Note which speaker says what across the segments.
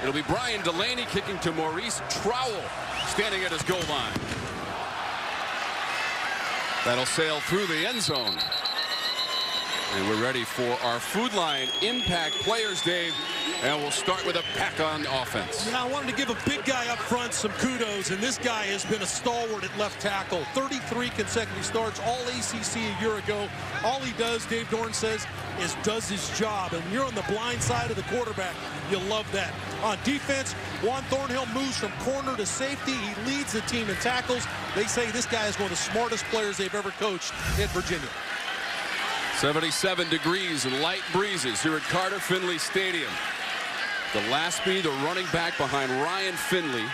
Speaker 1: It'll be Brian Delaney kicking to Maurice Trowell, standing at his goal line. That'll sail through the end zone. And we're ready for our Food Line Impact Players, Dave. And we'll start with a Pack on offense.
Speaker 2: Yeah, I wanted to give a big guy up front some kudos, and this guy has been a stalwart at left tackle. 33 consecutive starts, all ACC a year ago. All he does, Dave Dorn says, is does his job. And you're on the blind side of the quarterback. You'll love that. On defense, Juan Thornhill moves from corner to safety. He leads the team in tackles. They say this guy is one of the smartest players they've ever coached at Virginia.
Speaker 1: 77 degrees and light breezes here at Carter Finley Stadium. Gillespie, the running back behind Ryan Finley,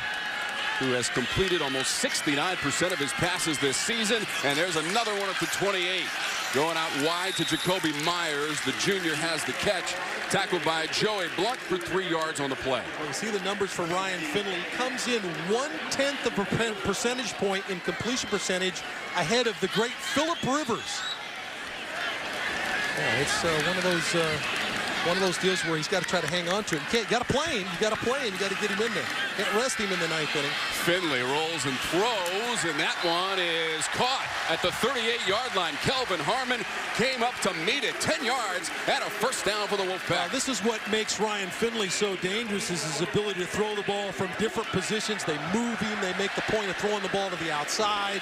Speaker 1: who has completed almost 69% of his passes this season. And there's another one at the 28. Going out wide to Jacoby Myers. The junior has the catch. Tackled by Joey Blunt for 3 yards on the play.
Speaker 2: Well, you see the numbers for Ryan Finley. He comes in 1/10 of a percentage point in completion percentage ahead of the great Phillip Rivers. Yeah, it's one of those deals where he's got to try to hang on to it. You got to play him. You got to play him. You got to get him in there. Can't rest him in the 9th inning.
Speaker 1: Finley rolls and throws, and that one is caught at the 38-yard line. Kelvin Harmon came up to meet it, 10 yards, and a first down for the Wolfpack.
Speaker 2: This is what makes Ryan Finley so dangerous, is his ability to throw the ball from different positions. They move him. They make the point of throwing the ball to the outside.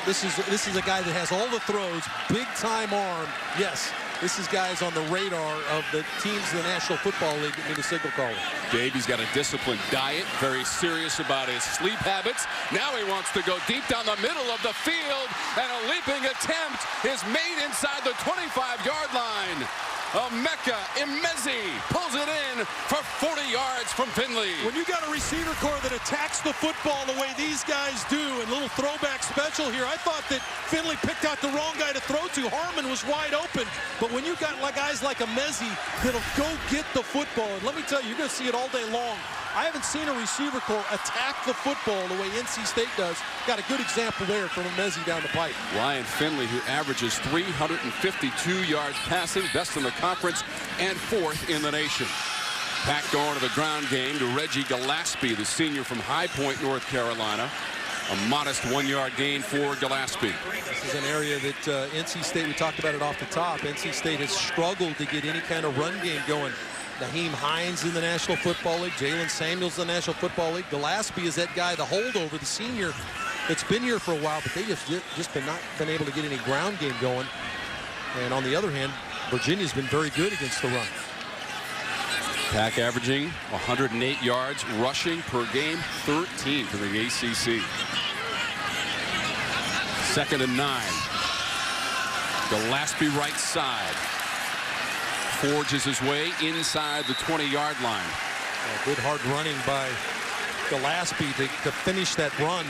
Speaker 2: This is a guy that has all the throws, big-time arm. Yes, this is guys on the radar of the teams in the National Football League that need a signal caller.
Speaker 1: Dave, he's got a disciplined diet, very serious about his sleep habits. Now he wants to go deep down the middle of the field, and a leaping attempt is made inside the 25-yard line. Emeka Emezi pulls it in for 40 yards from Finley.
Speaker 2: When you got a receiver core that attacks the football the way these guys do, and little throwback special here, I thought that Finley picked out the wrong guy to throw to. Harmon was wide open. But when you got guys like Emezi that'll go get the football, and let me tell you, you're going to see it all day long. I haven't seen a receiver corps attack the football the way NC State does. Got a good example there from Emezi down the pipe.
Speaker 1: Ryan Finley, who averages 352 yards passing, best in the conference and 4th in the nation. Pack going to the ground game to Reggie Gillespie, the senior from High Point, North Carolina. A modest 1-yard gain for Gillespie.
Speaker 2: This is an area that NC State, we talked about it off the top, NC State has struggled to get any kind of run game going. Naheem Hines in the National Football League. Jalen Samuels in the National Football League. Gillespie is that guy, the holdover, the senior that's been here for a while, but they just not been able to get any ground game going. And on the other hand, Virginia's been very good against the run.
Speaker 1: Pack averaging 108 yards rushing per game, 13 for the ACC. 2nd and 9. Gillespie right side. Forges his way inside the 20-yard line.
Speaker 2: Good hard running by Gillespie to finish that run.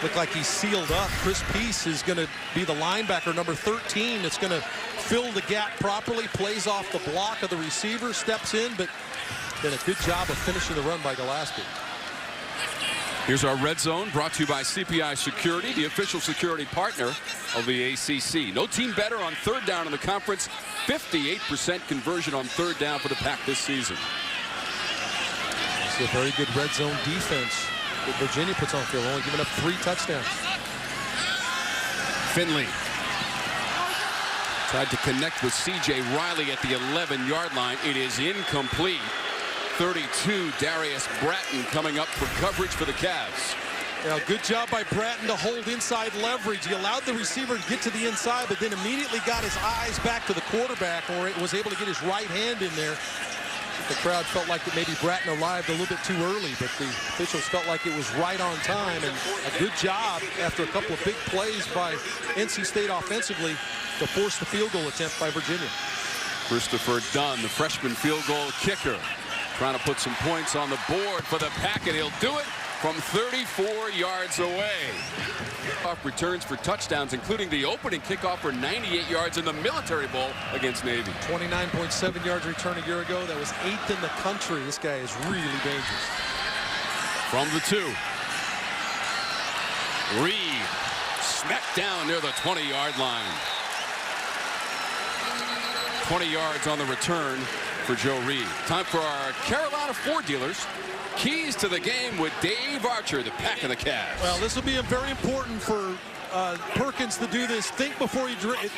Speaker 2: Looked like he's sealed up. Chris Peace is going to be the linebacker, number 13. That's going to fill the gap properly, plays off the block of the receiver, steps in, but did a good job of finishing the run by Gillespie.
Speaker 1: Here's our Red Zone, brought to you by CPI Security, the official security partner of the ACC. No team better on 3rd down in the conference. 58% conversion on 3rd down for the Pack this season.
Speaker 2: It's a very good red zone defense that Virginia puts on the field, only giving up 3 touchdowns.
Speaker 1: Finley tried to connect with C.J. Riley at the 11-yard line. It is incomplete. 32, Darius Bratton coming up for coverage for the Cavs.
Speaker 2: Yeah, good job by Bratton to hold inside leverage. He allowed the receiver to get to the inside, but then immediately got his eyes back to the quarterback, or was able to get his right hand in there. The crowd felt like that maybe Bratton arrived a little bit too early, but the officials felt like it was right on time, and a good job after a couple of big plays by NC State offensively to force the field goal attempt by Virginia.
Speaker 1: Christopher Dunn, the freshman field goal kicker, trying to put some points on the board for the Pack, and he'll do it from 34 yards away. Returns for touchdowns, including the opening kickoff for 98 yards in the Military Bowl against Navy.
Speaker 2: 29.7 yards return a year ago. That was 8th in the country. This guy is really dangerous.
Speaker 1: From the 2. Reed smacked down near the 20-yard line. 20 yards on the return for Joe Reed. Time for our Carolina Ford dealers. Keys to the game with Dave Archer, the Pack of the Cavs.
Speaker 2: Well, this will be very important for Perkins to do this. Think before you drink.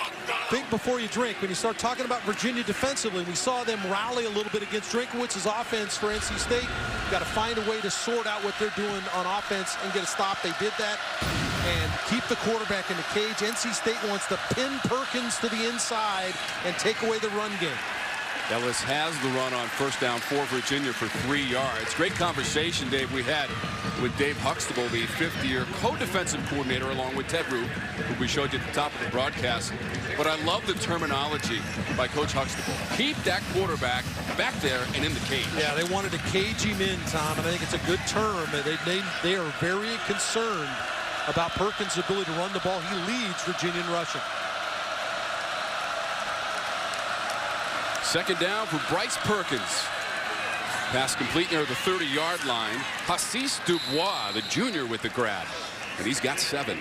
Speaker 2: Think before you drink. When you start talking about Virginia defensively, we saw them rally a little bit against Drinkowitz's offense for NC State. Got to find a way to sort out what they're doing on offense and get a stop. They did that. And keep the quarterback in the cage. NC State wants to pin Perkins to the inside and take away the run game.
Speaker 1: Ellis has the run on first down for Virginia for 3 yards. Great conversation, Dave, we had with Dave Huxtable, the fifth-year co-defensive coordinator, along with Ted Roop, who we showed you at the top of the broadcast. But I love the terminology by Coach Huxtable. Keep that quarterback back there and in the cage.
Speaker 2: Yeah, they wanted to cage him in, Tom, and I think it's a good term. They are very concerned about Perkins' ability to run the ball. He leads Virginia in rushing.
Speaker 1: Second down for Bryce Perkins. Pass complete near the 30-yard line. Hassis Dubois, the junior, with the grab. And he's got 7.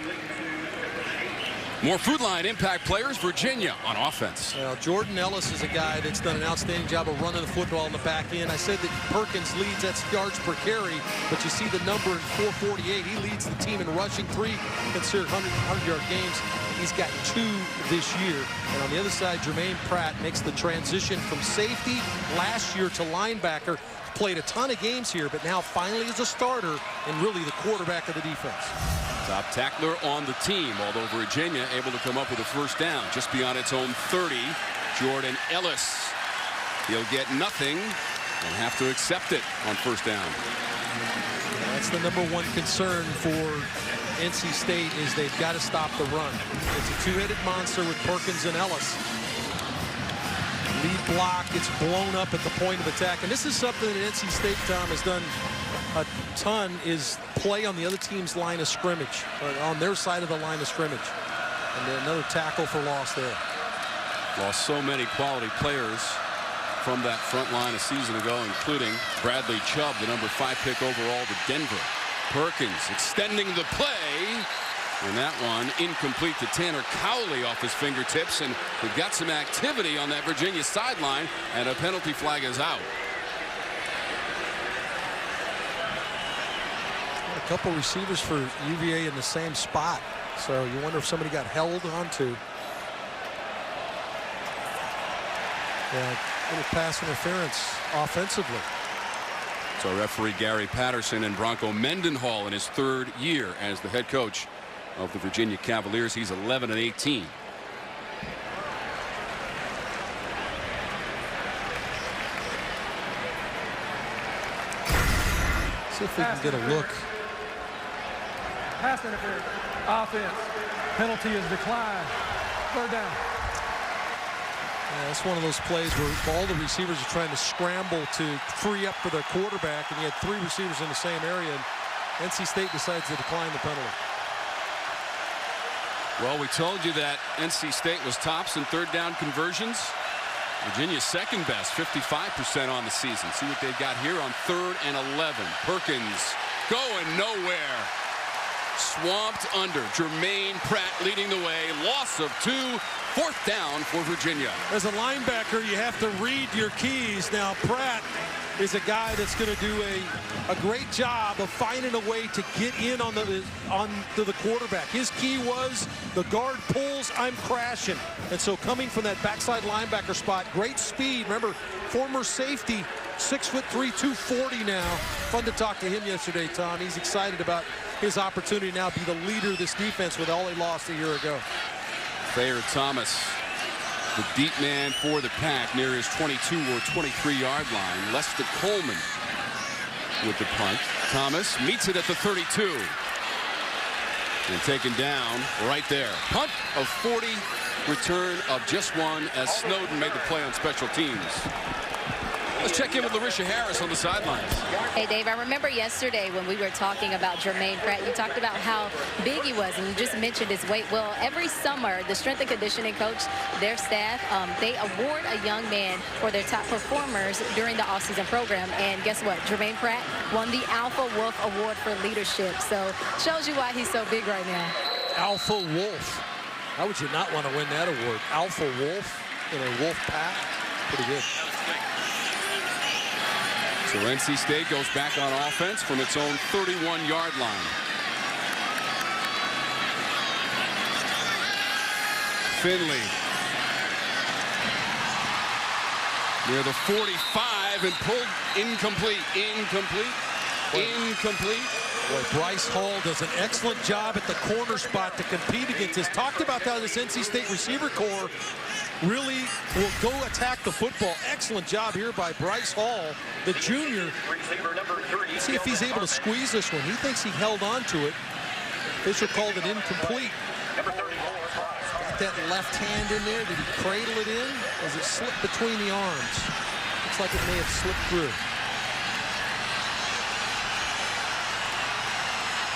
Speaker 1: More Food Line impact players, Virginia on offense.
Speaker 2: Well, Jordan Ellis is a guy that's done an outstanding job of running the football in the back end. I said that Perkins leads, that's yards per carry, but you see the number in 448. He leads the team in rushing, 3 considered 100-yard games. He's got 2 this year. And on the other side, Jermaine Pratt makes the transition from safety last year to linebacker. Played a ton of games here, but now finally is a starter and really the quarterback of the defense.
Speaker 1: Top tackler on the team, although Virginia able to come up with a first down just beyond its own 30. Jordan Ellis. He'll get nothing and have to accept it on first down.
Speaker 2: That's the #1 concern for NC State, is they've got to stop the run. It's a two-headed monster with Perkins and Ellis. Lead block, it's blown up at the point of attack. And this is something that NC State, Tom, has done a ton, is play on the other team's line of scrimmage, on their side of the line of scrimmage. And then another tackle for loss there.
Speaker 1: Lost so many quality players from that front line a season ago, including Bradley Chubb, the #5 pick overall to Denver. Perkins extending the play, and that one incomplete to Tanner Cowley off his fingertips, and we've got some activity on that Virginia sideline, and a penalty flag is out.
Speaker 2: A couple receivers for UVA in the same spot, so you wonder if somebody got held onto. Yeah, little pass interference offensively.
Speaker 1: So referee Gary Patterson and Bronco Mendenhall in his 3rd year as the head coach of the Virginia Cavaliers. He's 11-18.
Speaker 2: See if we can get a look.
Speaker 3: Pass interference. Offense. Penalty is declined. 3rd down.
Speaker 2: Yeah, it's one of those plays where all the receivers are trying to scramble to free up for their quarterback, and you had 3 receivers in the same area, and NC State decides to decline the penalty.
Speaker 1: Well, we told you that NC State was tops in 3rd down conversions. Virginia's 2nd best, 55% on the season. See what they've got here on 3rd and 11. Perkins going nowhere. Swamped under. Jermaine Pratt leading the way. Loss of 2. 4th down for Virginia.
Speaker 2: As a linebacker, you have to read your keys. Now, Pratt is a guy that's going to do a great job of finding a way to get in onto the quarterback. His key was the guard pulls, I'm crashing. And so coming from that backside linebacker spot, great speed. Remember, former safety, 6'3", 240 now. Fun to talk to him yesterday, Tom. He's excited about his opportunity now to be the leader of this defense with all he lost a year ago.
Speaker 1: Thayer Thomas, the deep man for the Pack, near his 22 or 23-yard line. Lester Coleman with the punt. Thomas meets it at the 32. And taken down right there. Punt of 40, return of just 1 as Snowden made the play on special teams. Let's check in with Larisha Harris on the sidelines.
Speaker 4: Hey, Dave, I remember yesterday when we were talking about Jermaine Pratt, you talked about how big he was, and you just mentioned his weight. Well, every summer, the strength and conditioning coach, their staff, they award a young man for their top performers during the offseason program. And guess what? Jermaine Pratt won the Alpha Wolf Award for leadership. So shows you why he's so big right now.
Speaker 2: Alpha Wolf. How would you not want to win that award? Alpha Wolf in a wolf pack? Pretty good.
Speaker 1: So NC State goes back on offense from its own 31-yard line. Finley near the 45 and pulled incomplete.
Speaker 2: Boy, Bryce Hall does an excellent job at the corner spot to compete against this. Talked about how this NC State receiver core really will go attack the football. Excellent job here by Bryce Hall, the junior. Let's see if he's able to squeeze this one. He thinks he held on to it. Fisher called it incomplete. Got that left hand in there. Did he cradle it in? As it slipped between the arms? Looks like it may have slipped through.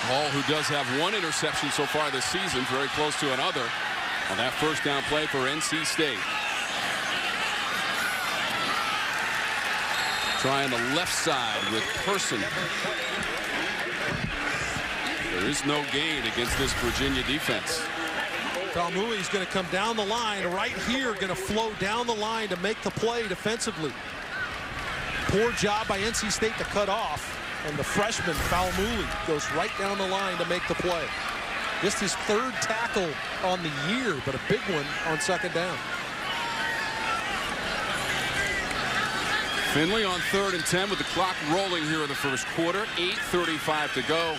Speaker 1: Hall, who does have one interception so far this season, very close to another on that first down play for NC State. Trying the left side with Person. There is no gain against this Virginia defense.
Speaker 2: Falmouille is going to come down the line right here, going to flow down the line to make the play defensively. Poor job by NC State to cut off. And the freshman, Falmouille, goes right down the line to make the play. Just his third tackle on the year, but a big one on second down.
Speaker 1: Finley on 3rd and 10 with the clock rolling here in the first quarter. 8:35 to go.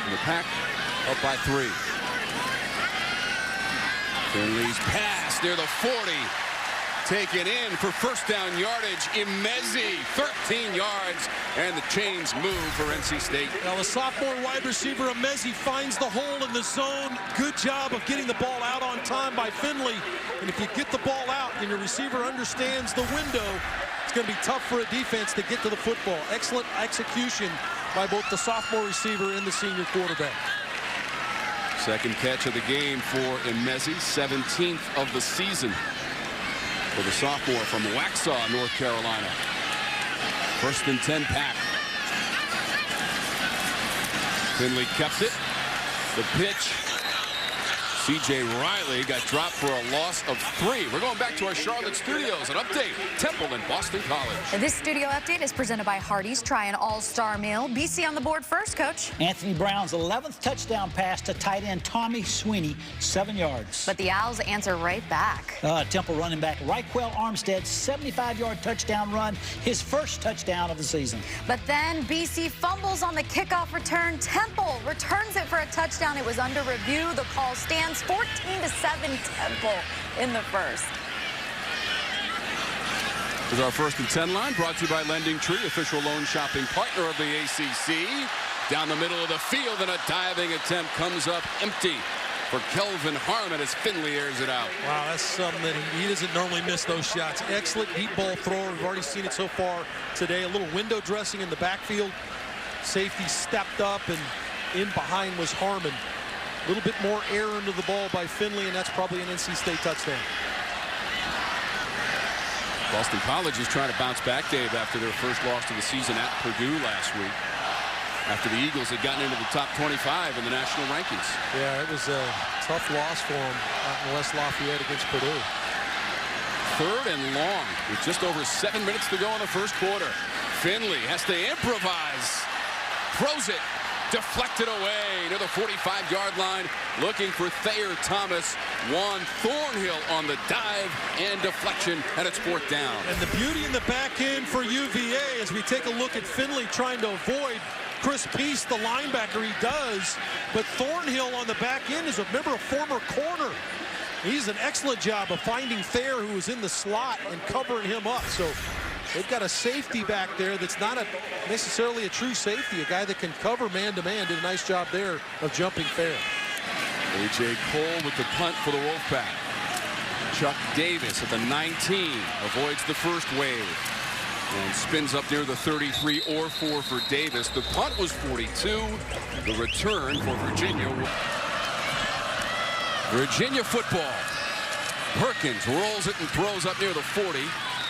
Speaker 1: And the Pack up by 3. Finley's pass near the 40. Taken in for first down yardage. Imezi, 13 yards, and the chains move for NC State.
Speaker 2: Now the sophomore wide receiver Imezi finds the hole in the zone. Good job of getting the ball out on time by Finley. And if you get the ball out and your receiver understands the window, it's going to be tough for a defense to get to the football. Excellent execution by both the sophomore receiver and the senior quarterback.
Speaker 1: Second catch of the game for Imezi, 17th of the season for the sophomore from Waxhaw, North Carolina. 1st and 10 Pack. Finley kept it. The pitch. C.J. Riley got dropped for a loss of 3. We're going back to our Charlotte studios. An update, Temple and Boston College.
Speaker 5: And this studio update is presented by Hardee's. Try an all-star meal. BC on the board first, Coach.
Speaker 6: Anthony Brown's 11th touchdown pass to tight end Tommy Sweeney, 7 yards.
Speaker 5: But the Owls answer right back.
Speaker 6: Temple running back Raquel Armstead's 75-yard touchdown run, his first touchdown of the season.
Speaker 5: But then BC fumbles on the kickoff return. Temple returns it for a touchdown. It was under review. The call stands 14-7 Temple in the first.
Speaker 1: This is our 1st and 10 line, brought to you by Lending Tree, official loan shopping partner of the ACC. Down the middle of the field, and a diving attempt comes up empty for Kelvin Harmon as Finley airs it out.
Speaker 2: Wow, that's something that he doesn't normally miss those shots. Excellent deep ball thrower. We've already seen it so far today. A little window dressing in the backfield. Safety stepped up, and in behind was Harmon. A little bit more air into the ball by Finley, and that's probably an NC State touchdown.
Speaker 1: Boston College is trying to bounce back, Dave, after their first loss of the season at Purdue last week. After the Eagles had gotten into the top 25 in the national rankings.
Speaker 2: Yeah, it was a tough loss for them out in West Lafayette against Purdue.
Speaker 1: 3rd and long with just over 7 minutes to go in the first quarter. Finley has to improvise. Throws it. Deflected away near the 45-yard line, looking for Thayer Thomas. Juan Thornhill on the dive and deflection, and it's 4th down.
Speaker 2: And the beauty in the back end for UVA as we take a look at Finley trying to avoid Chris Peace, the linebacker. He does, but Thornhill on the back end is a former corner. He's an excellent job of finding Thayer, who was in the slot, and covering him up. So they've got a safety back there that's not necessarily a true safety, a guy that can cover man-to-man. Did a nice job there of jumping Thayer.
Speaker 1: A.J. Cole with the punt for the Wolfpack. Chuck Davis at the 19 avoids the first wave and spins up near the 33 or 4 for Davis. The punt was 42. The return for Virginia. Virginia football. Perkins rolls it and throws up near the 40.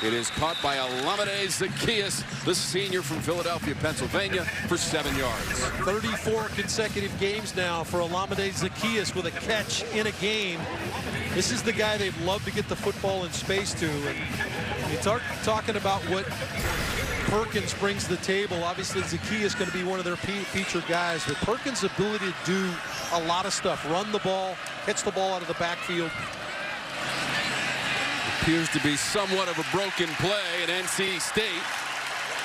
Speaker 1: It is caught by Olamide Zaccheaus, the senior from Philadelphia, Pennsylvania, for 7 yards.
Speaker 2: 34 consecutive games now for Olamide Zaccheaus with a catch in a game. This is the guy they'd love to get the football in space to. And you start talking about what Perkins brings to the table. Obviously, Zacchaeus is going to be one of their featured guys, but Perkins' ability to do a lot of stuff, run the ball, hits the ball out of the backfield.
Speaker 1: Appears to be somewhat of a broken play, and NC State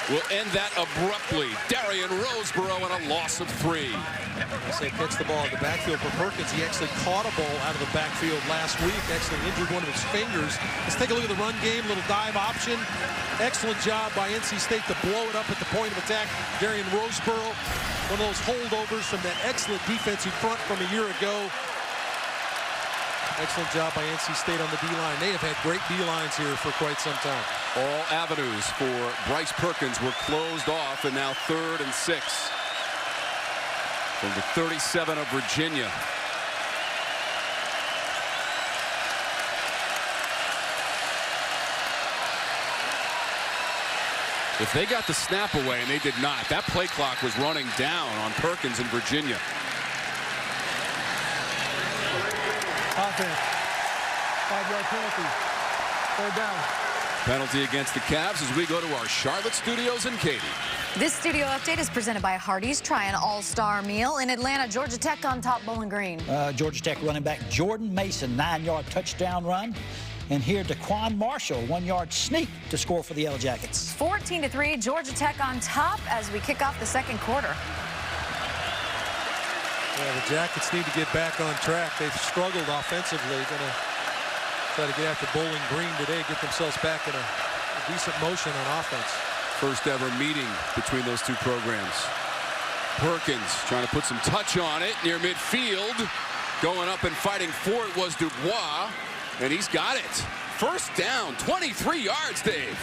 Speaker 1: will end that abruptly. Darian Roseborough and a loss of 3.
Speaker 2: I say gets the ball in the backfield for Perkins. He actually caught a ball out of the backfield last week. Actually injured one of his fingers. Let's take a look at the run game. Little dive option. Excellent job by NC State to blow it up at the point of attack. Darian Roseborough, one of those holdovers from that excellent defensive front from a year ago. Excellent job by NC State on the D-line. They have had great D-lines here for quite some time.
Speaker 1: All avenues for Bryce Perkins were closed off, and now 3rd and 6 from the 37 of Virginia. If they got the snap away, and they did not, that play clock was running down on Perkins in Virginia.
Speaker 3: Offense. 5-yard penalty. 3rd down.
Speaker 1: Penalty against the Cavs as we go to our Charlotte studios in Katy.
Speaker 5: This studio update is presented by Hardee's. Try an all-star meal in Atlanta. Georgia Tech on top, Bowling Green.
Speaker 6: Georgia Tech running back Jordan Mason, 9-yard touchdown run. And here, Daquan Marshall, 1-yard sneak to score for the Yellow Jackets.
Speaker 5: 14-3, Georgia Tech on top as we kick off the 2nd quarter.
Speaker 2: Yeah, the Jackets need to get back on track. They've struggled offensively. Going to try to get after Bowling Green today, get themselves back in a decent motion on offense.
Speaker 1: First ever meeting between those two programs. Perkins trying to put some touch on it near midfield. Going up and fighting for it was Dubois, and he's got it. First down, 23 yards, Dave.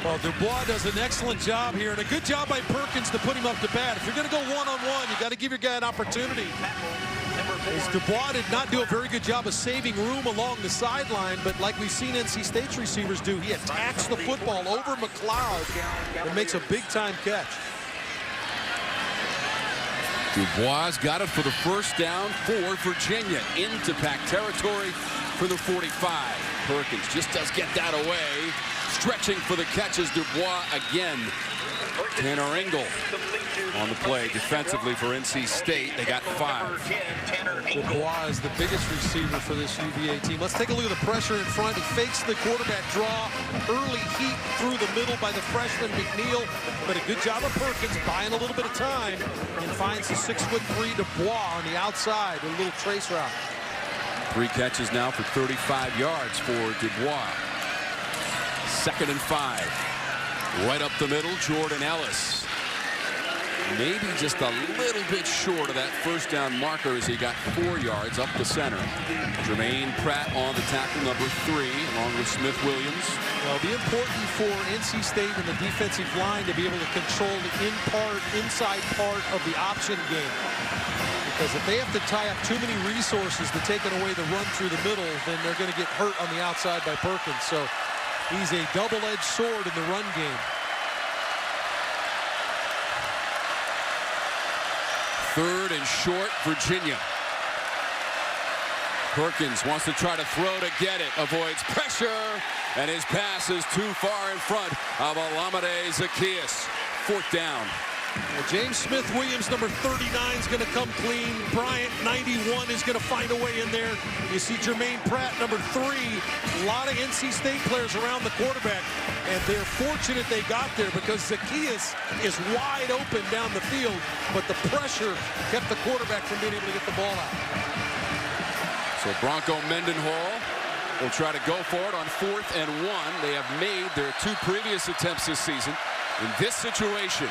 Speaker 2: Well, Dubois does an excellent job here, and a good job by Perkins to put him up to bat. If you're going to go one-on-one, you got to give your guy an opportunity. As Dubois did not do a very good job of saving room along the sideline, but like we've seen NC State's receivers do, he attacks the football over McLeod and makes a big-time catch.
Speaker 1: Dubois got it for the first down for Virginia into pack territory for the 45. Perkins just does get that away. Stretching for the catches, Dubois again. Tanner Engel on the play defensively for NC State. They got 5.
Speaker 2: Dubois is the biggest receiver for this UVA team. Let's take a look at the pressure in front. He fakes the quarterback draw. Early heat through the middle by the freshman McNeil. But a good job of Perkins buying a little bit of time and finds the 6'3" Dubois on the outside with a little trace route.
Speaker 1: 3 catches now for 35 yards for Dubois. 2nd and 5. Right up the middle, Jordan Ellis. Maybe just a little bit short of that first down marker as he got 4 yards up the center. Jermaine Pratt on the tackle, number 3, along with Smith Williams.
Speaker 2: Well, it'll be important for NC State and the defensive line to be able to control the inside part of the option game. Because if they have to tie up too many resources to taking away the run through the middle, then they're going to get hurt on the outside by Perkins. So he's a double-edged sword in the run game.
Speaker 1: 3rd and short, Virginia. Perkins wants to try to throw to get it. Avoids pressure, and his pass is too far in front of Olamide Zacchaeus. 4th down.
Speaker 2: Well, James Smith Williams, number 39, is going to come clean. Bryant, 91, is going to find a way in there. You see Jermaine Pratt, number 3. A lot of NC State players around the quarterback, and they're fortunate they got there because Zacchaeus is wide open down the field, but the pressure kept the quarterback from being able to get the ball out.
Speaker 1: So Bronco Mendenhall will try to go for it on 4th and 1. They have made their 2 previous attempts this season. In this situation,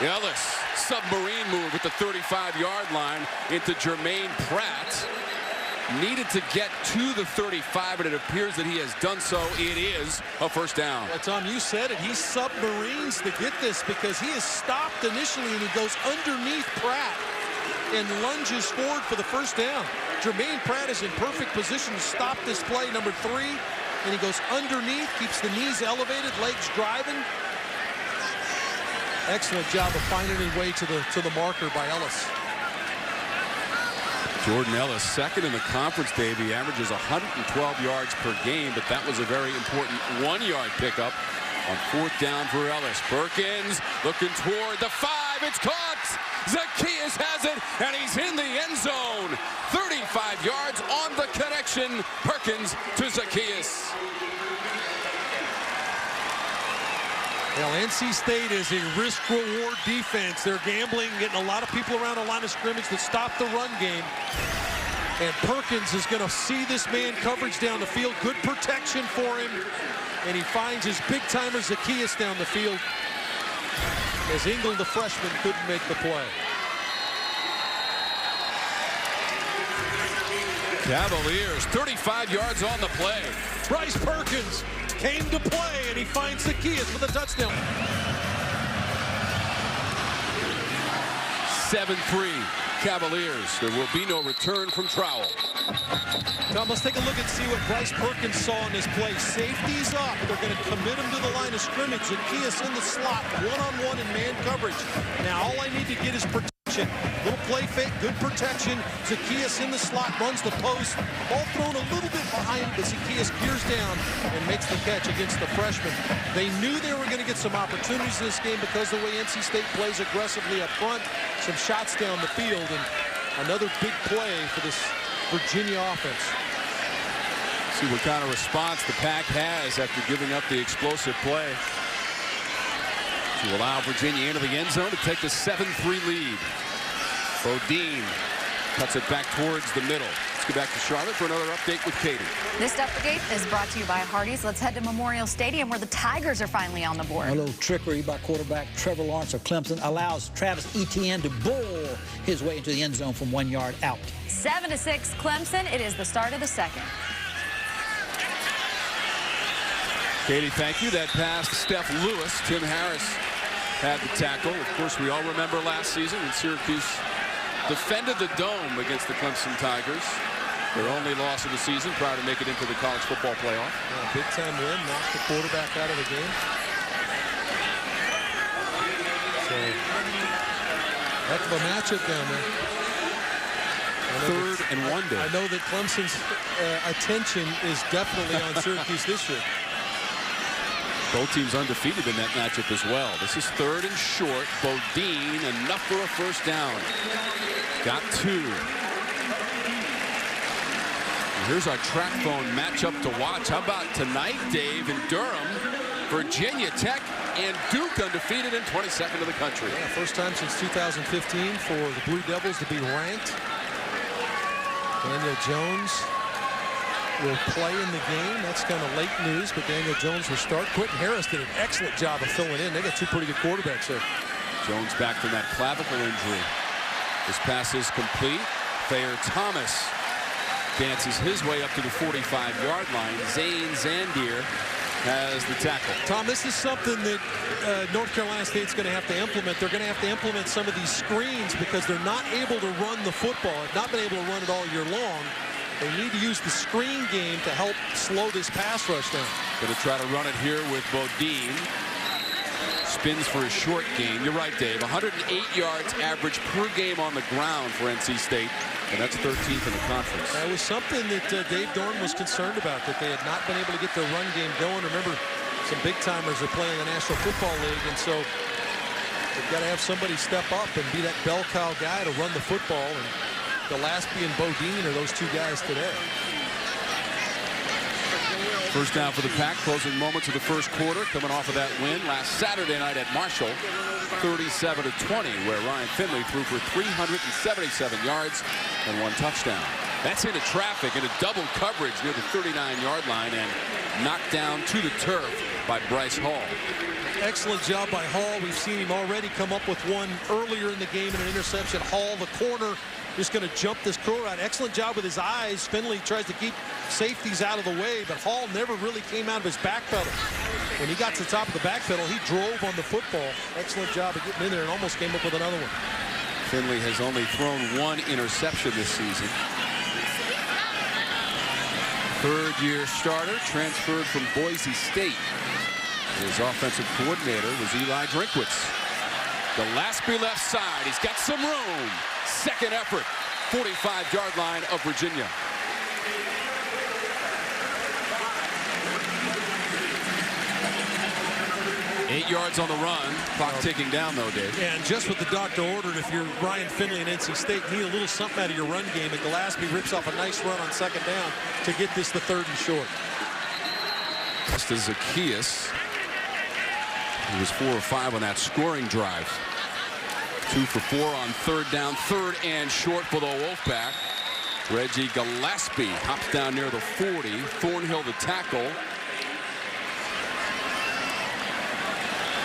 Speaker 1: Ellis, submarine move at the 35-yard line into Jermaine Pratt. Needed to get to the 35, and it appears that he has done so. It is a first down.
Speaker 2: Well, Tom, you said it. He submarines to get this because he is stopped initially, and he goes underneath Pratt and lunges forward for the first down. Jermaine Pratt is in perfect position to stop this play, number 3, and he goes underneath, keeps the knees elevated, legs driving. Excellent job of finding his way to the marker by Ellis.
Speaker 1: Jordan Ellis, 2nd in the conference, Dave. He averages 112 yards per game, but that was a very important 1-yard pickup On 4th down for Ellis. Perkins looking toward the 5. It's caught. Zacchaeus has it, and he's in the end zone. 35 yards on the connection. Perkins to Zacchaeus.
Speaker 2: Well, NC State is a risk-reward defense. They're gambling, getting a lot of people around the line of scrimmage to stop the run game. And Perkins is going to see this man coverage down the field. Good protection for him. And he finds his big-timer Zacchaeus down the field as Ingle, the freshman, couldn't make the play.
Speaker 1: Cavaliers, 35 yards on the play.
Speaker 2: Bryce Perkins came to play, and he finds Zacchaeus with a touchdown.
Speaker 1: 7-3 Cavaliers. There will be no return from Trowell.
Speaker 2: Tom, let's take a look and see what Bryce Perkins saw in this play. Safety's up. They're going to commit him to the line of scrimmage. Zacchaeus in the slot, one-on-one in man coverage. Now all I need to get is protection. Little play fake, good protection. Zacchaeus in the slot, runs the post. Ball thrown a little bit behind, but Zacchaeus gears down and makes the catch against the freshman. They knew they were going to get some opportunities in this game because of the way NC State plays aggressively up front. Some shots down the field, and another big play for this Virginia offense.
Speaker 1: See what kind of response the Pack has after giving up the explosive play to allow Virginia into the end zone to take the 7-3 lead. Bodine cuts it back towards the middle. Let's go back to Charlotte for another update with Katie.
Speaker 5: This update is brought to you by Hardee's. Let's head to Memorial Stadium where the Tigers are finally on the board.
Speaker 6: A little trickery by quarterback Trevor Lawrence of Clemson allows Travis Etienne to bull his way into the end zone from 1 yard out.
Speaker 5: 7-6 Clemson. It is the start of the second.
Speaker 1: Katie, thank you. That pass to Steph Lewis. Tim Harris had the tackle. Of course, we all remember last season when Syracuse defended the dome against the Clemson Tigers. Their only loss of the season prior to making it into the college football playoff.
Speaker 2: Yeah, big-time win, knocked the quarterback out of the game. So, heck of a matchup down there.
Speaker 1: 3rd and 1 day.
Speaker 2: I know that Clemson's attention is definitely on Syracuse this year.
Speaker 1: Both teams undefeated in that matchup as well. This is 3rd and short. Bodine, enough for a first down. Got 2. And here's our track phone matchup to watch. How about tonight, Dave, in Durham? Virginia Tech and Duke undefeated and 22nd in the country.
Speaker 2: Yeah, first time since 2015 for the Blue Devils to be ranked. Daniel Jones will play in the game. That's kind of late news, but Daniel Jones will start. Quentin Harris did an excellent job of filling in. They got 2 pretty good quarterbacks there.
Speaker 1: Jones back from that clavicle injury. This pass is complete. Thayer Thomas dances his way up to the 45-yard line. Zane Zandier has the tackle.
Speaker 2: Tom, this is something that North Carolina State's going to have to implement. They're going to have to implement some of these screens because they're not able to run the football. They've not been able to run it all year long. They need to use the screen game to help slow this pass rush down.
Speaker 1: Going to try to run it here with Bodine. Spins for a short gain. You're right, Dave. 108 yards average per game on the ground for NC State, and that's 13th in the conference.
Speaker 2: That was something that Dave Dorn was concerned about, that they had not been able to get their run game going. Remember, some big-timers are playing the National Football League, and so they've got to have somebody step up and be that bell cow guy to run the football. And Gillespie and Bodine are those 2 guys today.
Speaker 1: First down for the Pack, closing moments of the first quarter, coming off of that win last Saturday night at Marshall, 37-20, where Ryan Finley threw for 377 yards and 1 touchdown. That's into traffic, into double coverage near the 39-yard line, and knocked down to the turf by Bryce Hall.
Speaker 2: Excellent job by Hall. We've seen him already come up with one earlier in the game in an interception. Hall, the corner, just going to jump this curl out. Excellent job with his eyes. Finley tries to keep safeties out of the way, but Hall never really came out of his back pedal. When he got to the top of the back pedal, he drove on the football. Excellent job of getting in there and almost came up with another one.
Speaker 1: Finley has only thrown 1 interception this season. 3rd-year starter, transferred from Boise State. His offensive coordinator was Eli Drinkwitz. Gillespie left side. He's got some room. Second effort. 45-yard line of Virginia. 8 yards on the run. Clock ticking down, though, Dave.
Speaker 2: Yeah, and just what the doctor ordered, if you're Ryan Finley and NC State, need a little something out of your run game, and Gillespie rips off a nice run on 2nd down to get this to 3rd and short.
Speaker 1: Just as Zacchaeus, he was 4 of 5 on that scoring drive. 2 for 4 on 3rd down, 3rd and short for the Wolfpack. Reggie Gillespie hops down near the 40. Thornhill the tackle.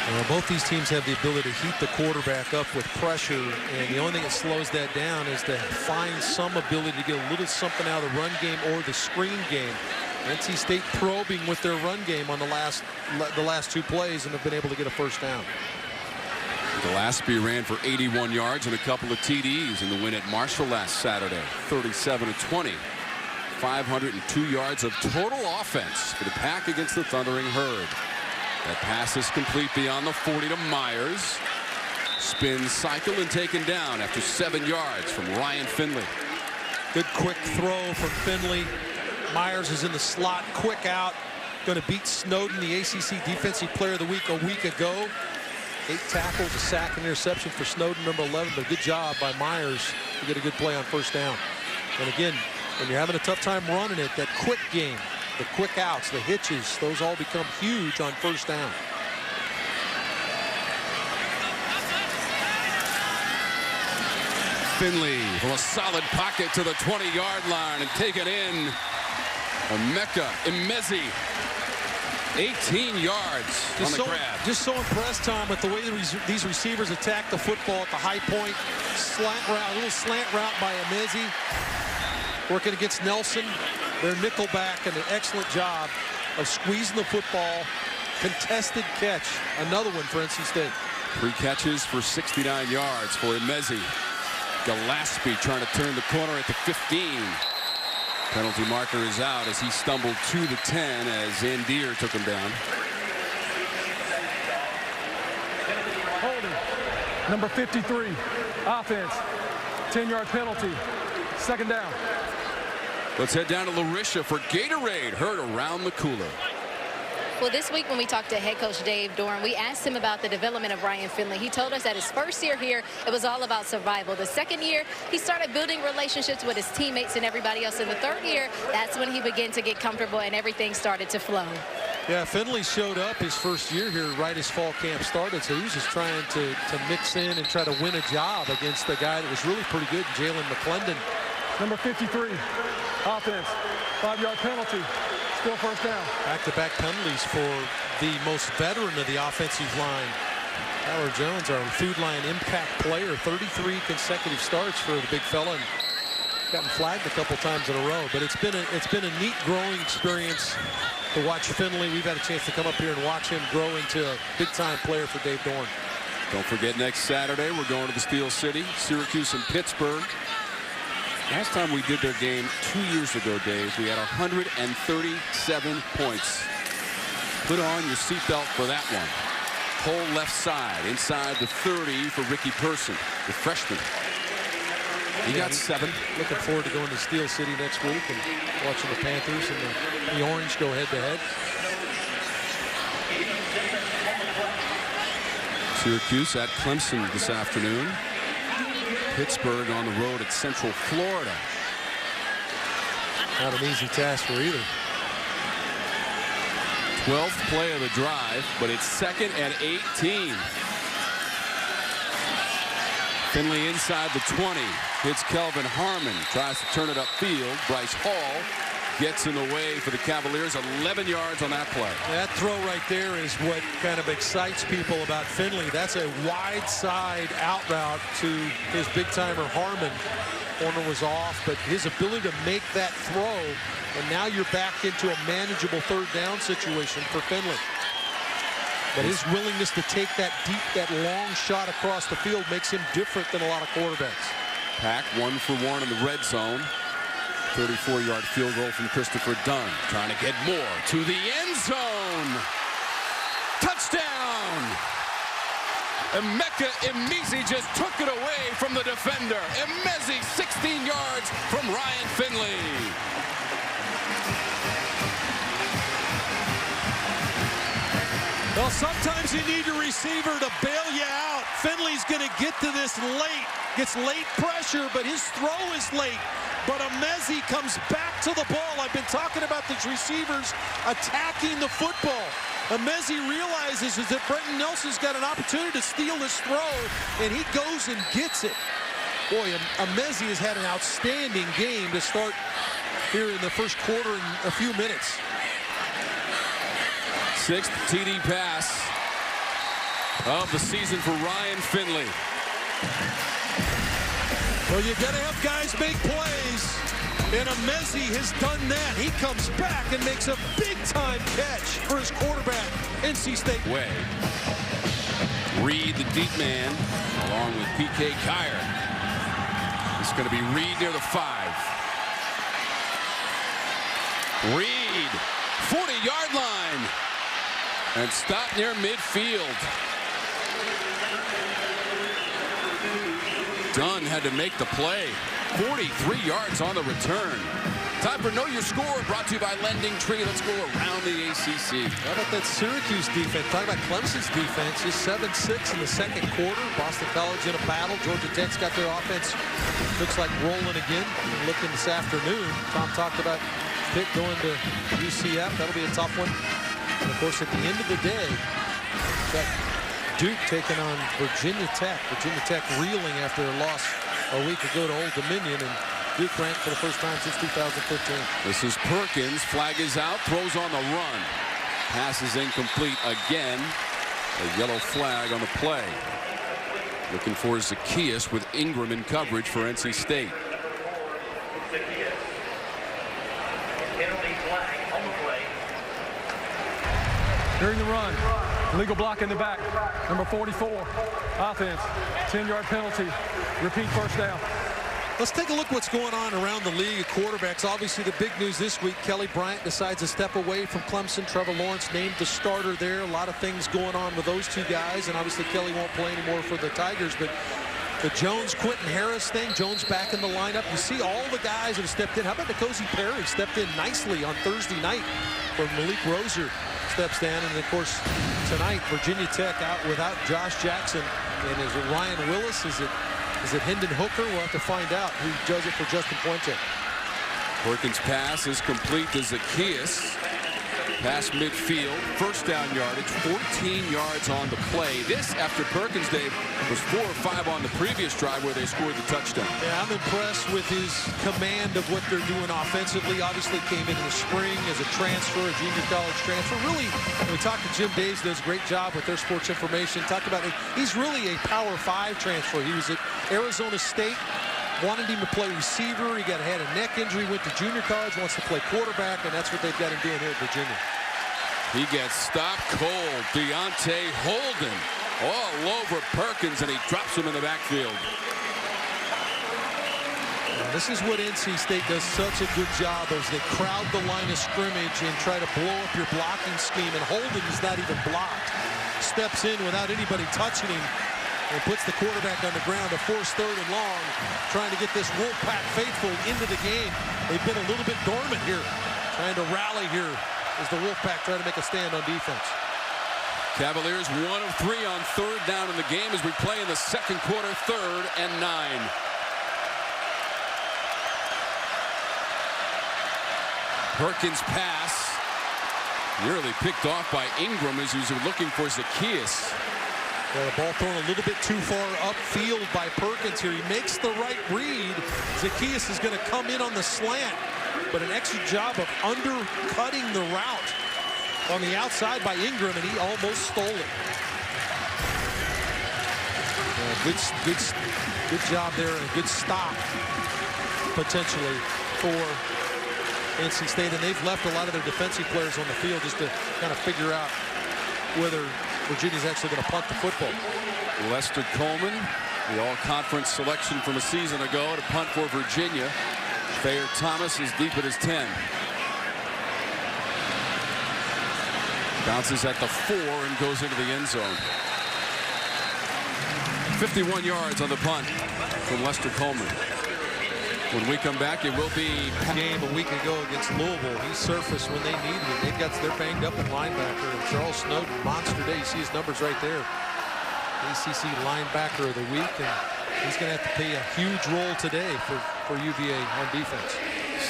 Speaker 2: Well, both these teams have the ability to heat the quarterback up with pressure, and the only thing that slows that down is to find some ability to get a little something out of the run game or the screen game. NC State probing with their run game on the last 2 plays and have been able to get a 1st down.
Speaker 1: Gillespie ran for 81 yards and a couple of TDs in the win at Marshall last Saturday, 37-20. 502 yards of total offense for the Pack against the Thundering Herd. That pass is complete beyond the 40 to Myers. Spin cycle and taken down after 7 yards from Ryan Finley.
Speaker 2: Good quick throw from Finley. Myers is in the slot, quick out. Going to beat Snowden, the ACC Defensive Player of the Week a week ago. 8 tackles, a sack, and interception for Snowden, number 11. But a good job by Myers to get a good play on 1st down. And again, when you're having a tough time running it, that quick game, the quick outs, the hitches, those all become huge on 1st down.
Speaker 1: Finley from a solid pocket to the 20-yard line and take it in. Emeka Emezi, 18 yards on the grab.
Speaker 2: Just so impressed, Tom, with the way these receivers attack the football at the high point. Slant route, a little slant route by Emezi. Working against Nelson, their nickelback, and an excellent job of squeezing the football. Contested catch, another one for NC State.
Speaker 1: 3 catches for 69 yards for Emezi. Gillespie trying to turn the corner at the 15. Penalty marker is out as he stumbled to the 10 as Zandier took him down.
Speaker 3: Holding. Number 53. Offense. 10-yard penalty. 2nd down.
Speaker 1: Let's head down to Larisha for Gatorade, heard around the cooler.
Speaker 4: Well, this week when we talked to head coach Dave Doeren, we asked him about the development of Ryan Finley. He told us that his 1st year here, it was all about survival. The 2nd year, he started building relationships with his teammates and everybody else. In the 3rd year, that's when he began to get comfortable and everything started to flow.
Speaker 2: Yeah, Finley showed up his 1st year here right as fall camp started, so he was just trying to mix in and try to win a job against the guy that was really pretty good, Jalen McClendon.
Speaker 3: Number 53. Offense. 5-yard penalty. Still 1st down.
Speaker 2: Back-to-back penalties for the most veteran of the offensive line. Tyler Jones, our food line impact player, 33 consecutive starts for the big fella, and gotten flagged a couple times in a row. But it's been a neat growing experience to watch Finley. We've had a chance to come up here and watch him grow into a big-time player for Dave Doeren.
Speaker 1: Don't forget, next Saturday, we're going to the Steel City, Syracuse and Pittsburgh. Last time we did their game 2 years ago, Dave, we had 137 points. Put on your seatbelt for that one. Whole left side, inside the 30 for Ricky Person, the freshman. He got 7.
Speaker 2: Looking forward to going to Steel City next week and watching the Panthers and the Orange go head-to-head.
Speaker 1: Syracuse at Clemson this afternoon. Pittsburgh on the road at Central Florida.
Speaker 2: Not an easy task for either.
Speaker 1: 12th play of the drive, but it's 2nd and 18. Finley inside the 20. Hits Kelvin Harmon. Tries to turn it upfield. Bryce Hall gets in the way for the Cavaliers. 11 yards on that play.
Speaker 2: That throw right there is what kind of excites people about Finley. That's a wide side out route to his big-timer Harmon. Corner was off, but his ability to make that throw, and now you're back into a manageable 3rd down situation for Finley. But his willingness to take that deep, that long shot across the field makes him different than a lot of quarterbacks.
Speaker 1: Pack 1 for 1 in the red zone. 34-yard field goal from Christopher Dunn. Trying to get more to the end zone. Touchdown! Emeka Emezi just took it away from the defender. Emezi 16 yards from Ryan Finley.
Speaker 2: Well, sometimes you need your receiver to bail you out. Finley's going to get to this late. Gets late pressure, but his throw is late. But Amezi comes back to the ball. I've been talking about these receivers attacking the football. Amezi realizes that Brenton Nelson's got an opportunity to steal this throw, and he goes and gets it. Boy, Amezi has had an outstanding game to start here in the first quarter in a few minutes.
Speaker 1: 6th TD pass of the season for Ryan Finley.
Speaker 2: Well, you got to have guys make plays, and Amezi has done that. He comes back and makes a big-time catch for his quarterback, NC State.
Speaker 1: Way. Reed, the deep man, along with P.K. Kyer. It's going to be Reed near the 5. Reed, 40-yard line, and stop near midfield. Dunn had to make the play. 43 yards on the return. Time for Know Your Score, brought to you by Lending Tree. Let's go around the ACC.
Speaker 2: How about that Syracuse defense? Talking about Clemson's defense. Just 7-6 in the second quarter. Boston College in a battle. Georgia Tech's got their offense, looks like rolling again. Looking this afternoon. Tom talked about Pitt going to UCF. That'll be a tough one. And of course, at the end of the day, that Duke taking on Virginia Tech. Virginia Tech reeling after a loss a week ago to Old Dominion, and Duke ranked for the first time since 2015.
Speaker 1: This is Perkins. Flag is out. Throws on the run. Pass is incomplete again. A yellow flag on the play. Looking for Zacchaeus with Ingram in coverage for NC State.
Speaker 3: During the run, illegal block in the back, number 44, offense, 10-yard penalty, repeat first down.
Speaker 2: Let's take a look what's going on around the league of quarterbacks. Obviously, the big news this week, Kelly Bryant decides to step away from Clemson. Trevor Lawrence named the starter there. A lot of things going on with those two guys, and obviously Kelly won't play anymore for the Tigers, but the Jones-Quentin Harris thing, Jones back in the lineup. You see all the guys that have stepped in. How about N'Kosi Perry stepped in nicely on Thursday night for Malik Rozier steps down, and of course tonight Virginia Tech out without Josh Jackson. And is it Ryan Willis? Is it Hendon Hooker? We'll have to find out who does it for Justin Puente.
Speaker 1: Perkins' pass is complete to Zacchaeus. Pass midfield, first down yardage, 14 yards on the play. This after Perkins, Dave, was 4 or 5 on the previous drive where they scored the touchdown.
Speaker 2: Yeah, I'm impressed with his command of what they're doing offensively. Obviously came in the spring as a transfer, a junior college transfer. Really, when we talked to Jim Days, does a great job with their sports information. Talked about it. He's really a Power 5 transfer. He was at Arizona State. Wanted him to play receiver. He had a neck injury, went to junior college, wants to play quarterback, and that's what they've got him doing here at Virginia.
Speaker 1: He gets stopped cold. Deontay Holden all over Perkins, and he drops him in the backfield.
Speaker 2: Now, this is what NC State does such a good job of. They crowd the line of scrimmage and try to blow up your blocking scheme, and Holden is not even blocked. Steps in without anybody touching him and puts the quarterback on the ground to force 3rd and long, trying to get this Wolfpack faithful into the game. They've been a little bit dormant here, trying to rally here as the Wolfpack try to make a stand on defense.
Speaker 1: Cavaliers 1 of 3 on 3rd down in the game as we play in the second quarter, 3rd and 9. Perkins' pass nearly picked off by Ingram as he was looking for Zacchaeus.
Speaker 2: The ball thrown a little bit too far upfield by Perkins here. He makes the right read. Zacchaeus is going to come in on the slant, but an extra job of undercutting the route on the outside by Ingram, and he almost stole it. Good job there, and a good stop potentially for NC State, and they've left a lot of their defensive players on the field just to kind of figure out whether Virginia's actually going to punt the football.
Speaker 1: Lester Coleman, the all-conference selection from a season ago to punt for Virginia. Thayer Thomas is deep at his 10. Bounces at the 4 and goes into the end zone. 51 yards on the punt from Lester Coleman. When we come back, it will be
Speaker 2: game a week ago against Louisville. He surfaced when they needed it. They're banged up in linebacker. And Charles Snowden, monster day. You see his numbers right there. ACC linebacker of the week, and he's going to have to play a huge role today for UVA on defense.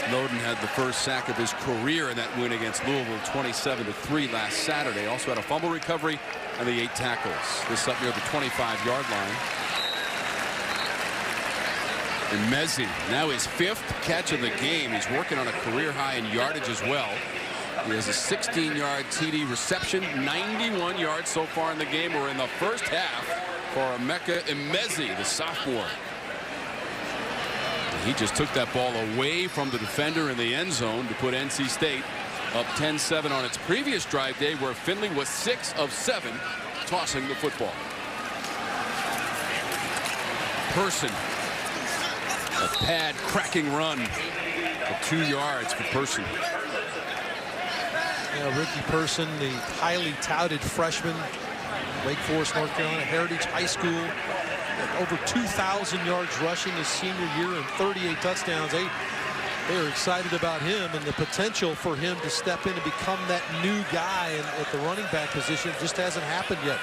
Speaker 1: Snowden had the first sack of his career in that win against Louisville, 27-3 last Saturday. Also had a fumble recovery and the 8 tackles. This up near the 25-yard line. And Mezzi, now his 5th catch of the game. He's working on a career high in yardage as well. He has a 16-yard TD reception, 91 yards so far in the game. We're in the first half for Emeka Emezi, the sophomore. He just took that ball away from the defender in the end zone to put NC State up 10-7 on its previous drive day, where Finley was 6 of 7 tossing the football. Person, a pad cracking run of 2 yards for Person.
Speaker 2: Yeah, Ricky Person, the highly touted freshman, Wake Forest, North Carolina, Heritage High School, over 2,000 yards rushing his senior year and 38 touchdowns. They are excited about him and the potential for him to step in and become that new guy at the running back position. It just hasn't happened yet.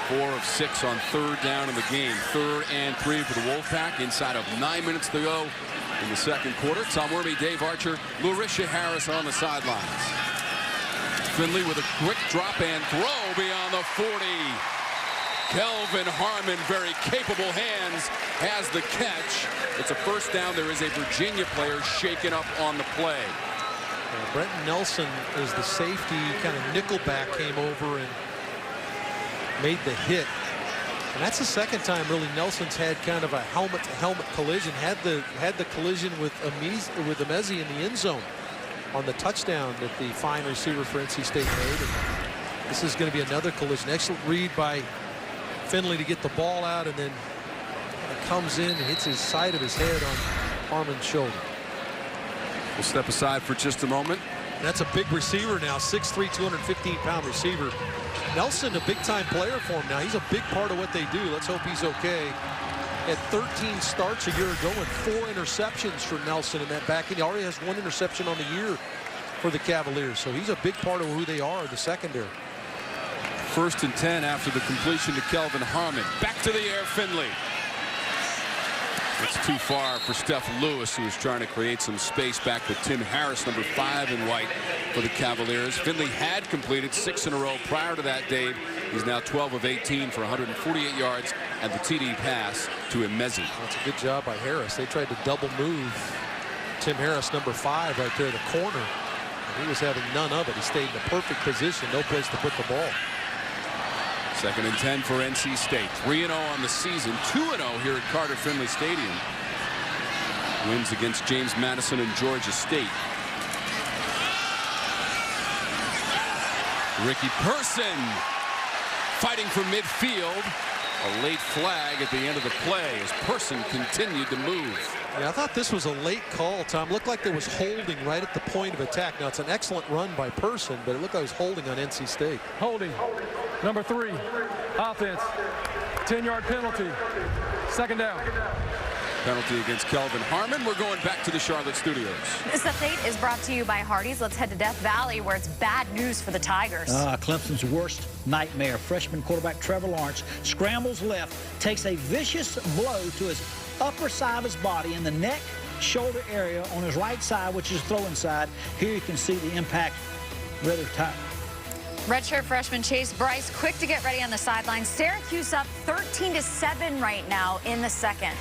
Speaker 1: 4 of 6 on 3rd down in the game. 3rd and 3 for the Wolfpack. Inside of 9 minutes to go in the second quarter. Tom Wormy, Dave Archer, Larisha Harris on the sidelines. Finley with a quick drop and throw beyond the 40. Kelvin Harmon, very capable hands, has the catch. It's a first down. There is a Virginia player shaken up on the play.
Speaker 2: Brenton Nelson is the safety, kind of nickelback, came over and made the hit. And that's the second time really Nelson's had kind of a helmet-to-helmet collision. Had the collision with Emezi in the end zone on the touchdown that the fine receiver for NC State made. And this is going to be another collision. Excellent read by Finley to get the ball out, and then it comes in and hits his side of his head on Harmon's shoulder.
Speaker 1: We'll step aside for just a moment.
Speaker 2: That's a big receiver now, 6'3", 215-pound receiver. Nelson, a big-time player for him now. He's a big part of what they do. Let's hope he's okay. Had 13 starts a year ago and 4 interceptions for Nelson in that back end. He already has 1 interception on the year for the Cavaliers, so he's a big part of who they are, the secondary.
Speaker 1: 1st and 10 after the completion to Kelvin Harmon. Back to the air, Finley. It's too far for Steph Lewis, who is trying to create some space back with Tim Harris, number 5 in white for the Cavaliers. Finley had completed 6 in a row prior to that, Dave. He's now 12 of 18 for 148 yards and the TD pass to Emezi.
Speaker 2: That's a good job by Harris. They tried to double move Tim Harris, number 5, right there in the corner. And he was having none of it. He stayed in the perfect position, no place to put the ball.
Speaker 1: 2nd and 10 for NC State. 3-0 on the season. 2-0 here at Carter Finley Stadium. Wins against James Madison and Georgia State. Ricky Person fighting for midfield. A late flag at the end of the play as Person continued to move.
Speaker 2: Yeah, I thought this was a late call, Tom. Looked like there was holding right at the point of attack. Now, it's an excellent run by Person, but it looked like it was holding on NC State.
Speaker 3: Holding. Number 3. Offense. 10-yard penalty. 2nd down.
Speaker 1: Penalty against Kelvin Harmon. We're going back to the Charlotte studios.
Speaker 5: This update is brought to you by Hardee's. Let's head to Death Valley, where it's bad news for the Tigers.
Speaker 6: Clemson's worst nightmare. Freshman quarterback Trevor Lawrence scrambles left, takes a vicious blow to his upper side of his body in the neck, shoulder area on his right side, which is throwing side. Here you can see the impact rather tight.
Speaker 5: Redshirt freshman Chase Bryce quick to get ready on the sideline. Syracuse up 13-7 right now in the second.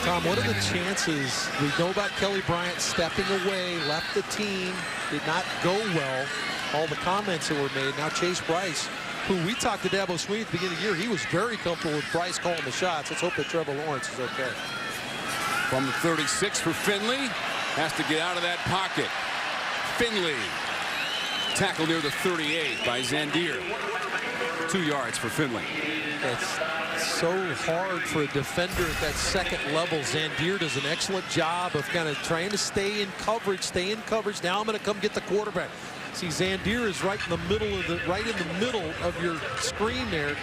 Speaker 2: Tom, what are the chances? We know about Kelly Bryant stepping away, left the team, did not go well. All the comments that were made. Now Chase Bryce, who we talked to Dabo Sweeney at the beginning of the year, he was very comfortable with Bryce calling the shots. Let's hope that Trevor Lawrence is okay.
Speaker 1: From the 36 for Finley. Has to get out of that pocket. Finley. Tackle near the 38 by Zandier. 2 yards for Finley.
Speaker 2: It's so hard for a defender at that second level. Zandier does an excellent job of kind of trying to stay in coverage, Now I'm going to come get the quarterback. See, Zandier is right in the middle of your screen there,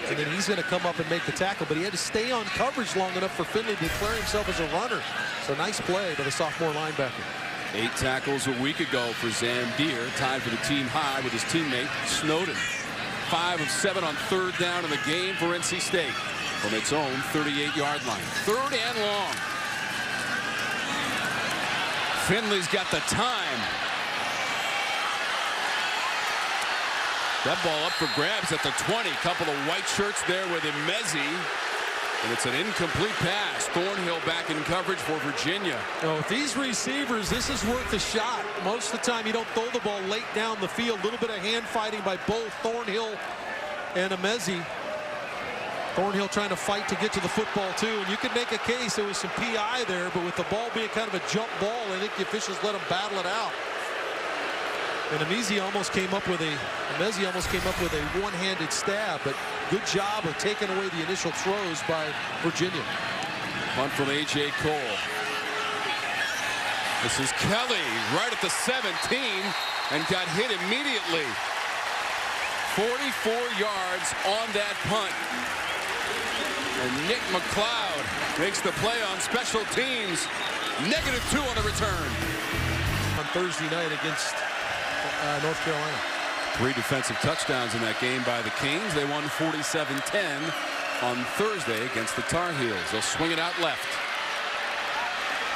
Speaker 2: and then he's going to come up and make the tackle. But he had to stay on coverage long enough for Finley to declare himself as a runner. So nice play by the sophomore linebacker.
Speaker 1: 8 tackles a week ago for Zandier, tied for the team high with his teammate Snowden. 5 of 7 on 3rd down in the game for NC State from its own 38-yard line. 3rd and long. Finley's got the time. That ball up for grabs at the 20. Couple of white shirts there with Emezi. And it's an incomplete pass. Thornhill back in coverage for Virginia.
Speaker 2: Oh, with these receivers, this is worth a shot. Most of the time, you don't throw the ball late down the field. A little bit of hand fighting by both Thornhill and Emezi. Thornhill trying to fight to get to the football, too. And you could make a case there was some PI there, but with the ball being kind of a jump ball, I think the officials let them battle it out. And Emezi almost came up with a one-handed stab, but good job of taking away the initial throws by Virginia.
Speaker 1: Punt from A.J. Cole. This is Kelly right at the 17 and got hit immediately. 44 yards on that punt. And Nick McLeod makes the play on special teams. -2 on the return.
Speaker 2: On Thursday night against North Carolina.
Speaker 1: 3 defensive touchdowns in that game by the Canes. They won 47-10 on Thursday against the Tar Heels. They'll swing it out left.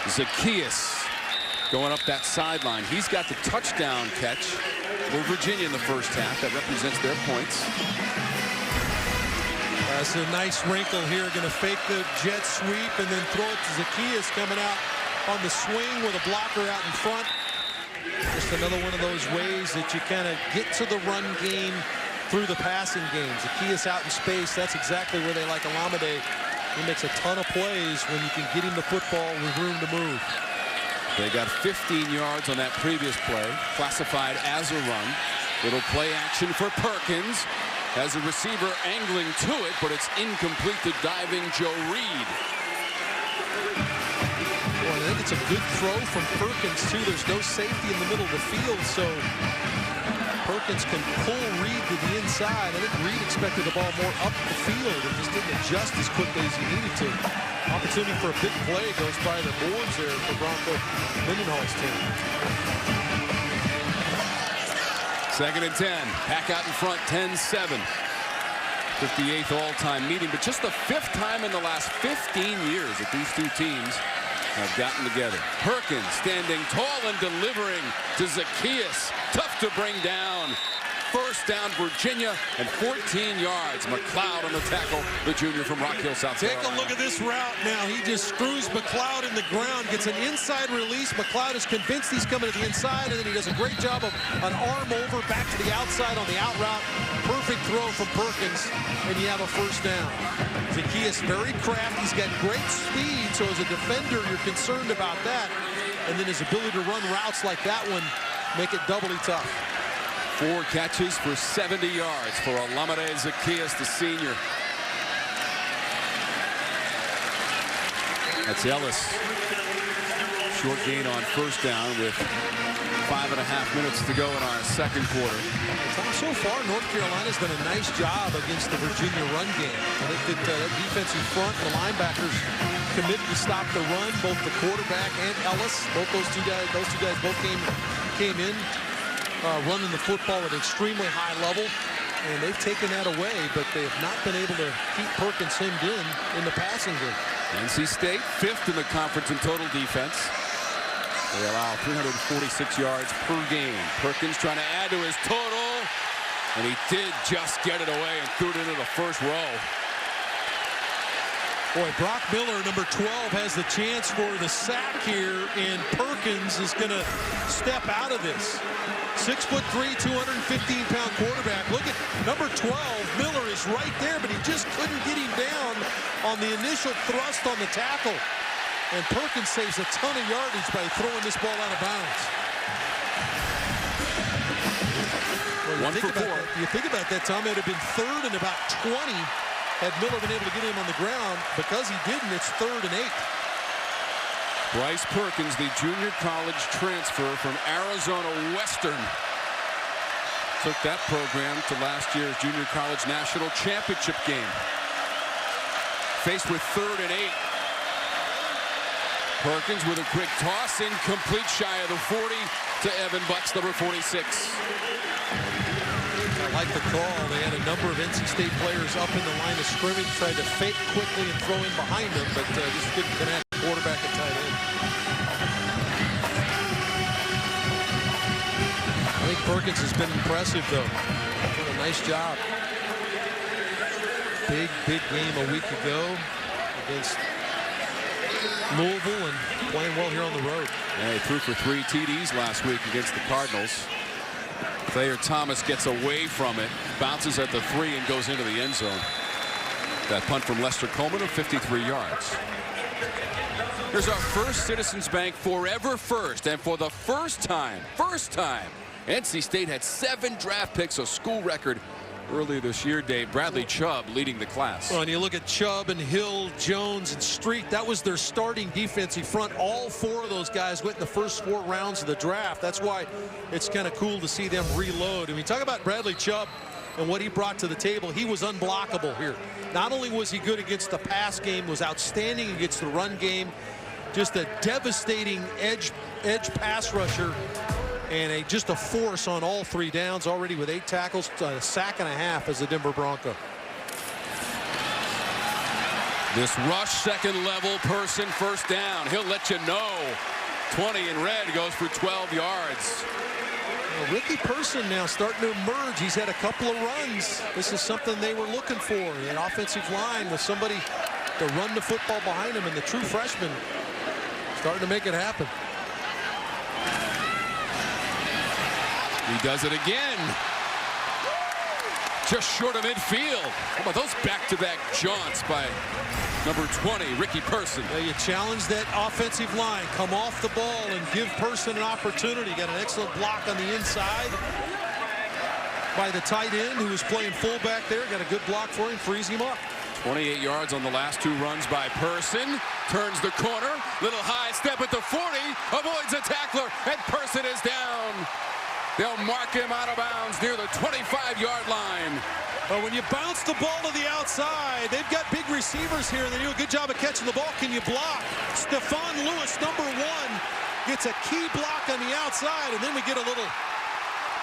Speaker 1: Zacchaeus going up that sideline. He's got the touchdown catch for Virginia in the first half. That represents their points.
Speaker 2: That's a nice wrinkle here. Going to fake the jet sweep and then throw it to Zacchaeus coming out on the swing with a blocker out in front. Just another one of those ways that you kind of get to the run game through the passing game. Zacchaeus out in space. That's exactly where they like Alameda. He makes a ton of plays when you can get him the football with room to move.
Speaker 1: They got 15 yards on that previous play, classified as a run. Little play action for Perkins. Has a receiver angling to it, but it's incomplete to diving Joe Reed.
Speaker 2: Well, I think it's a good throw from Perkins, too. There's no safety in the middle of the field, so Perkins can pull Reed to the inside. I think Reed expected the ball more up the field and just didn't adjust as quickly as he needed to. Opportunity for a big play goes by the boards there for Bronco Mendenhall's team.
Speaker 1: 2nd and 10. Pack out in front, 10-7. 58th all-time meeting, but just the 5th time in the last 15 years that these two teams have gotten together. Perkins standing tall and delivering to Zacchaeus. Tough to bring down. First down, Virginia, and 14 yards. McLeod on the tackle, the junior from Rock Hill, South Carolina.
Speaker 2: Take a look at this route now. He just screws McLeod in the ground, gets an inside release. McLeod is convinced he's coming to the inside, and then he does a great job of an arm over back to the outside on the out route. Perfect throw from Perkins, and you have a first down. Zacchaeus very crafty. He's got great speed, so as a defender, you're concerned about that. And then his ability to run routes like that one make it doubly tough.
Speaker 1: 4 catches for 70 yards for Alameda Zacchaeus, the senior. That's Ellis. Short gain on first down with 5.5 minutes to go in our second quarter.
Speaker 2: So far, North Carolina's done a nice job against the Virginia run game. I think that defensive front, the linebackers committed to stop the run. Both the quarterback and Ellis, both those two guys both came in. Running the football at an extremely high level, and they've taken that away, but they have not been able to keep Perkins hemmed in the passing game.
Speaker 1: NC State 5th in the conference in total defense. They allow 346 yards per game. Perkins trying to add to his total, and he did just get it away and threw it into the first row.
Speaker 2: Boy, Brock Miller, number 12, has the chance for the sack here, and Perkins is going to step out of this. 6'3", 215-pound quarterback. Look at number 12. Miller is right there, but he just couldn't get him down on the initial thrust on the tackle. And Perkins saves a ton of yardage by throwing this ball out of bounds. Well, you think about that, Tom. It would have been 3rd and about 20 had Miller been able to get him on the ground. Because he didn't, it's 3rd and 8.
Speaker 1: Bryce Perkins, the junior college transfer from Arizona Western, took that program to last year's junior college national championship game. Faced with 3rd and 8. Perkins with a quick toss, incomplete, shy of the 40 to Evan Bucks, number 46.
Speaker 2: I like the call. They had a number of NC State players up in the line of scrimmage, tried to fake quickly and throw in behind them, but just couldn't connect. Quarterback and tight end. I think Perkins has been impressive, though. Done a nice job. Big game a week ago against Louisville and playing well here on the road.
Speaker 1: Yeah, he threw for 3 TDs last week against the Cardinals. Thayer Thomas gets away from it, bounces at the 3 and goes into the end zone. That punt from Lester Coleman of 53 yards. Here's our first Citizens Bank Forever First, and for the first time, NC State had 7 draft picks, a school record earlier this year. Dave, Bradley Chubb leading the class.
Speaker 2: Well, and you look at Chubb and Hill, Jones and Street, that was their starting defensive front. All 4 of those guys went in the first 4 rounds of the draft. That's why it's kind of cool to see them reload. I mean, talk about Bradley Chubb and what he brought to the table. He was unblockable here. Not only was he good against the pass game, was outstanding against the run game. Just a devastating edge pass rusher, and just a force on all 3 downs, already with 8 tackles, a sack and a half as a Denver Bronco.
Speaker 1: This rush, second level, Person, first down. He'll let you know. 20 in red, goes for 12 yards.
Speaker 2: Well, Ricky Person now starting to emerge. He's had a couple of runs. This is something they were looking for. An offensive line with somebody to run the football behind him, and the true freshman starting to make it happen.
Speaker 1: He does it again. Just short of midfield. How about those back-to-back jaunts by number 20, Ricky Person?
Speaker 2: Well, you challenge that offensive line. Come off the ball and give Person an opportunity. Got an excellent block on the inside by the tight end who was playing fullback there. Got a good block for him, frees him up.
Speaker 1: 28 yards on the last 2 runs by Person. Turns the corner. Little high step at the 40. Avoids a tackler. And Person is down. They'll mark him out of bounds near the 25-yard line.
Speaker 2: Well, when you bounce the ball to the outside, they've got big receivers here, and they do a good job of catching the ball. Can you block? Stephon Lewis, number 1, gets a key block on the outside, and then we get a little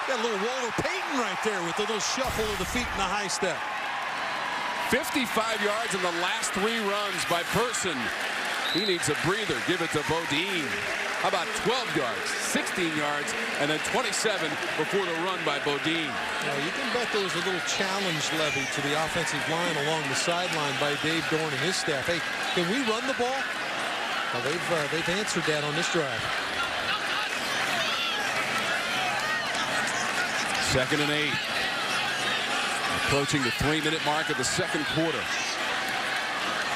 Speaker 2: Walter Payton right there with a little shuffle of the feet and the high step.
Speaker 1: 55 yards in the last 3 runs by Person. He needs a breather. Give it to Bodine. How about 12 yards, 16 yards, and then 27 before the run by Bodine.
Speaker 2: Yeah, you can bet there was a little challenge levied to the offensive line along the sideline by Dave Dorn and his staff. Hey, can we run the ball? Well, they've answered that on this drive.
Speaker 1: 2nd and 8. Approaching the 3-minute mark of the second quarter.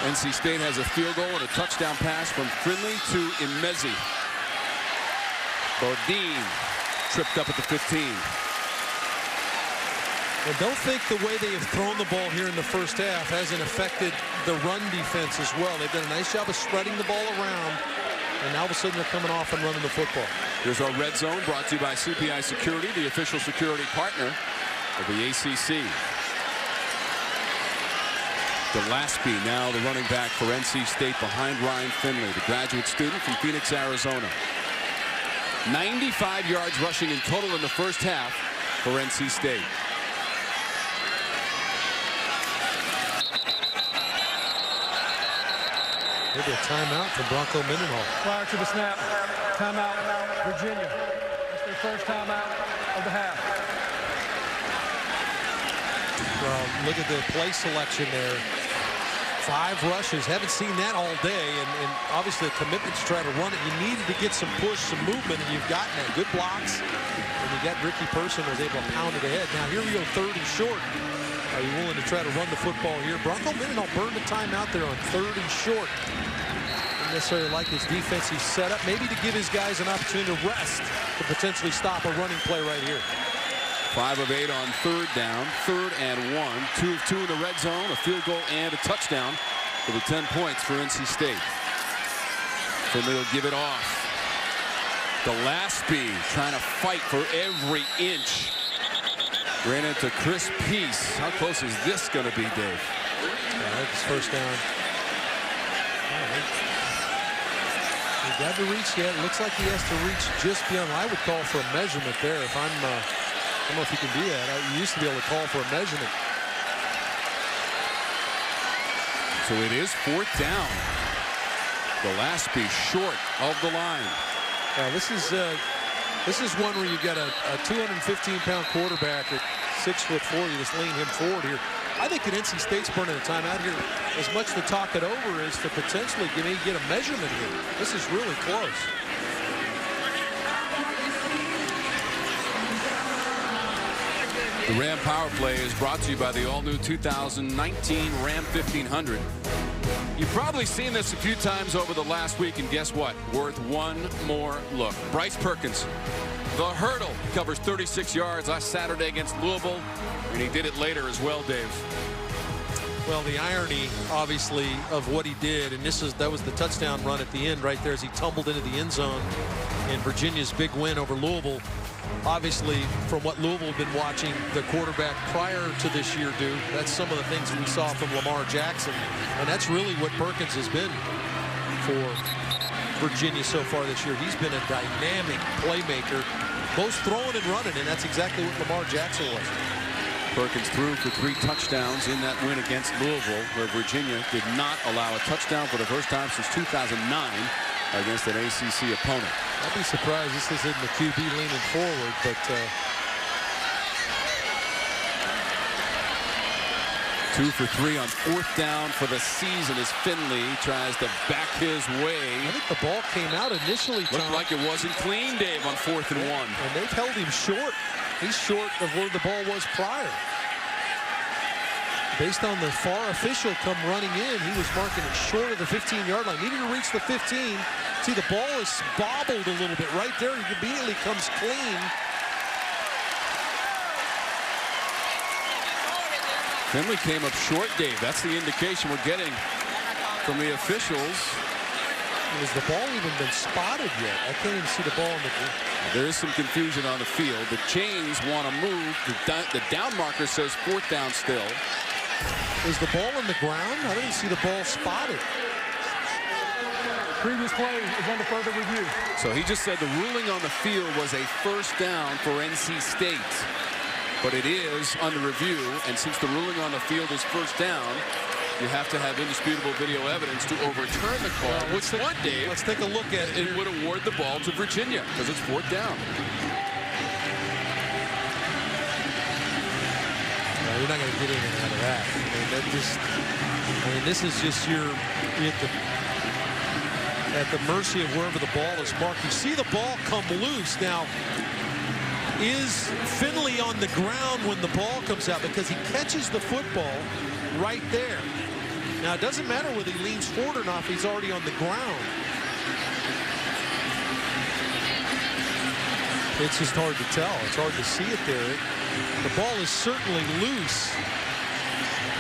Speaker 1: NC State has a field goal and a touchdown pass from Finley to Imezi. Bodine tripped up at the 15.
Speaker 2: And don't think the way they have thrown the ball here in the first half hasn't affected the run defense as well. They've done a nice job of spreading the ball around, and now all of a sudden they're coming off and running the football.
Speaker 1: Here's our Red Zone, brought to you by CPI Security, the official security partner of the ACC. Gillespie now the running back for NC State behind Ryan Finley, the graduate student from Phoenix, Arizona. 95 yards rushing in total in the first half for NC State.
Speaker 2: Maybe a timeout from Bronco Mendenhall.
Speaker 3: Prior to the snap, timeout, Virginia. That's their first timeout of the half.
Speaker 2: Well, look at the play selection there. 5 rushes. Haven't seen that all day, and obviously a commitment to try to run it. You needed to get some push, some movement, and you've gotten that. Good blocks, and you got Ricky Person was able to pound it ahead. Now here we go, 3rd and short. Are you willing to try to run the football here? Bronco Mendenhall burned a timeout there on 3rd and short. Didn't necessarily like his defensive setup. Maybe to give his guys an opportunity to rest to potentially stop a running play right here.
Speaker 1: 5 of 8 on 3rd down, 3rd and 1. 2 of 2 in the red zone, a field goal and a touchdown for the 10 points for NC State. Finley will give it off. Gillespie trying to fight for every inch Ran into Chris Peace. How close is this going to be, Dave?
Speaker 2: Yeah, that's first down. He got to reach yet. It looks like he has to reach just beyond. I would call for a measurement there. If I'm, I don't know if you can do that. You used to be able to call for a measurement.
Speaker 1: So it is 4th down. Gillespie short of the line.
Speaker 2: Now this is one where you got a 215-pound quarterback at 6'4". You just lean him forward here. I think that NC State's burning a timeout here as much to talk it over as to potentially get a measurement here. This is really close.
Speaker 1: The Ram Power Play is brought to you by the all-new 2019 Ram 1500. You've probably seen this a few times over the last week, and guess what? Worth one more look. Bryce Perkins, the hurdle, covers 36 yards last Saturday against Louisville, and he did it later as well, Dave.
Speaker 2: Well, the irony, obviously, of what he did, and that was the touchdown run at the end right there as he tumbled into the end zone in Virginia's big win over Louisville. Obviously, from what Louisville had been watching the quarterback prior to this year do, that's some of the things we saw from Lamar Jackson, and that's really what Perkins has been for Virginia so far this year. He's been a dynamic playmaker, both throwing and running, and that's exactly what Lamar Jackson was.
Speaker 1: Perkins threw for 3 touchdowns in that win against Louisville, where Virginia did not allow a touchdown for the first time since 2009 against an ACC opponent.
Speaker 2: I'd be surprised this isn't the QB leaning forward, but
Speaker 1: 2 for 3 on 4th down for the season as Finley tries to back his way.
Speaker 2: I think the ball came out initially, Tom.
Speaker 1: Looked like it wasn't clean, Dave, on 4th and 1.
Speaker 2: And they've held him short. He's short of where the ball was prior. Based on the far official come running in, he was marking it short of the 15-yard line. Needed to reach the 15. See, the ball is bobbled a little bit right there. He immediately comes clean.
Speaker 1: Finley came up short, Dave. That's the indication we're getting from the officials.
Speaker 2: Has the ball even been spotted yet? I can't even see the ball in the ground.
Speaker 1: There is some confusion on the field. The chains want to move. The down marker says 4th down still.
Speaker 2: Is the ball in the ground? I didn't see the ball spotted.
Speaker 3: Previous play is under further review.
Speaker 1: So he just said the ruling on the field was a 1st down for NC State. But it is under review, and since the ruling on the field is 1st down, you have to have indisputable video evidence to overturn the call, which would, Dave.
Speaker 2: Let's take a look at it.
Speaker 1: It would award the ball to Virginia because it's 4th down.
Speaker 2: No, you're not going to get anything out of that. I mean, this is just at the mercy of wherever the ball is marked. You see the ball come loose. Now, is Finley on the ground when the ball comes out? Because he catches the football right there. Now, it doesn't matter whether he leans forward or not if he's already on the ground. It's just hard to tell. It's hard to see it there. The ball is certainly loose.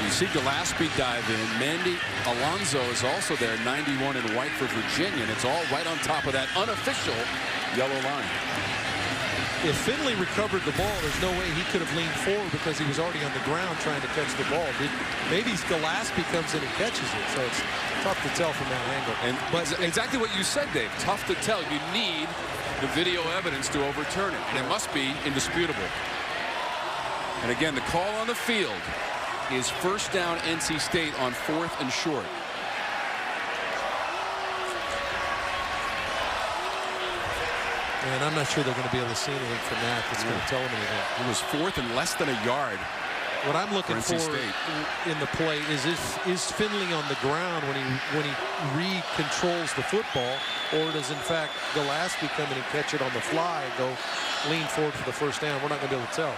Speaker 1: You see Gillespie dive in. Mandy Alonso is also there, 91 in white for Virginia, and it's all right on top of that unofficial yellow line.
Speaker 2: If Finley recovered the ball, there's no way he could have leaned forward because he was already on the ground trying to catch the ball. Maybe Gillespie comes in and catches it, so it's tough to tell from that angle.
Speaker 1: But exactly what you said, Dave. Tough to tell. You need the video evidence to overturn it, and it must be indisputable. And again, the call on the field is 1st down NC State on 4th and short.
Speaker 2: And I'm not sure they're going to be able to see anything from that that's going to tell them anything.
Speaker 1: It was 4th and less than a yard.
Speaker 2: What I'm looking for in the play is Finley on the ground when he re-controls the football, or does in fact Gillespie come in and catch it on the fly and go lean forward for the 1st down? We're not going to be able to tell.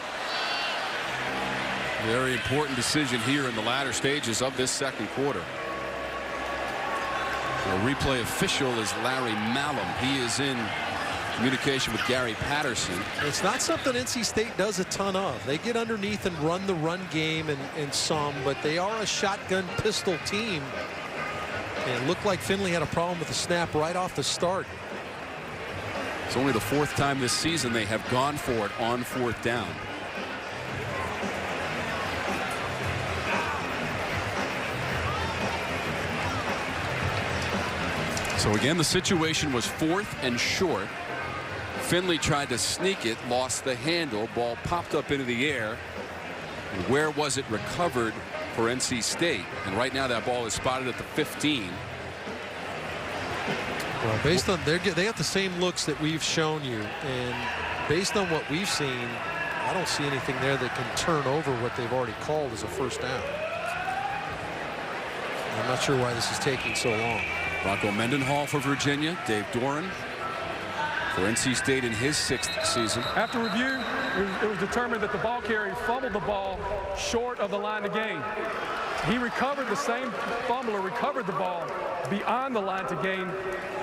Speaker 1: Very important decision here in the latter stages of this 2nd quarter. The replay official is Larry Malum. He is in communication with Gary Patterson.
Speaker 2: It's not something NC State does a ton of. They get underneath and run the run game and some, but they are a shotgun pistol team. And it looked like Finley had a problem with the snap right off the start.
Speaker 1: It's only the 4th time this season they have gone for it on 4th down. So again, the situation was 4th and short. Finley tried to sneak it, lost the handle, ball popped up into the air. And where was it recovered for NC State? And right now that ball is spotted at the 15.
Speaker 2: Well, based on they got the same looks that we've shown you, and based on what we've seen, I don't see anything there that can turn over what they've already called as a first down. I'm not sure why this is taking so long.
Speaker 1: Rocco Mendenhall for Virginia, Dave Doran for NC State in his 6th season.
Speaker 3: After review, it was determined that the ball carrier fumbled the ball short of the line to gain. He recovered the same fumbler, recovered the ball beyond the line to gain,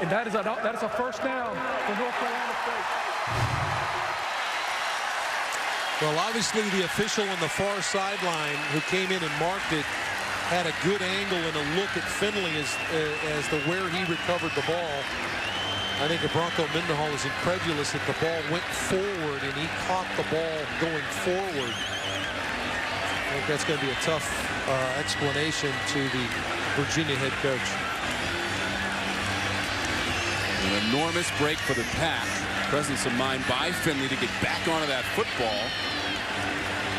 Speaker 3: and that is a first down for North Carolina State.
Speaker 2: Well, obviously the official on the far sideline who came in and marked it had a good angle and a look at Finley as to where he recovered the ball. I think Bronco Mendenhall is incredulous that the ball went forward and he caught the ball going forward. I think that's going to be a tough explanation to the Virginia head coach.
Speaker 1: An enormous break for the Pack. Presence of mind by Finley to get back onto that football.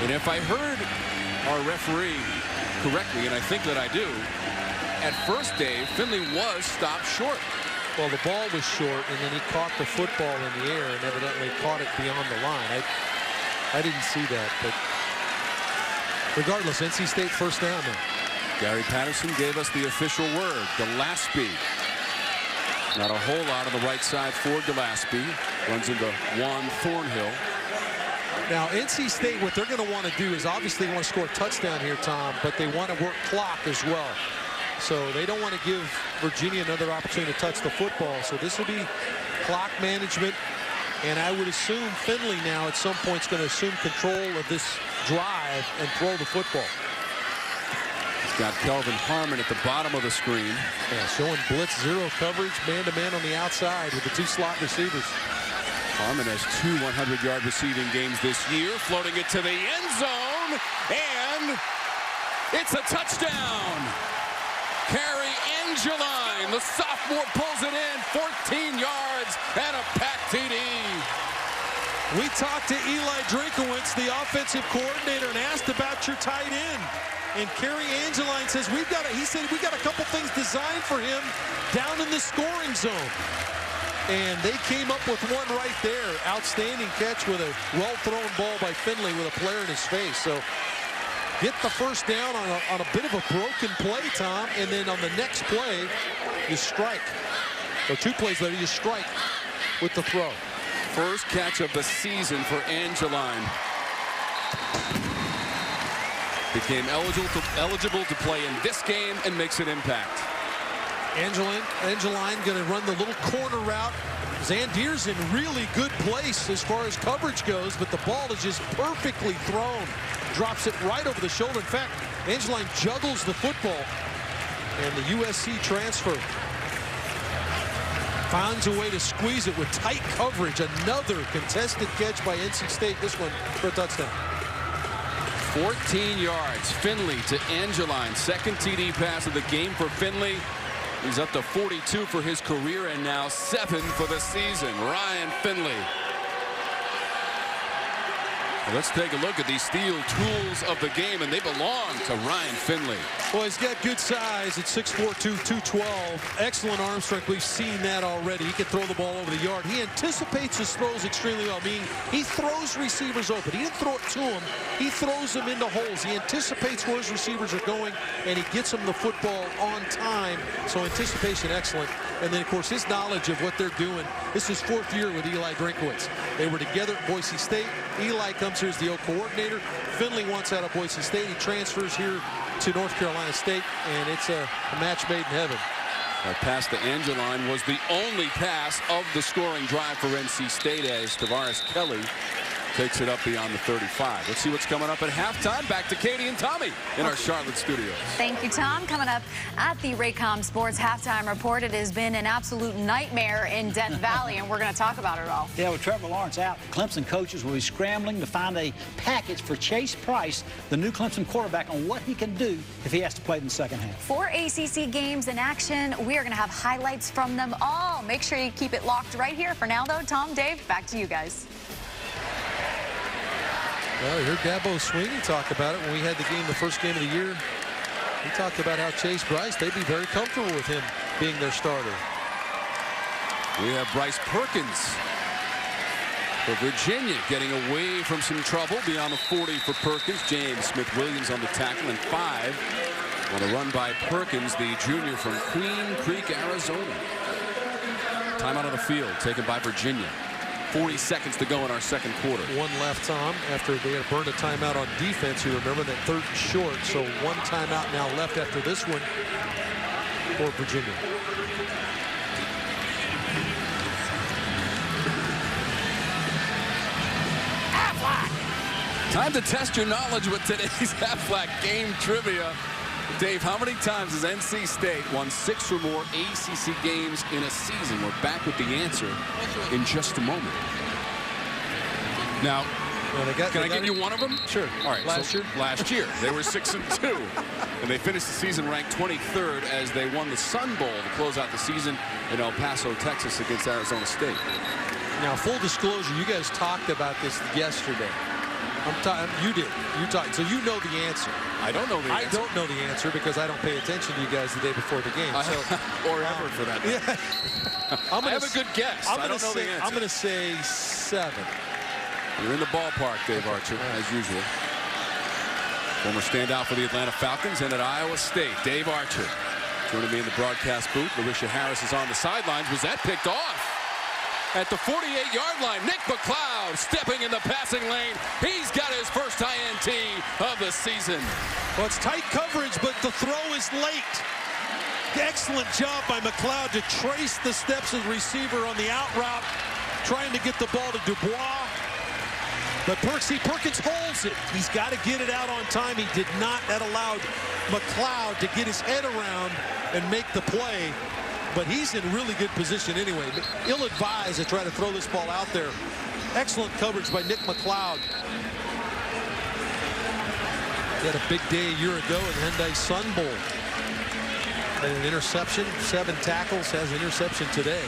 Speaker 1: And if I heard our referee correctly, and I think that I do, at first, Dave, Finley was stopped short.
Speaker 2: Well, the ball was short, and then he caught the football in the air and evidently caught it beyond the line. I didn't see that, but regardless, NC State first down now.
Speaker 1: Gary Patterson gave us the official word. Gillespie. Not a whole lot on the right side for Gillespie. Runs into Juan Thornhill.
Speaker 2: Now, NC State, what they're going to want to do is obviously want to score a touchdown here, Tom, but they want to work clock as well. So they don't want to give Virginia another opportunity to touch the football. So this will be clock management. And I would assume Finley now at some point is going to assume control of this drive and throw the football.
Speaker 1: He's got Kelvin Harmon at the bottom of the screen.
Speaker 2: Yeah, showing blitz zero coverage, man-to-man on the outside with the 2 slot receivers.
Speaker 1: Harmon has 2 100-yard receiving games this year, floating it to the end zone, and it's a touchdown. Carrie Angeline, the sophomore, pulls it in, 14 yards, and a Pack TD.
Speaker 2: We talked to Eli Drinkowitz, the offensive coordinator, and asked about your tight end. And Carrie Angeline says he said we got a couple things designed for him down in the scoring zone. And they came up with one right there. Outstanding catch with a well-thrown ball by Finley with a player in his face. So get the first down on a bit of a broken play, Tom, and then on the next play, you strike. Or 2 plays later, you strike with the throw.
Speaker 1: First catch of the season for Angeline. Became eligible to play in this game and makes an impact.
Speaker 2: Angeline going to run the little corner route. Zandier's in really good place as far as coverage goes, but the ball is just perfectly thrown. Drops it right over the shoulder. In fact, Angeline juggles the football. And the USC transfer finds a way to squeeze it with tight coverage. Another contested catch by NC State. This one for a touchdown.
Speaker 1: 14 yards. Finley to Angeline. Second TD pass of the game for Finley. He's up to 42 for his career and now 7 for the season. Ryan Finley. Well, let's take a look at these steel tools of the game, and they belong to Ryan Finley.
Speaker 2: Well, he's got good size at 6'4", 212. Excellent arm strength. We've seen that already. He can throw the ball over the yard. He anticipates his throws extremely well, meaning he throws receivers open. He didn't throw it to him. He throws them into holes. He anticipates where his receivers are going, and he gets them the football on time. So anticipation, excellent. And then, of course, his knowledge of what they're doing. This is 4th year with Eli Drinkowitz. They were together at Boise State. Eli comes here as the O-coordinator. Finley wants out of Boise State. He transfers here to North Carolina State, and it's a match made in heaven.
Speaker 1: That pass to Angeline was the only pass of the scoring drive for NC State as Tavares Kelly takes it up beyond the 35. Let's see what's coming up at halftime. Back to Katie and Tommy in our Charlotte studios.
Speaker 5: Thank you, Tom. Coming up at the Raycom Sports Halftime Report, it has been an absolute nightmare in Death Valley, and we're going to talk about it all.
Speaker 6: Yeah, with Trevor Lawrence out, Clemson coaches will be scrambling to find a package for Chase Price, the new Clemson quarterback, on what he can do if he has to play in the second half. 4
Speaker 5: ACC games in action. We are going to have highlights from them all. Make sure you keep it locked right here. For now, though, Tom, Dave, back to you guys.
Speaker 2: Well, you heard Dabo Sweeney talk about it when we had the game, the first game of the year. He talked about how Chase Bryce, they'd be very comfortable with him being their starter.
Speaker 1: We have Bryce Perkins for Virginia getting away from some trouble beyond the 40 for Perkins. James Smith-Williams on the tackle, and 5 on a run by Perkins, the junior from Queen Creek, Arizona. Timeout on the field taken by Virginia. 40 seconds to go in our second quarter.
Speaker 2: One left, Tom, after they had burned a timeout on defense. You remember that 3rd and short. So 1 timeout now left after this one for Virginia.
Speaker 1: Time to test your knowledge with today's Aflac game trivia. Dave, how many times has NC State won 6 or more ACC games in a season? We're back with the answer in just a moment. Now, can I give you one of them?
Speaker 2: Sure.
Speaker 1: All right. Last year, they were 6-2, and they finished the season ranked 23rd as they won the Sun Bowl to close out the season in El Paso, Texas, against Arizona State.
Speaker 2: Now, full disclosure, you guys talked about this yesterday. You did. You talked. So you know the answer.
Speaker 1: I don't know the answer.
Speaker 2: I don't know the answer because I don't pay attention to you guys the day before the game.
Speaker 1: Or ever, for that matter.
Speaker 2: Yeah. I
Speaker 1: have a good guess. I don't know the answer.
Speaker 2: I'm going to say 7.
Speaker 1: You're in the ballpark, Dave Archer, as usual. Former standout for the Atlanta Falcons and at Iowa State. Dave Archer joining me in the broadcast booth. Alicia Harris is on the sidelines. Was that picked off? At the 48-yard line, Nick McLeod stepping in the passing lane. He's got his first INT of the season.
Speaker 2: Well, it's tight coverage, but the throw is late. Excellent job by McLeod to trace the steps of the receiver on the out route, trying to get the ball to Dubois. But Perkins holds it. He's got to get it out on time. He did not. That allowed McLeod to get his head around and make the play. But he's in really good position anyway. Ill-advised to try to throw this ball out there. Excellent coverage by Nick McLeod. He had a big day a year ago in the Hyundai Sun Bowl. And an interception, 7 tackles, has an interception today.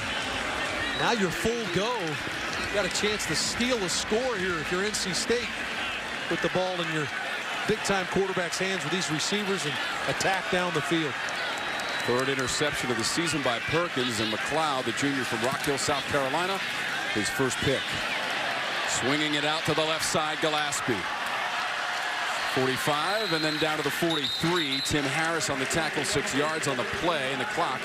Speaker 2: Now you're full go. You got a chance to steal a score here if you're NC State. Put the ball in your big-time quarterback's hands with these receivers and attack down the field.
Speaker 1: 3rd interception of the season by Perkins, and McLeod, the junior from Rock Hill, South Carolina, his first pick. Swinging it out to the left side, Gillespie. 45, and then down to the 43. Tim Harris on the tackle, 6 yards on the play, and the clock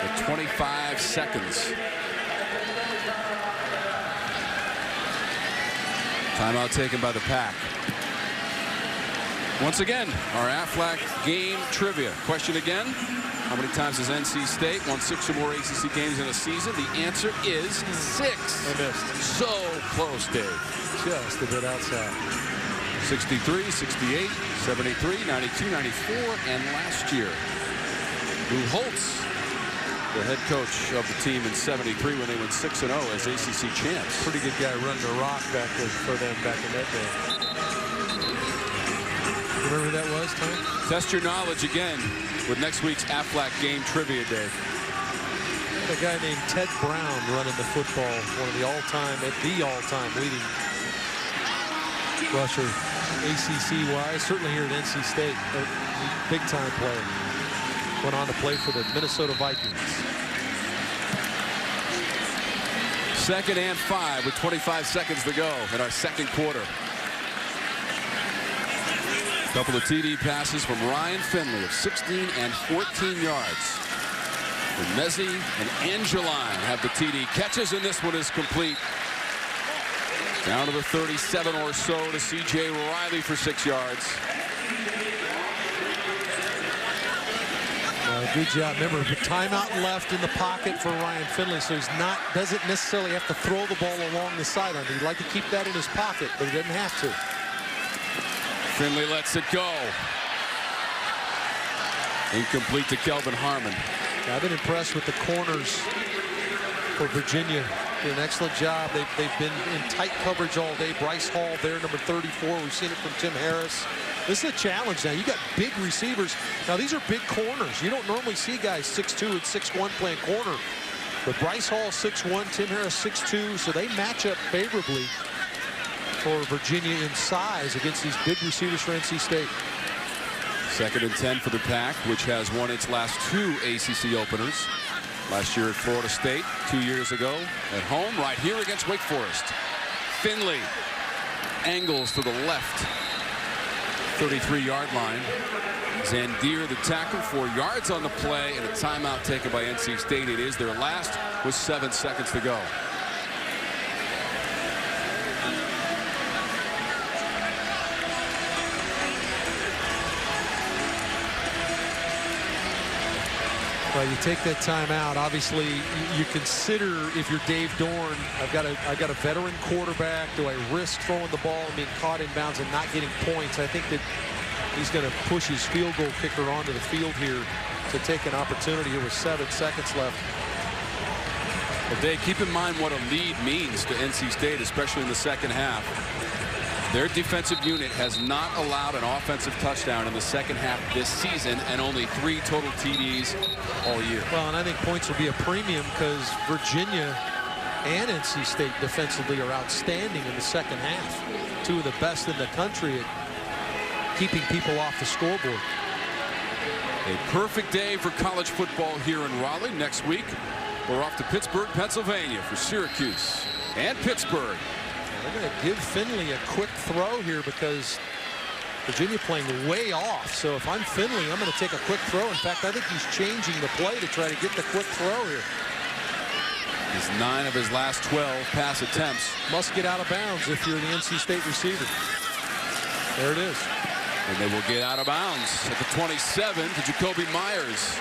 Speaker 1: at 25 seconds. Timeout taken by the Pack. Once again, our Aflac game trivia. Question again. How many times has NC State won 6 or more ACC games in a season? The answer is 6.
Speaker 2: They missed.
Speaker 1: So close, Dave.
Speaker 2: Just a bit outside.
Speaker 1: 63, 68, 73, 92, 94, and last year, Lou Holtz, the head coach of the team in 73 when they went 6-0 as ACC champs.
Speaker 2: Pretty good guy running the rock back for them back in that day. Remember who that was, Tom?
Speaker 1: Test your knowledge again with next week's Aflac game trivia, Dave.
Speaker 2: A guy named Ted Brown running the football, one of the all-time leading rusher, ACC-wise, certainly here at NC State, a big-time player. Went on to play for the Minnesota Vikings.
Speaker 1: 2nd and 5 with 25 seconds to go in our second quarter. Couple of TD passes from Ryan Finley of 16 and 14 yards. And Mezzi and Angeline have the TD catches, and this one is complete. Down to the 37 or so to C.J. Riley for 6 yards.
Speaker 2: Good job. Remember, the timeout left in the pocket for Ryan Finley, so doesn't necessarily have to throw the ball along the sideline. He'd like to keep that in his pocket, but he doesn't have to.
Speaker 1: Finley lets it go. Incomplete to Kelvin Harmon.
Speaker 2: I've been impressed with the corners for Virginia. Did an excellent job. They've been in tight coverage all day. Bryce Hall there, number 34. We've seen it from Tim Harris. This is a challenge now. You got big receivers. Now, these are big corners. You don't normally see guys 6'2" and 6'1" playing corner. But Bryce Hall 6'1", Tim Harris 6'2", so they match up favorably for Virginia in size against these big receivers for NC State.
Speaker 1: 2nd and 10 for the Pack, which has won its last 2 ACC openers. Last year at Florida State, 2 years ago at home, right here against Wake Forest. Finley angles to the left, 33-yard line. Zandier, the tackle, 4 yards on the play, and a timeout taken by NC State. It is their last with 7 seconds to go.
Speaker 2: Well, you take that time out. Obviously, you consider, if you're Dave Dorn, I've got a veteran quarterback. Do I risk throwing the ball and being caught in bounds and not getting points? I think that he's going to push his field goal kicker onto the field here to take an opportunity here with 7 seconds left.
Speaker 1: But Dave, keep in mind what a lead means to NC State, especially in the second half. Their defensive unit has not allowed an offensive touchdown in the second half this season, and only 3 total TDs all year.
Speaker 2: Well, and I think points will be a premium because Virginia and NC State defensively are outstanding in the second half. 2 of the best in the country at keeping people off the scoreboard.
Speaker 1: A perfect day for college football here in Raleigh. Next week, we're off to Pittsburgh, Pennsylvania for Syracuse and Pittsburgh.
Speaker 2: They're going to give Finley a quick throw here because Virginia playing way off. So if I'm Finley, I'm going to take a quick throw. In fact, I think he's changing the play to try to get the quick throw here.
Speaker 1: He's 9 of his last 12 pass attempts.
Speaker 2: Must get out of bounds if you're the NC State receiver. There it is.
Speaker 1: And they will get out of bounds at the 27 to Jacoby Myers.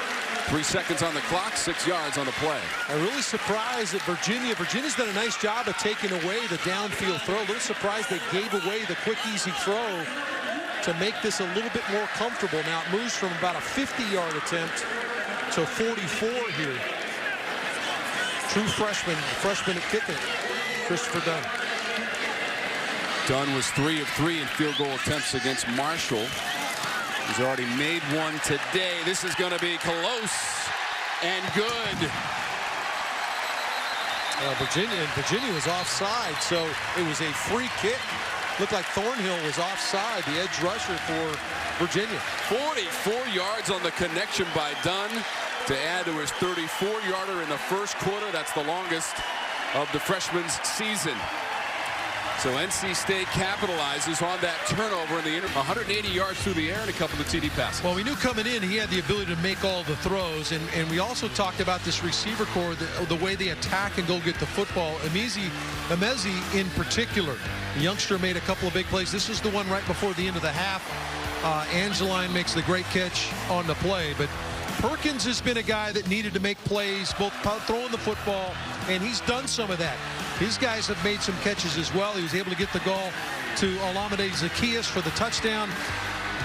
Speaker 1: 3 seconds on the clock, 6 yards on the play.
Speaker 2: I'm really surprised that Virginia's done a nice job of taking away the downfield throw. A little surprised they gave away the quick, easy throw to make this a little bit more comfortable. Now it moves from about a 50-yard attempt to 44 here. True freshman at kicking, Christopher Dunn.
Speaker 1: Dunn was 3 of 3 in field goal attempts against Marshall. He's already made one today. This is going to be close and good.
Speaker 2: Virginia was offside, so it was a free kick. Looked like Thornhill was offside, the edge rusher for Virginia.
Speaker 1: 44 yards on the connection by Dunn to add to his 34-yarder in the first quarter. That's the longest of the freshman's season. So NC State capitalizes on that turnover in the 180 yards through the air and a couple of TD passes.
Speaker 2: Well, we knew coming in he had the ability to make all the throws, and we also talked about this receiver corps, the way they attack and go get the football. Emezi in particular, the youngster made a couple of big plays. This is the one right before the end of the half. Angeline makes the great catch on the play, but Perkins has been a guy that needed to make plays, both throwing the football, and he's done some of that. His guys have made some catches as well. He was able to get the goal to Olamide Zacchaeus for the touchdown.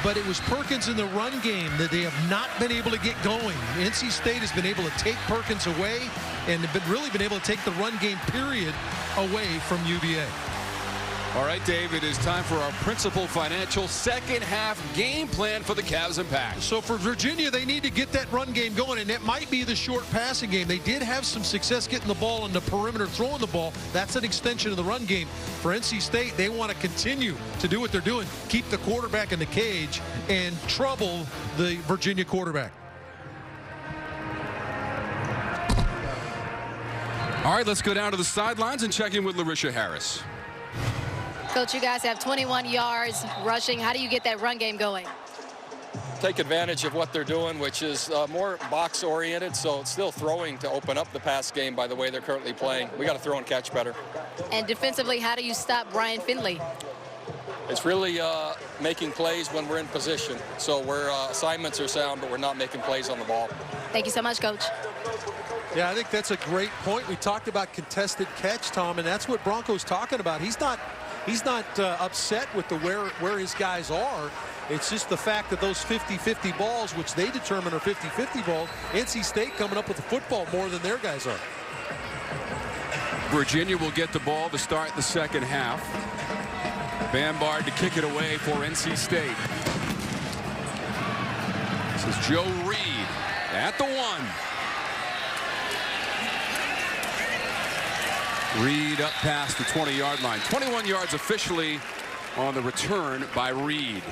Speaker 2: But it was Perkins in the run game that they have not been able to get going. NC State has been able to take Perkins away and really been able to take the run game period away from UVA.
Speaker 1: All right, Dave, it is time for our Principal Financial second half game plan for the Cavs and Packs.
Speaker 2: So for Virginia, they need to get that run game going, and it might be the short passing game. They did have some success getting the ball in the perimeter, throwing the ball. That's an extension of the run game. For NC State, they want to continue to do what they're doing, keep the quarterback in the cage and trouble the Virginia quarterback.
Speaker 1: All right, let's go down to the sidelines and check in with Larisha Harris.
Speaker 4: Coach, you guys have 21 yards rushing. How do you get that run game going?
Speaker 7: Take advantage of what they're doing, which is more box-oriented, so it's still throwing to open up the pass game by the way they're currently playing. We got to throw and catch better.
Speaker 4: And defensively, how do you stop Ryan Finley?
Speaker 7: It's really making plays when we're in position. So we're assignments are sound, but we're not making plays on the ball.
Speaker 4: Thank you so much, Coach.
Speaker 2: Yeah, I think that's a great point. We talked about contested catch, Tom, and that's what Bronco's talking about. He's not upset with where his guys are. It's just the fact that those 50-50 balls, which they determine are 50-50 balls, NC State coming up with the football more than their guys are.
Speaker 1: Virginia will get the ball to start the second half. Bambard to kick it away for NC State. This is Joe Reed at the 1. Reed up past the 20-yard line. 21 yards officially on the return by Reed.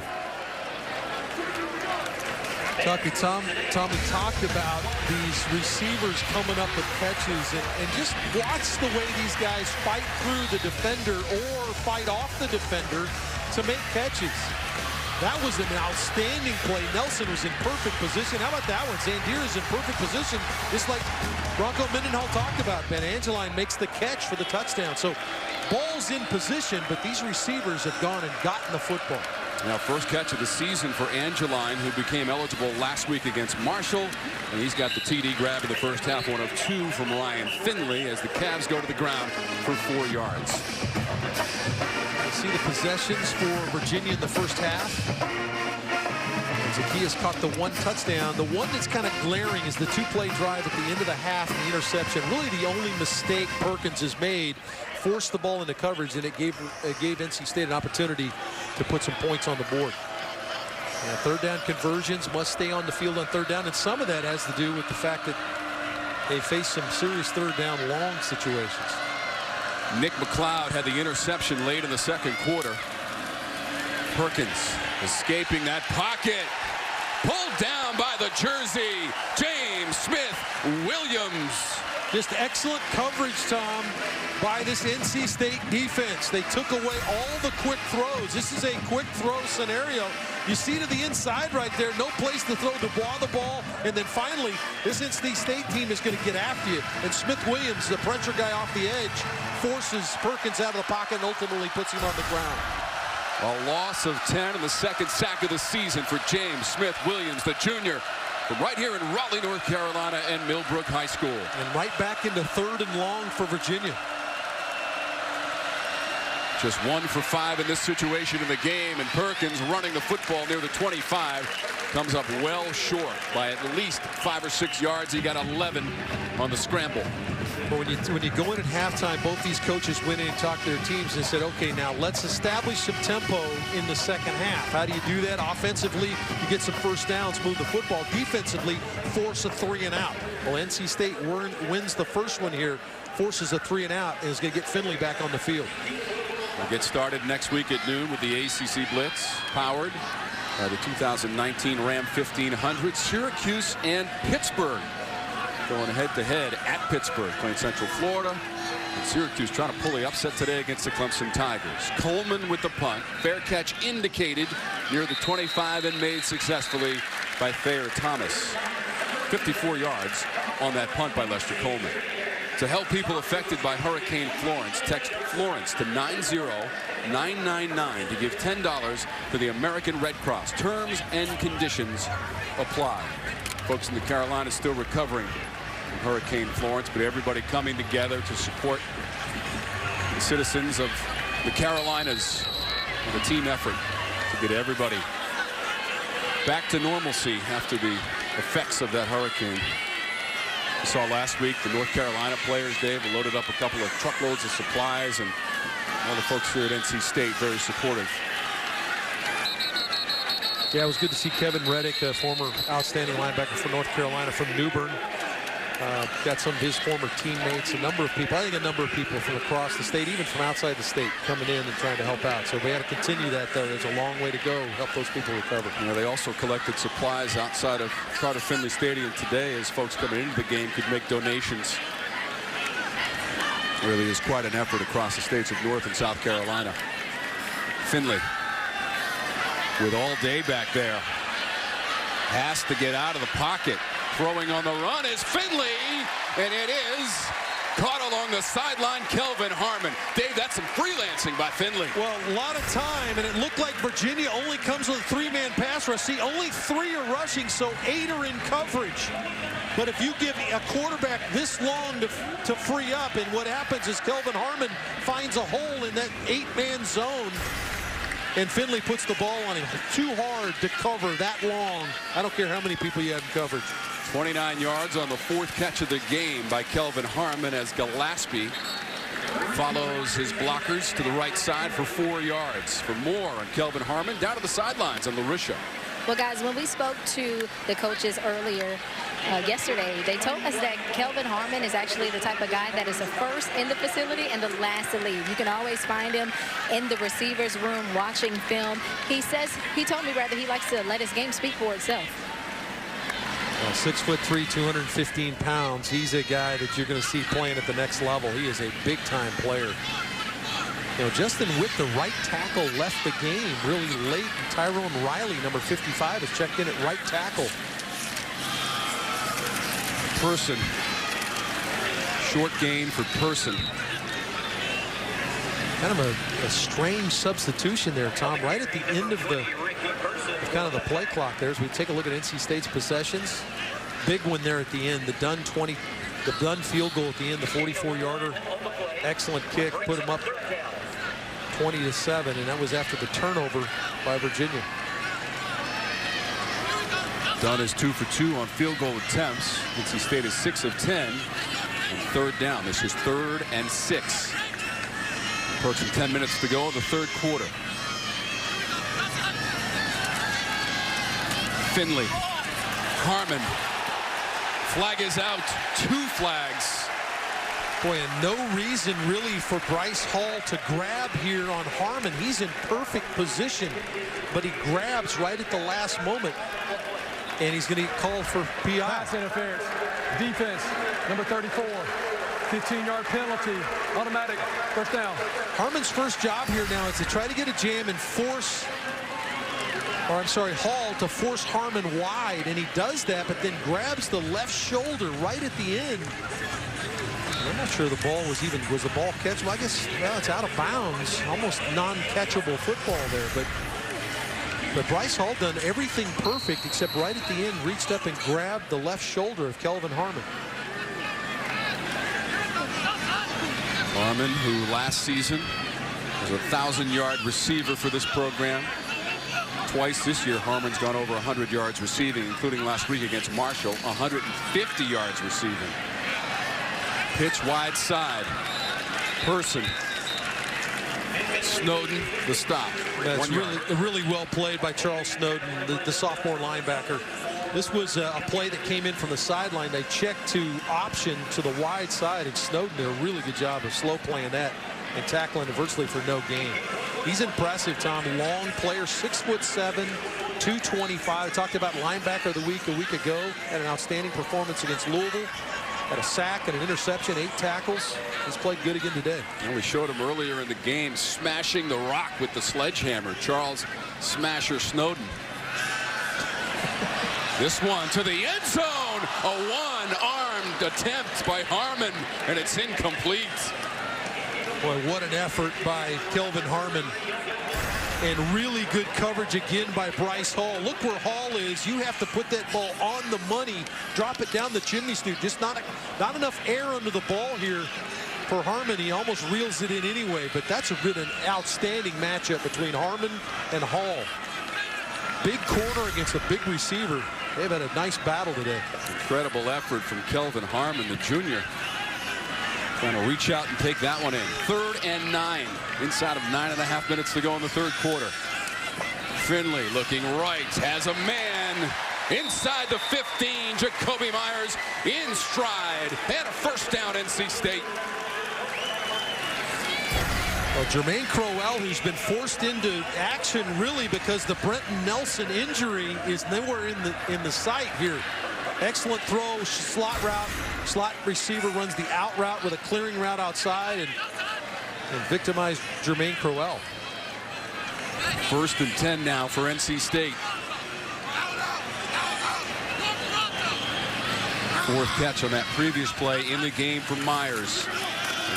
Speaker 2: Tommy talked about these receivers coming up with catches, and just watch the way these guys fight through the defender or fight off the defender to make catches. That was an outstanding play. Nelson was in perfect position. How about that one? Zandier is in perfect position, just like Bronco Mendenhall talked about. Van Angeline makes the catch for the touchdown. So ball's in position, but these receivers have gone and gotten the football.
Speaker 1: Now, first catch of the season for Angeline, who became eligible last week against Marshall. And he's got the TD grab in the first half, 1 of 2 from Ryan Finley as the Cavs go to the ground for 4 yards.
Speaker 2: You see the possessions for Virginia in the first half. Zacchaeus caught the 1 touchdown. The one that's kind of glaring is the 2-play drive at the end of the half, and the interception. Really the only mistake Perkins has made. Forced the ball into coverage, and it gave NC State an opportunity to put some points on the board. And third down conversions must stay on the field on third down, and some of that has to do with the fact that they face some serious third down long situations.
Speaker 1: Nick McLeod had the interception late in the second quarter. Perkins escaping that pocket. Pulled down by the jersey, James Smith-Williams.
Speaker 2: Just excellent coverage, Tom, by this NC State defense. They took away all the quick throws. This is a quick throw scenario. You see to the inside right there, no place to throw Dubois the ball. And then finally, this NC State team is going to get after you. And Smith-Williams, the pressure guy off the edge, forces Perkins out of the pocket and ultimately puts him on the ground.
Speaker 1: A loss of 10 and the second sack of the season for James Smith-Williams, the junior, from right here in Raleigh, North Carolina, and Millbrook High School.
Speaker 2: And right back into third and long for Virginia.
Speaker 1: Just 1 for 5 in this situation in the game, and Perkins running the football near the 25 comes up well short by at least 5 or 6 yards. He got 11 on the scramble.
Speaker 2: But when you go in at halftime, both these coaches went in and talked to their teams and said, okay, now let's establish some tempo in the second half. How do you do that? Offensively, you get some first downs, move the football. Defensively, force a 3 and out. Well, NC State wins the first one here, forces a 3 and out, and is going to get Finley back on the field.
Speaker 1: We'll get started next week at noon with the ACC Blitz, powered by the 2019 Ram 1500. Syracuse and Pittsburgh going head-to-head at Pittsburgh, playing Central Florida. And Syracuse trying to pull the upset today against the Clemson Tigers. Coleman with the punt. Fair catch indicated near the 25 and made successfully by Thayer Thomas. 54 yards on that punt by Lester Coleman. To help people affected by Hurricane Florence, text Florence to 90999 to give $10 to the American Red Cross. Terms and conditions apply. Folks in the Carolinas still recovering from Hurricane Florence, but everybody coming together to support the citizens of the Carolinas with a team effort to get everybody back to normalcy after the effects of that hurricane. We saw last week the North Carolina players, Dave, loaded up a couple of truckloads of supplies, and all the folks here at NC State very supportive.
Speaker 2: Yeah, it was good to see Kevin Reddick, a former outstanding linebacker for North Carolina from New Bern. Got some of his former teammates, a number of people, I think a number of people from across the state, even from outside the state, coming in and trying to help out. So we had to continue that, though. There's a long way to go, help those people recover.
Speaker 1: You know, they also collected supplies outside of Carter Finley Stadium today as folks coming into the game could make donations. Really is quite an effort across the states of North and South Carolina. Finley with all day back there. Has to get out of the pocket. Throwing on the run is Finley, and it is Caught along the sideline, Kelvin Harmon. Dave, that's some freelancing by Finley.
Speaker 2: Well, a lot of time, and it looked like Virginia only comes with a 3-man pass rush. See, only 3 are rushing, so 8 are in coverage. But if you give a quarterback this long to free up, and what happens is Kelvin Harmon finds a hole in that 8-man zone, and Finley puts the ball on him. Too hard to cover that long. I don't care how many people you have in coverage.
Speaker 1: 29 yards on the 4th catch of the game by Kelvin Harmon as Gillespie follows his blockers to the right side for 4 yards. For more on Kelvin Harmon, down to the sidelines on LaRuscia.
Speaker 4: Well, guys, when we spoke to the coaches earlier yesterday, they told us that Kelvin Harmon is actually the type of guy that is the first in the facility and the last to leave. You can always find him in the receivers room watching film. He told me he likes to let his game speak for itself.
Speaker 2: Well, 6'3", 215 pounds. He's a guy that you're going to see playing at the next level. He is a big-time player. You know, Justin Witt, the right tackle, left the game really late. And Tyrone Riley, number 55, is checked in at right tackle.
Speaker 1: Person. Short gain for Person.
Speaker 2: Kind of a strange substitution there, Tom, right at the end of the kind of the play clock there as we take a look at NC State's possessions. Big one there at the end, the Dunn field goal at the end, the 44-yarder. Excellent kick, put him up 20-7, and that was after the turnover by Virginia.
Speaker 1: Dunn is 2 for 2 on field goal attempts. NC State is 6 of 10 on 3rd down. This is 3rd and 6. Approaching 10 minutes to go in the 3rd quarter. Finley. Harmon. Flag is out. 2 flags.
Speaker 2: Boy, and no reason really for Bryce Hall to grab here on Harmon. He's in perfect position, but he grabs right at the last moment. And he's going to get called for PI.
Speaker 3: Pass interference. Defense, number 34. 15-yard penalty. Automatic first down.
Speaker 2: Harmon's first job here now is to try to get a jam and Hall to force Harmon wide. And he does that, but then grabs the left shoulder right at the end. I'm not sure the ball was the ball catchable? I guess, well, it's out of bounds. Almost non-catchable football there, but Bryce Hall done everything perfect except right at the end reached up and grabbed the left shoulder of Kelvin Harmon.
Speaker 1: Harmon, who last season was a 1,000-yard receiver for this program. Twice this year, Harmon's gone over 100 yards receiving, including last week against Marshall, 150 yards receiving. Pitch wide side. Person. Snowden, the stop.
Speaker 2: That's really well played by Charles Snowden, the sophomore linebacker. This was a play that came in from the sideline. They checked to option to the wide side, and Snowden did a really good job of slow playing that and tackling it virtually for no gain. He's impressive, Tom. Long player, 6'7", 225. I talked about linebacker of the week a week ago. Had an outstanding performance against Louisville. Had a sack and an interception, 8 tackles. He's played good again today.
Speaker 1: And we showed him earlier in the game smashing the rock with the sledgehammer. Charles Smasher Snowden. This one to the end zone. A one-armed attempt by Harmon, and it's incomplete.
Speaker 2: Boy, what an effort by Kelvin Harmon. And really good coverage again by Bryce Hall. Look where Hall is. You have to put that ball on the money, drop it down the chimney chute. Just not enough air under the ball here for Harmon. He almost reels it in anyway, but that's been an outstanding matchup between Harmon and Hall. Big corner against a big receiver. They've had a nice battle today.
Speaker 1: Incredible effort from Kelvin Harmon, the junior. Trying to reach out and take that one in. 3rd and 9. Inside of 9.5 minutes to go in the 3rd quarter. Finley looking right. Has a man inside the 15. Jacoby Myers in stride. And a first down, NC State.
Speaker 2: Well, Jermaine Crowell, who's been forced into action really because the Brenton Nelson injury is nowhere in the sight here. Excellent throw, slot route. Slot receiver runs the out route with a clearing route outside and victimized Jermaine Crowell.
Speaker 1: 1st and 10 now for NC State. Fourth catch on that previous play in the game for Myers.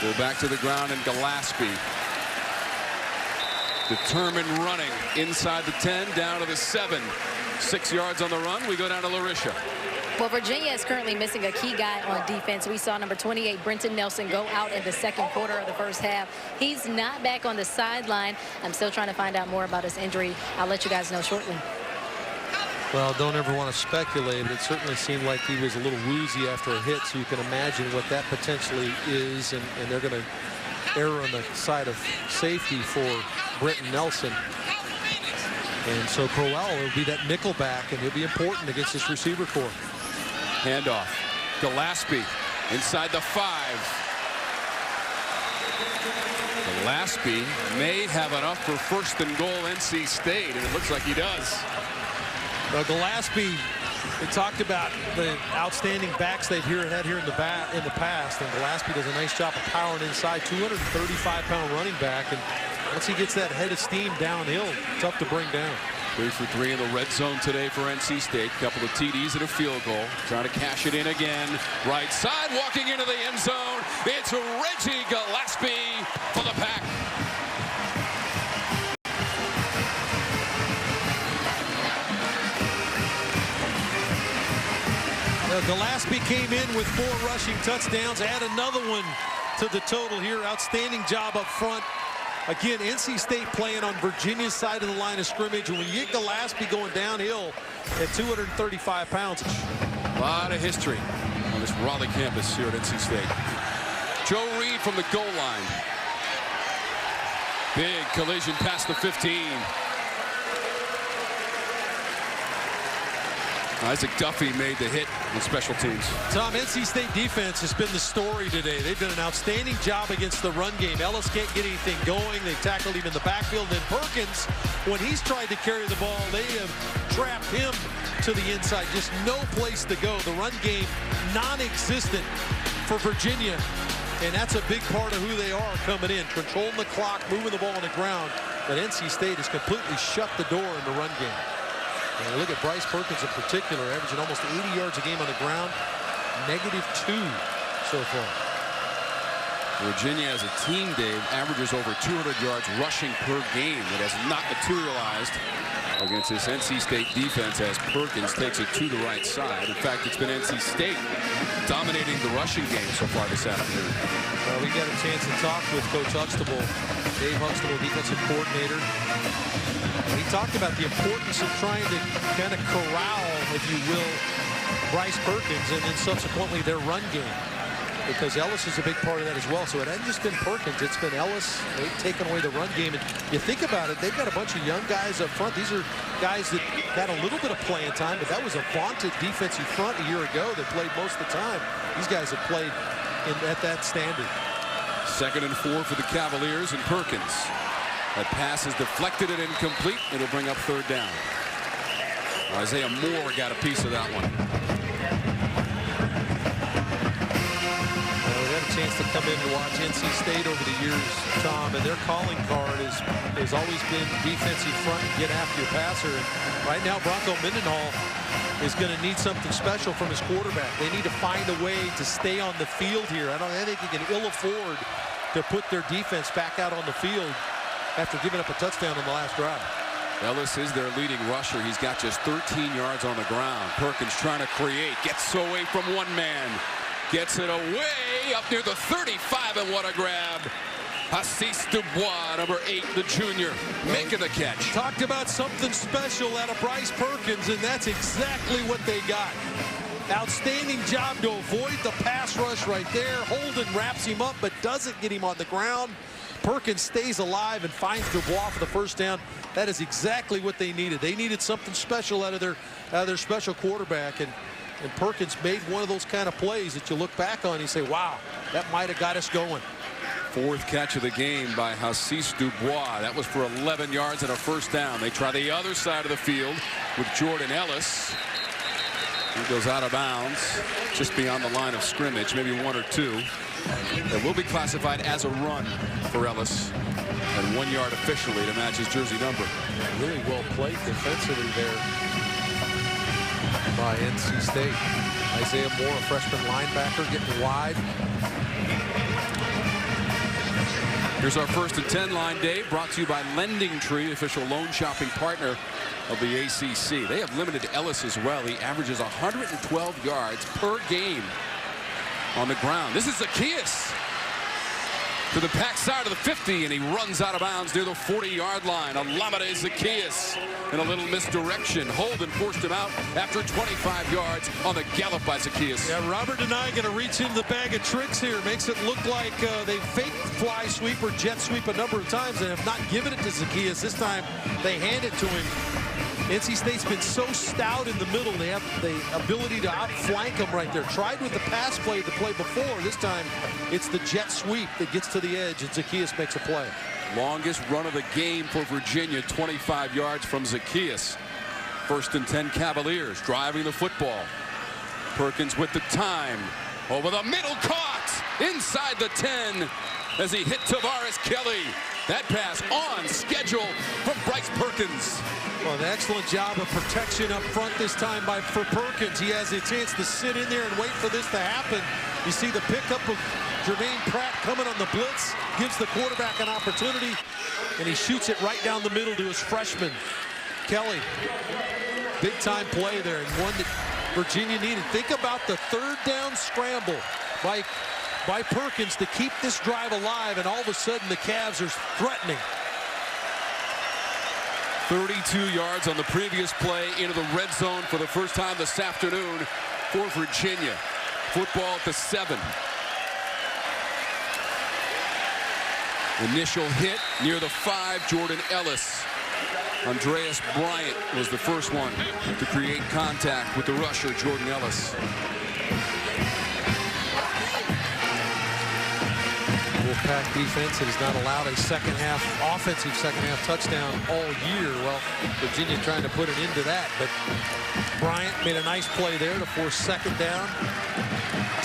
Speaker 1: We'll go back to the ground, and Gillespie determined running inside the 10, down to the 7. 6 yards on the run. We go down to Larisha.
Speaker 4: Well, Virginia is currently missing a key guy on defense. We saw number 28, Brenton Nelson, go out in the second quarter of the first half. He's not back on the sideline. I'm still trying to find out more about his injury. I'll let you guys know shortly.
Speaker 2: Well, don't ever want to speculate, but it certainly seemed like he was a little woozy after a hit, so you can imagine what that potentially is, and they're going to err on the side of safety for Brenton Nelson. And so Crowell will be that nickel back, and he'll be important against this receiver corps.
Speaker 1: Handoff. Gillespie inside the 5. Gillespie may have enough for first and goal NC State, and it looks like he does.
Speaker 2: Well, Gillespie, they talked about the outstanding backs they've had here in the past, and Gillespie does a nice job of powering inside. 235-pound running back, and once he gets that head of steam downhill, tough to bring down.
Speaker 1: 3 for 3 in the red zone today for NC State. Couple of TDs and a field goal. Trying to cash it in again. Right side, walking into the end zone. It's Reggie Gillespie for the Pack.
Speaker 2: Gillespie came in with 4 rushing touchdowns. Add another one to the total here. Outstanding job up front. Again, NC State playing on Virginia's side of the line of scrimmage. And when you get Gillespie going downhill at 235 pounds.
Speaker 1: A lot of history on this Raleigh campus here at NC State. Joe Reed from the goal line. Big collision past the 15. Isaac Duffy made the hit on special teams.
Speaker 2: Tom, NC State defense has been the story today. They've done an outstanding job against the run game. Ellis can't get anything going. They tackled him in the backfield. Then Perkins, when he's tried to carry the ball, they have trapped him to the inside. Just no place to go. The run game non-existent for Virginia. And that's a big part of who they are coming in. Controlling the clock, moving the ball on the ground. But NC State has completely shut the door in the run game. And look at Bryce Perkins in particular, averaging almost 80 yards a game on the ground. -2 so far.
Speaker 1: Virginia as a team, Dave, averages over 200 yards rushing per game. It has not materialized against this NC State defense as Perkins takes it to the right side. In fact, it's been NC State dominating the rushing game so far this afternoon.
Speaker 2: Well, we got a chance to talk with Coach Huxtable, Dave Huxtable, defensive coordinator. And he talked about the importance of trying to kind of corral, if you will, Bryce Perkins and then subsequently their run game. Because Ellis is a big part of that as well. So it hasn't just been Perkins, it's been Ellis. They've taken away the run game. And you think about it, they've got a bunch of young guys up front. These are guys that got a little bit of playing time, but that was a vaunted defensive front a year ago that played most of the time. These guys have played at that standard.
Speaker 1: 2nd and 4 for the Cavaliers, and Perkins. That pass is deflected and incomplete. It'll bring up 3rd down. Isaiah Moore got a piece of that one.
Speaker 2: Chance to come in and watch NC State over the years, Tom, and their calling card has always been defensive front and get after your passer. And right now, Bronco Mendenhall is going to need something special from his quarterback. They need to find a way to stay on the field here. I think they can ill afford to put their defense back out on the field after giving up a touchdown on the last drive.
Speaker 1: Ellis is their leading rusher. He's got just 13 yards on the ground. Perkins trying to create, gets away from one man. Gets it away up near the 35, and what a grab. Assis Dubois, number 8, the junior, making the catch.
Speaker 2: Talked about something special out of Bryce Perkins, and that's exactly what they got. Outstanding job to avoid the pass rush right there. Holden wraps him up, but doesn't get him on the ground. Perkins stays alive and finds Dubois for the first down. That is exactly what they needed. They needed something special out of their special quarterback, and Perkins made one of those kind of plays that you look back on and you say, wow, that might have got us going.
Speaker 1: 4th catch of the game by Assis Dubois. That was for 11 yards and a first down. They try the other side of the field with Jordan Ellis. He goes out of bounds just beyond the line of scrimmage, maybe 1 or 2. That will be classified as a run for Ellis. And 1 yard officially to match his jersey number.
Speaker 2: Really well played defensively there by NC State. Isaiah Moore, a freshman linebacker, getting wide.
Speaker 1: Here's our 1st and 10 line, Dave, brought to you by Lending Tree, official loan shopping partner of the ACC. They have limited Ellis as well. He averages 112 yards per game on the ground. This is Zacchaeus to the backside of the 50, and he runs out of bounds near the 40-yard line. Olamide Zacchaeus in a little misdirection. Holden forced him out after 25 yards on the gallop by Zacchaeus.
Speaker 2: Yeah, Robert Denai going to reach into the bag of tricks here. Makes it look like they faked fly sweep or jet sweep a number of times and have not given it to Zacchaeus. This time they hand it to him. NC State's been so stout in the middle. They have the ability to outflank them right there. Tried with the pass play the play before. This time it's the jet sweep that gets to the edge, and Zacchaeus makes a play.
Speaker 1: Longest run of the game for Virginia, 25 yards from Zacchaeus. 1st and 10 Cavaliers driving the football. Perkins with the time. Over the middle, caught inside the 10 as he hit Tavares Kelly. That pass on schedule from Bryce Perkins.
Speaker 2: Well, an excellent job of protection up front this time for Perkins. He has a chance to sit in there and wait for this to happen. You see the pickup of Jermaine Pratt coming on the blitz, gives the quarterback an opportunity, and he shoots it right down the middle to his freshman, Kelly. Big time play there, and one that Virginia needed. Think about the 3rd down scramble by Perkins to keep this drive alive, and all of a sudden the Cavs are threatening.
Speaker 1: 32 yards on the previous play into the red zone for the first time this afternoon for Virginia. Football at the 7. Initial hit near the 5, Jordan Ellis. Andreas Bryant was the first one to create contact with the rusher, Jordan Ellis.
Speaker 2: Wolfpack defense has not allowed a offensive second half touchdown all year. Well, Virginia trying to put an end to that, but Bryant made a nice play there to force 2nd down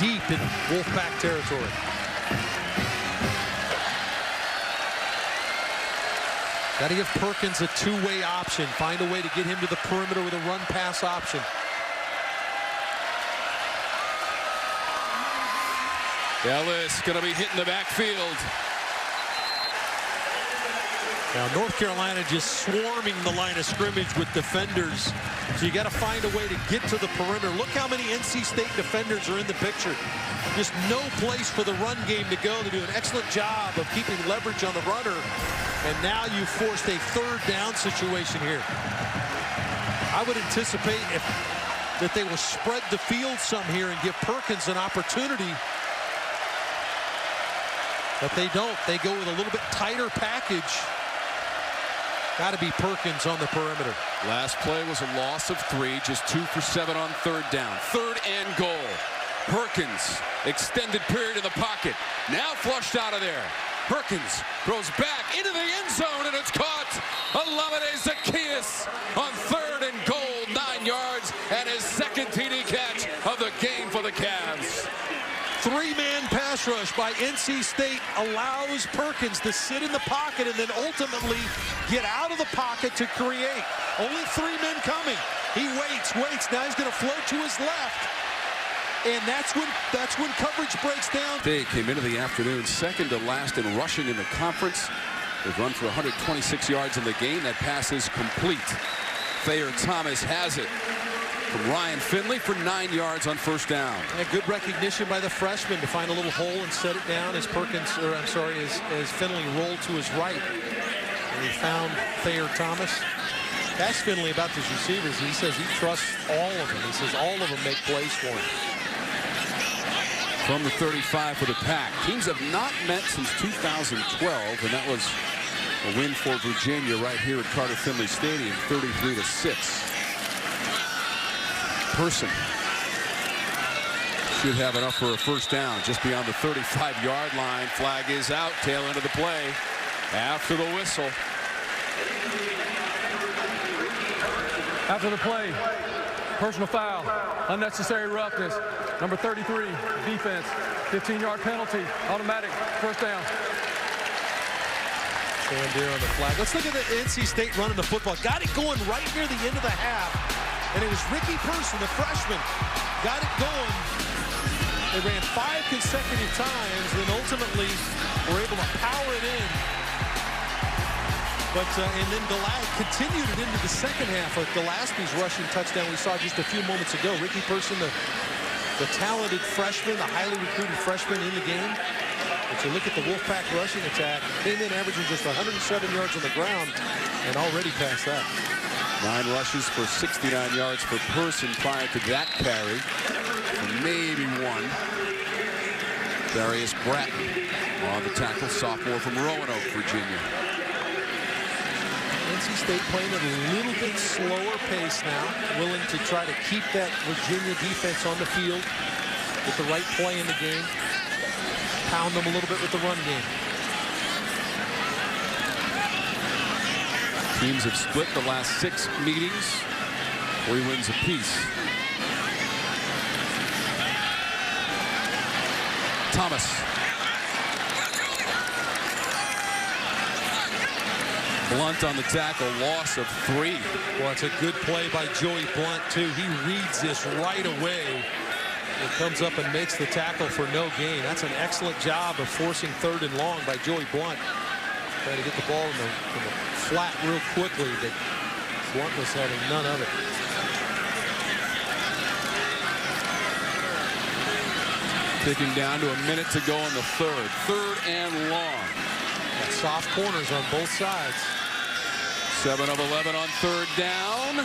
Speaker 2: deep in Wolfpack territory. Got to give Perkins a 2-way option. Find a way to get him to the perimeter with a run-pass option.
Speaker 1: Ellis going to be hitting the backfield.
Speaker 2: Now North Carolina just swarming the line of scrimmage with defenders. So you got to find a way to get to the perimeter. Look how many NC State defenders are in the picture. Just no place for the run game to go. They do an excellent job of keeping leverage on the runner. And now you forced a 3rd down situation here. I would anticipate that they will spread the field some here and give Perkins an opportunity. But they don't. They go with a little bit tighter package. Got to be Perkins on the perimeter.
Speaker 1: Last play was a loss of 3, just 2 for 7 on 3rd down. 3rd and goal. Perkins, extended period in the pocket. Now flushed out of there. Perkins throws back into the end zone, and it's caught. Olamide Zacchaeus on 3rd and goal, 9 yards, and his 2nd TD catch of the game for the Cavs.
Speaker 2: 3-man pass rush by NC State allows Perkins to sit in the pocket and then ultimately get out of the pocket to create. Only 3 men coming. He waits. Now he's going to float to his left. And that's when coverage breaks down.
Speaker 1: They came into the afternoon 2nd to last in rushing in the conference. They've run for 126 yards in the game. That pass is complete. Thayer Thomas has it from Ryan Finley for 9 yards on 1st down.
Speaker 2: And good recognition by the freshman to find a little hole and set it down as as Finley rolled to his right. And he found Thayer Thomas. Ask Finley about these receivers. He says he trusts all of them. He says all of them make plays for him.
Speaker 1: From the 35 for the Pack. Teams have not met since 2012, and that was a win for Virginia right here at Carter Finley Stadium, 33-6. Person should have enough for a 1st down just beyond the 35-yard line. Flag is out. Tail end of the play after the whistle.
Speaker 3: After the play, personal foul, unnecessary roughness, number 33, defense, 15-yard penalty, automatic, 1st down.
Speaker 2: Stand there on the flag. Let's look at the NC State running the football. Got it going right near the end of the half. And it was Ricky Person, the freshman, got it going. They ran 5 consecutive times, then ultimately were able to power it in. But and then continued it into the second half of Gillespie's rushing touchdown we saw just a few moments ago. Ricky Person, the talented freshman, the highly recruited freshman in the game. But you look at the Wolfpack rushing attack, came in averaging just 107 yards on the ground and already past that.
Speaker 1: 9 rushes for 69 yards per person prior to that carry. Maybe 1. Darius Bratton on the tackle, sophomore from Roanoke, Virginia.
Speaker 2: NC State playing at a little bit slower pace now, willing to try to keep that Virginia defense on the field with the right play in the game. Pound them a little bit with the run game.
Speaker 1: Teams have split the last 6 meetings. 3 wins apiece. Thomas. Blunt on the tackle, loss of 3.
Speaker 2: Well, it's a good play by Joey Blunt, too. He reads this right away. It comes up and makes the tackle for no gain. That's an excellent job of forcing 3rd and long by Joey Blunt. Trying to get the ball in the flat real quickly, but Blunt was having none of it.
Speaker 1: Ticking down to a minute to go in the 3rd. 3rd and long.
Speaker 2: Got soft corners on both sides.
Speaker 1: 7 of 11 on 3rd down.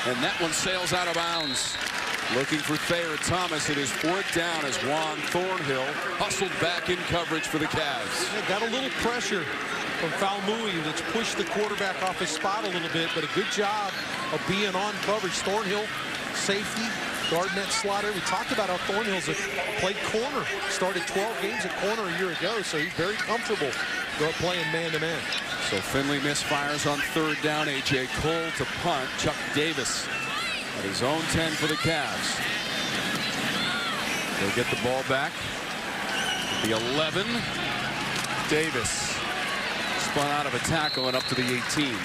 Speaker 1: And that one sails out of bounds. Looking for Thayer Thomas. It is 4th down as Juan Thornhill hustled back in coverage for the Cavs.
Speaker 2: Yeah, got a little pressure from Falmouy that's pushed the quarterback off his spot a little bit, but a good job of being on coverage. Thornhill, safety, guarding that slot. We talked about how Thornhill's played corner. Started 12 games at corner a year ago, so he's very comfortable playing man-to-man.
Speaker 1: So Finley misfires on 3rd down. A.J. Cole to punt. Chuck Davis at his own 10 for the Cavs. They'll get the ball back. The 11. Davis spun out of a tackle and up to the 18.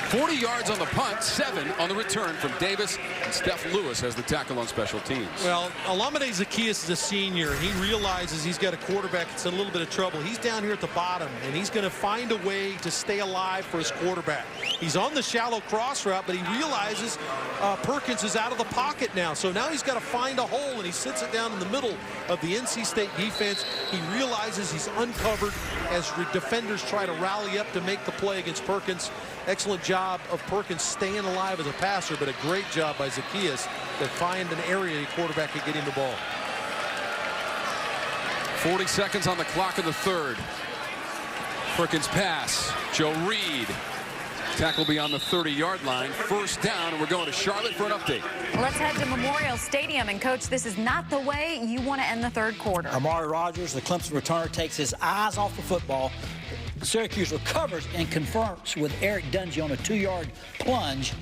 Speaker 1: 40 yards on the punt, 7 on the return from Davis, and Steph Lewis has the tackle on special teams.
Speaker 2: Well, Olamide Zaccheaus is a senior, and he realizes he's got a quarterback that's in a little bit of trouble. He's down here at the bottom, and he's going to find a way to stay alive for his quarterback. He's on the shallow cross route, but he realizes Perkins is out of the pocket now. So now he's got to find a hole, and he sits it down in the middle of the NC State defense. He realizes he's uncovered as defenders try to rally up to make the play against Perkins. Excellent job of Perkins staying alive as a passer, but a great job by Zaccheaus to find an area the quarterback could get him the ball.
Speaker 1: 40 seconds on the clock in the 3rd. Perkins pass. Joe Reed. Tackle beyond the 30-yard line. 1st down, and we're going to Charlotte for an update.
Speaker 5: Let's head to Memorial Stadium. And, Coach, this is not the way you want to end the 3rd quarter.
Speaker 6: Amari Rogers, the Clemson returner, takes his eyes off the football. Syracuse recovers and confronts with Eric Dungy on a 2-yard plunge,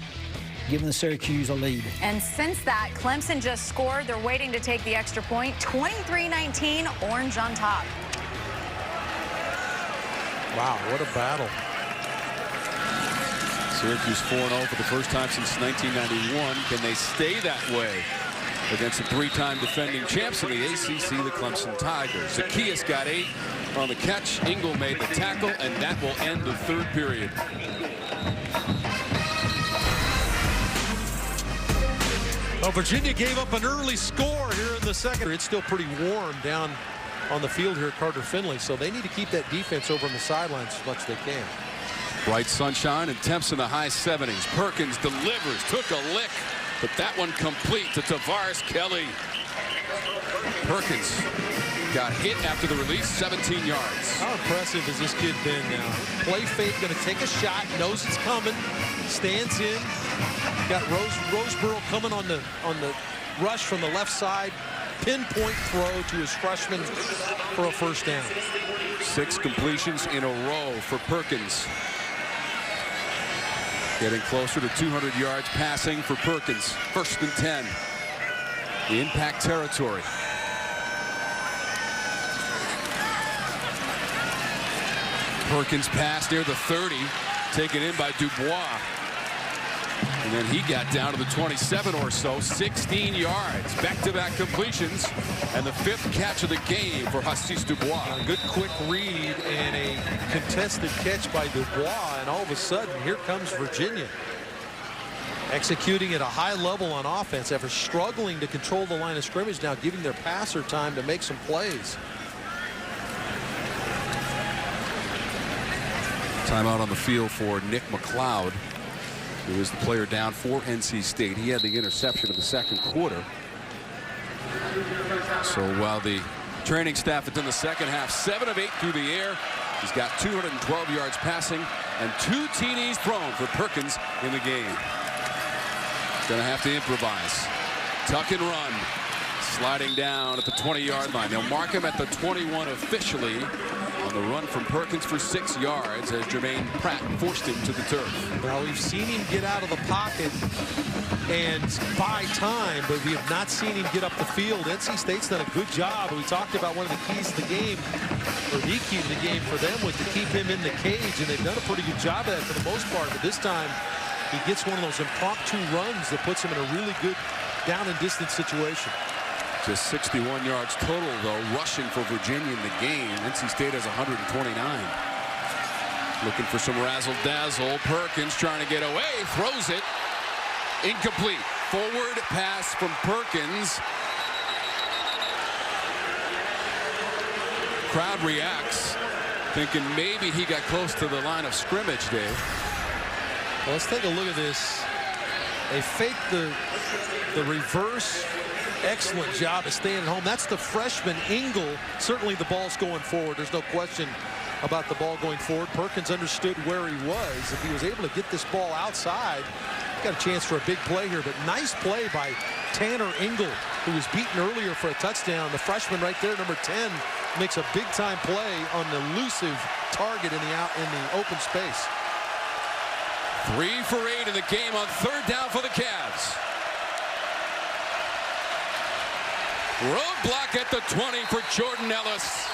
Speaker 6: giving the Syracuse a lead.
Speaker 5: And since that, Clemson just scored. They're waiting to take the extra point. 23-19, Orange on top.
Speaker 2: Wow, what a battle.
Speaker 1: Syracuse 4-0 for the first time since 1991. Can they stay that way against the 3-time defending champs in the ACC, the Clemson Tigers? Zaccheaus got 8 on the catch. Ingle made the tackle, and that will end the 3rd period.
Speaker 2: Well, Virginia gave up an early score here in the 2nd. It's still pretty warm down on the field here at Carter Finley, so they need to keep that defense over on the sidelines as much as they can.
Speaker 1: Bright sunshine and temps in the high 70s. Perkins delivers, took a lick, but that one complete to Tavares Kelly. Perkins got hit after the release, 17 yards.
Speaker 2: How impressive has this kid been now? Play fake, going to take a shot, knows it's coming, stands in. Got Roseboro coming on the rush from the left side. Pinpoint throw to his freshman for a 1st down.
Speaker 1: 6 completions in a row for Perkins. Getting closer to 200 yards passing for Perkins. 1st and 10. The impact territory. Perkins pass near the 30. Taken in by Dubois. And then he got down to the 27 or so, 16 yards, back-to-back completions, and the 5th catch of the game for Hassis Dubois.
Speaker 2: A good quick read and a contested catch by Dubois, and all of a sudden, here comes Virginia. Executing at a high level on offense after struggling to control the line of scrimmage, now giving their passer time to make some plays.
Speaker 1: Timeout on the field for Nick McLeod, who is the player down for NC State. He had the interception of the second quarter. So while the training staff is in the second half, 7 of 8 through the air. He's got 212 yards passing and 2 TDs thrown for Perkins in the game. Gonna have to improvise. Tuck and run. Sliding down at the 20-yard line. They'll mark him at the 21 officially on the run from Perkins for 6 yards as Jermaine Pratt forced him to the turf.
Speaker 2: Well, we've seen him get out of the pocket and buy time, but we have not seen him get up the field. NC State's done a good job. We talked about one of the keys to the game, or the key to the game for them was to keep him in the cage, and they've done a pretty good job of that for the most part. But this time, he gets one of those impromptu runs that puts him in a really good down and distance situation.
Speaker 1: Just 61 yards total, though, rushing for Virginia in the game. NC State has 129. Looking for some razzle-dazzle. Perkins trying to get away. Throws it. Incomplete. Forward pass from Perkins. Crowd reacts, thinking maybe he got close to the line of scrimmage, Dave.
Speaker 2: Well, let's take a look at this. They faked the reverse. Excellent job of staying at home. That's the freshman Engel. Certainly the ball's going forward. There's no question about the ball going forward. Perkins understood where he was. If he was able to get this ball outside, got a chance for a big play here. But nice play by Tanner Engel, who was beaten earlier for a touchdown. The freshman right there, number 10, makes a big-time play on the elusive target in the open space.
Speaker 1: 3 for 8 in the game on 3rd down for the Cavs. Roadblock at the 20 for Jordan Ellis.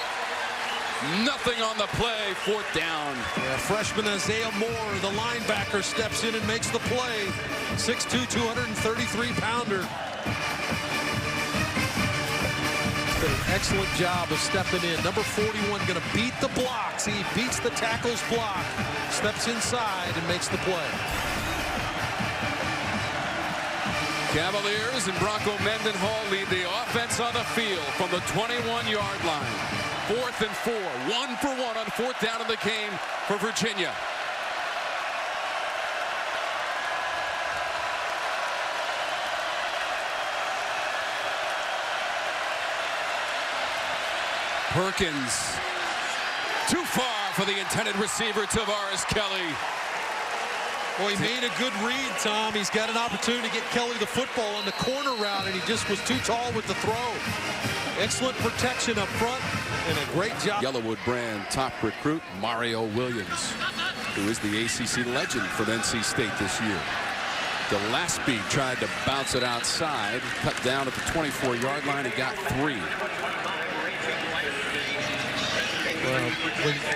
Speaker 1: Nothing on the play. 4th down.
Speaker 2: Yeah, freshman Isaiah Moore, the linebacker, steps in and makes the play. 6'2", 233-pounder. Did an excellent job of stepping in. Number 41 going to beat the blocks. He beats the tackle's block, steps inside and makes the play.
Speaker 1: Cavaliers and Bronco Mendenhall lead the offense on the field from the 21-yard line. 4th and 4. 1 for 1 on 4th down in the game for Virginia. Perkins. Too far for the intended receiver, Tavares Kelly.
Speaker 2: Well, he made a good read, Tom. He's got an opportunity to get Kelly the football on the corner route, and he just was too tall with the throw. Excellent protection up front and a great job.
Speaker 1: Yellowwood brand top recruit Mario Williams, who is the ACC legend for NC State this year. Gillespie tried to bounce it outside, cut down at the 24-yard line and got 3.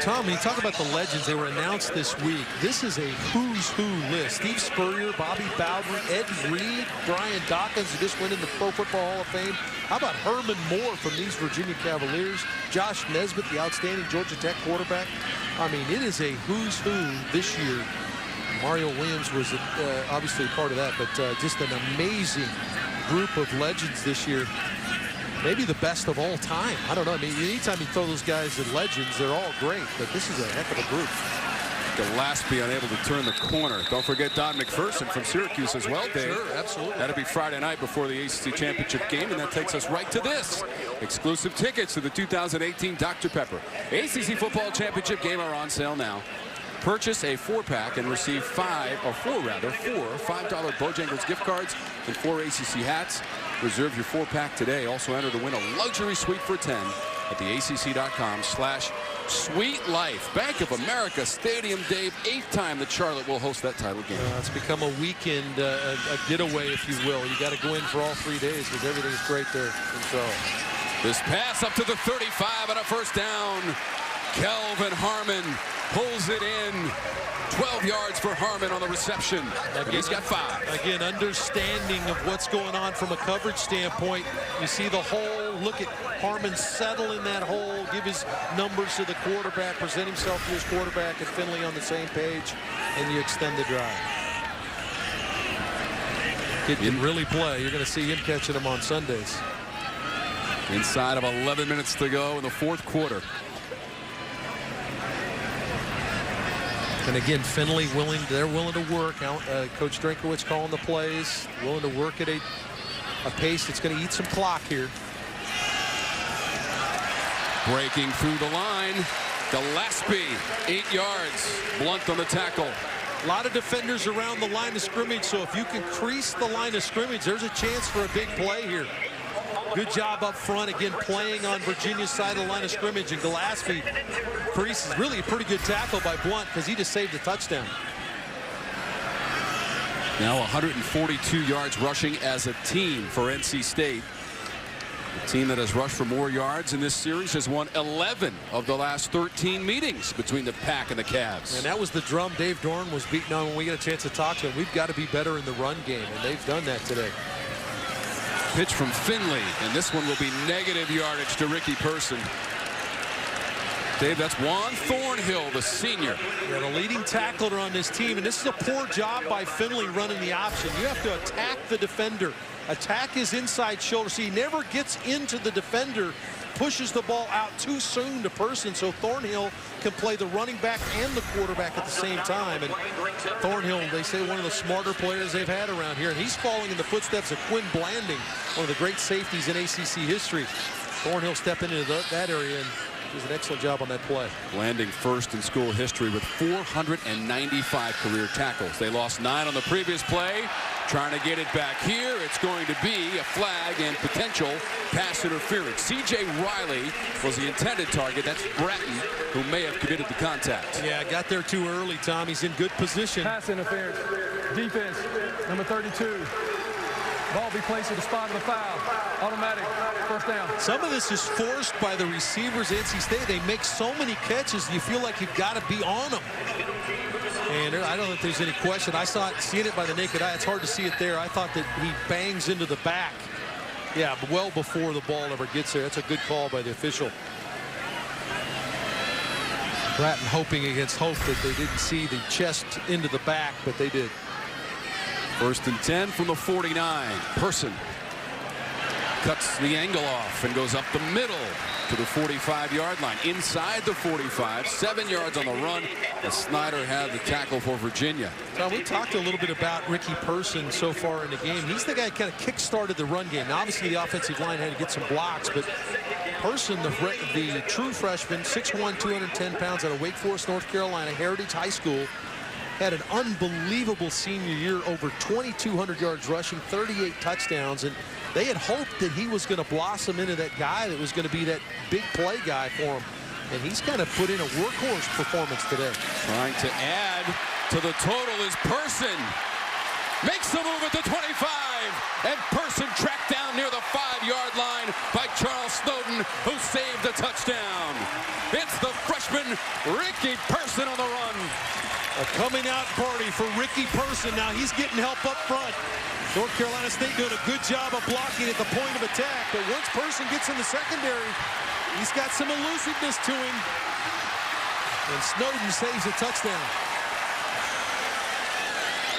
Speaker 2: Tom, when you talk about the legends, they were announced this week. This is a who's who list. Steve Spurrier, Bobby Bowden, Ed Reed, Brian Dawkins, who just went in the Pro Football Hall of Fame. How about Herman Moore from these Virginia Cavaliers? Josh Nesbitt, the outstanding Georgia Tech quarterback. I mean, it is a who's who this year. Mario Williams was obviously part of that, but just an amazing group of legends this year. Maybe the best of all time. I don't know. I mean, anytime you throw those guys as legends, they're all great, but this is a heck of a group.
Speaker 1: Gillespie unable to turn the corner. Don't forget Don McPherson from Syracuse as well, Dave.
Speaker 2: Sure, absolutely.
Speaker 1: That'll be Friday night before the ACC Championship game, and that takes us right to this. Exclusive tickets to the 2018 Dr. Pepper ACC Football Championship game are on sale now. Purchase a 4-pack and receive 4 $5 Bojangles gift cards and 4 ACC hats. Reserve your 4-pack today. Also enter to win a luxury suite for 10 at the ACC.com/SweetLife. Bank of America Stadium, Dave. 8th time that Charlotte will host that title game.
Speaker 2: It's become a weekend, a getaway, if you will. You got to go in for all 3 days because everything's great there. And so
Speaker 1: this pass up to the 35 and a 1st down. Kelvin Harmon pulls it in. 12 yards for Harmon on the reception. Again, he's got 5.
Speaker 2: Again, understanding of what's going on from a coverage standpoint. You see the hole. Look at Harmon settle in that hole, give his numbers to the quarterback, present himself to his quarterback, and Finley on the same page, and you extend the drive. Kid can really play. You're going to see him catching them on Sundays.
Speaker 1: Inside of 11 minutes to go in the 4th quarter.
Speaker 2: And again, Finley they're willing to work. Coach Drinkowitz calling the plays, willing to work at a pace that's going to eat some clock here.
Speaker 1: Breaking through the line, Gillespie, 8 yards. Blunt on the tackle.
Speaker 2: A lot of defenders around the line of scrimmage, so if you can crease the line of scrimmage, there's a chance for a big play here. Good job up front, again, playing on Virginia's side of the line of scrimmage, and Gillespie creases. Really a pretty good tackle by Blunt because he just saved a touchdown.
Speaker 1: Now 142 yards rushing as a team for NC State. The team that has rushed for more yards in this series has won 11 of the last 13 meetings between the Pack and the Cavs.
Speaker 2: And that was the drum Dave Dorn was beating on when we get a chance to talk to him. We've got to be better in the run game, and they've done that today.
Speaker 1: Pitch from Finley, and this one will be negative yardage to Ricky Person. Dave, that's Juan Thornhill, the senior.
Speaker 2: Yeah, the leading tackler on this team, and this is a poor job by Finley running the option. You have to attack the defender, attack his inside shoulder, so he never gets into the defender, pushes the ball out too soon to Person, so Thornhill can play the running back and the quarterback at the same time. And Thornhill, they say, one of the smarter players they've had around here, and he's following in the footsteps of Quinn Blanding, one of the great safeties in ACC history. Thornhill stepping into that area and does an excellent job on that play.
Speaker 1: Landing first in school history with 495 career tackles. They lost 9 on the previous play. Trying to get it back here. It's going to be a flag and potential pass interference. C.J. Riley was the intended target. That's Bratton, who may have committed the contact.
Speaker 2: Yeah, got there too early, Tom. He's in good position.
Speaker 3: Pass interference. Defense, number 32. Ball be placed at the spot of the foul. Automatic, first down.
Speaker 2: Some of this is forced by the receivers at NC State. They make so many catches, you feel like you've got to be on them. And I don't think there's any question. I saw it, seeing it by the naked eye. It's hard to see it there. I thought that he bangs into the back. Yeah, well before the ball ever gets there. That's a good call by the official. Bratton hoping against hope that they didn't see the chest into the back, but they did.
Speaker 1: 1st and 10 from the 49. Person cuts the angle off and goes up the middle to the 45-yard line. Inside the 45, 7 yards on the run, as Snyder had the tackle for Virginia.
Speaker 2: Tom, we talked a little bit about Ricky Person so far in the game. He's the guy that kind of kick-started the run game. Now, obviously, the offensive line had to get some blocks, but Person, the true freshman, 6'1", 210 pounds out of Wake Forest, North Carolina, Heritage High School, had an unbelievable senior year, over 2,200 yards rushing, 38 touchdowns, and they had hoped that he was going to blossom into that guy that was going to be that big play guy for him. And he's kind of put in a workhorse performance today.
Speaker 1: Trying to add to the total is Person. Makes the move at the 25. And Person tracked down near the 5-yard line by Charles Snowden, who saved the touchdown. It's the freshman Ricky Person on the run.
Speaker 2: A coming out party for Ricky Person. Now he's getting help up front. North Carolina State doing a good job of blocking at the point of attack, but once Person gets in the secondary, he's got some elusiveness to him. And Snowden saves a touchdown.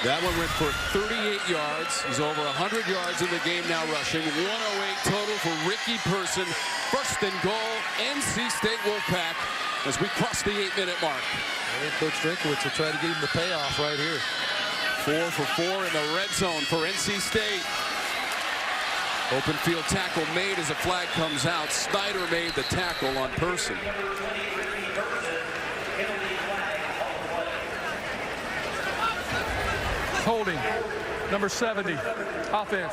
Speaker 1: That one went for 38 yards. He's over 100 yards in the game now rushing. 108 total for Ricky Person. 1st and goal, NC State Wolfpack as we cross the 8-minute mark.
Speaker 2: I think Coach Drinkowitz will try to get him the payoff right here.
Speaker 1: 4 for 4 in the red zone for NC State. Open field tackle made as a flag comes out. Snyder made the tackle on Person.
Speaker 3: Holding, number 70, offense,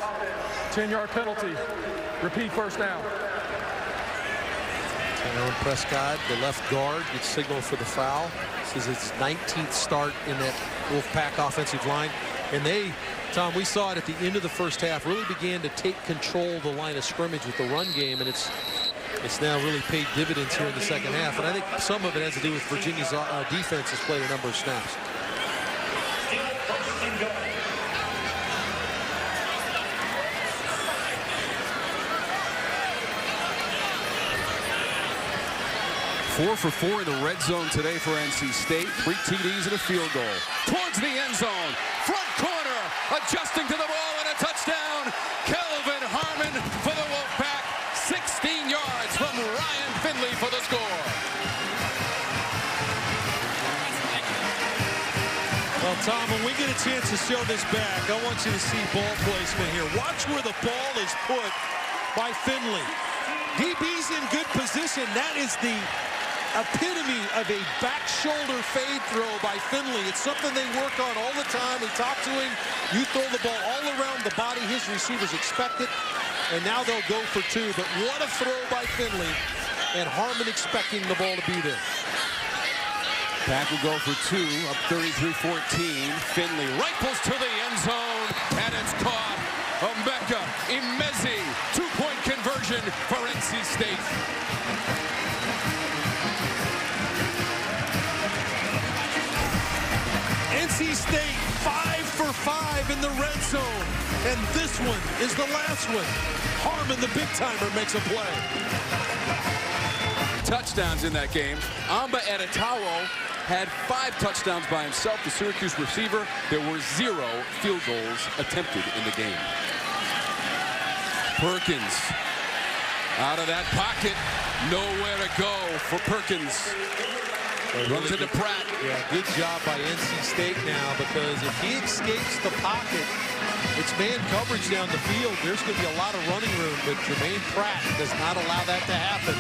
Speaker 3: 10-yard penalty, repeat first down.
Speaker 2: Aaron Prescott, the left guard, gets signaled for the foul. This is his 19th start in that Wolfpack offensive line. And they, Tom, we saw it at the end of the first half, really began to take control of the line of scrimmage with the run game. And it's it's now really paid dividends here in the second half. And I think some of it has to do with Virginia's defense has played a number of snaps.
Speaker 1: Four for 4 in the red zone today for NC State. 3 TDs and a field goal. Towards the end zone. Front corner. Adjusting to the ball and a touchdown. Kelvin Harmon for the Wolfpack. 16 yards from Ryan Finley for the score.
Speaker 2: Well, Tom, when we get a chance to show this back, I want you to see ball placement here. Watch where the ball is put by Finley. DB's in good position. That is the epitome of a back shoulder fade throw by Finley. It's something they work on all the time. We talk to him. You throw the ball all around the body. His receivers expect it. And now they'll go for 2. But what a throw by Finley. And Harmon expecting the ball to be there.
Speaker 1: Pack will go for 2, up 33-14. Finley rifles to the end zone, and it's caught. Omeka Imezi, 2-point conversion for NC State.
Speaker 2: NC State 5 for 5 in the red zone. And this one is the last one. Harmon, the big timer, makes a play.
Speaker 1: Touchdowns in that game. Amba Adetawo had 5 touchdowns by himself, the Syracuse receiver. There were 0 field goals attempted in the game. Perkins out of that pocket. Nowhere to go for Perkins. Runs into Pratt.
Speaker 2: Yeah, good job by NC State now, because if he escapes the pocket, it's man coverage down the field. There's going to be a lot of running room, but Jermaine Pratt does not allow that to happen.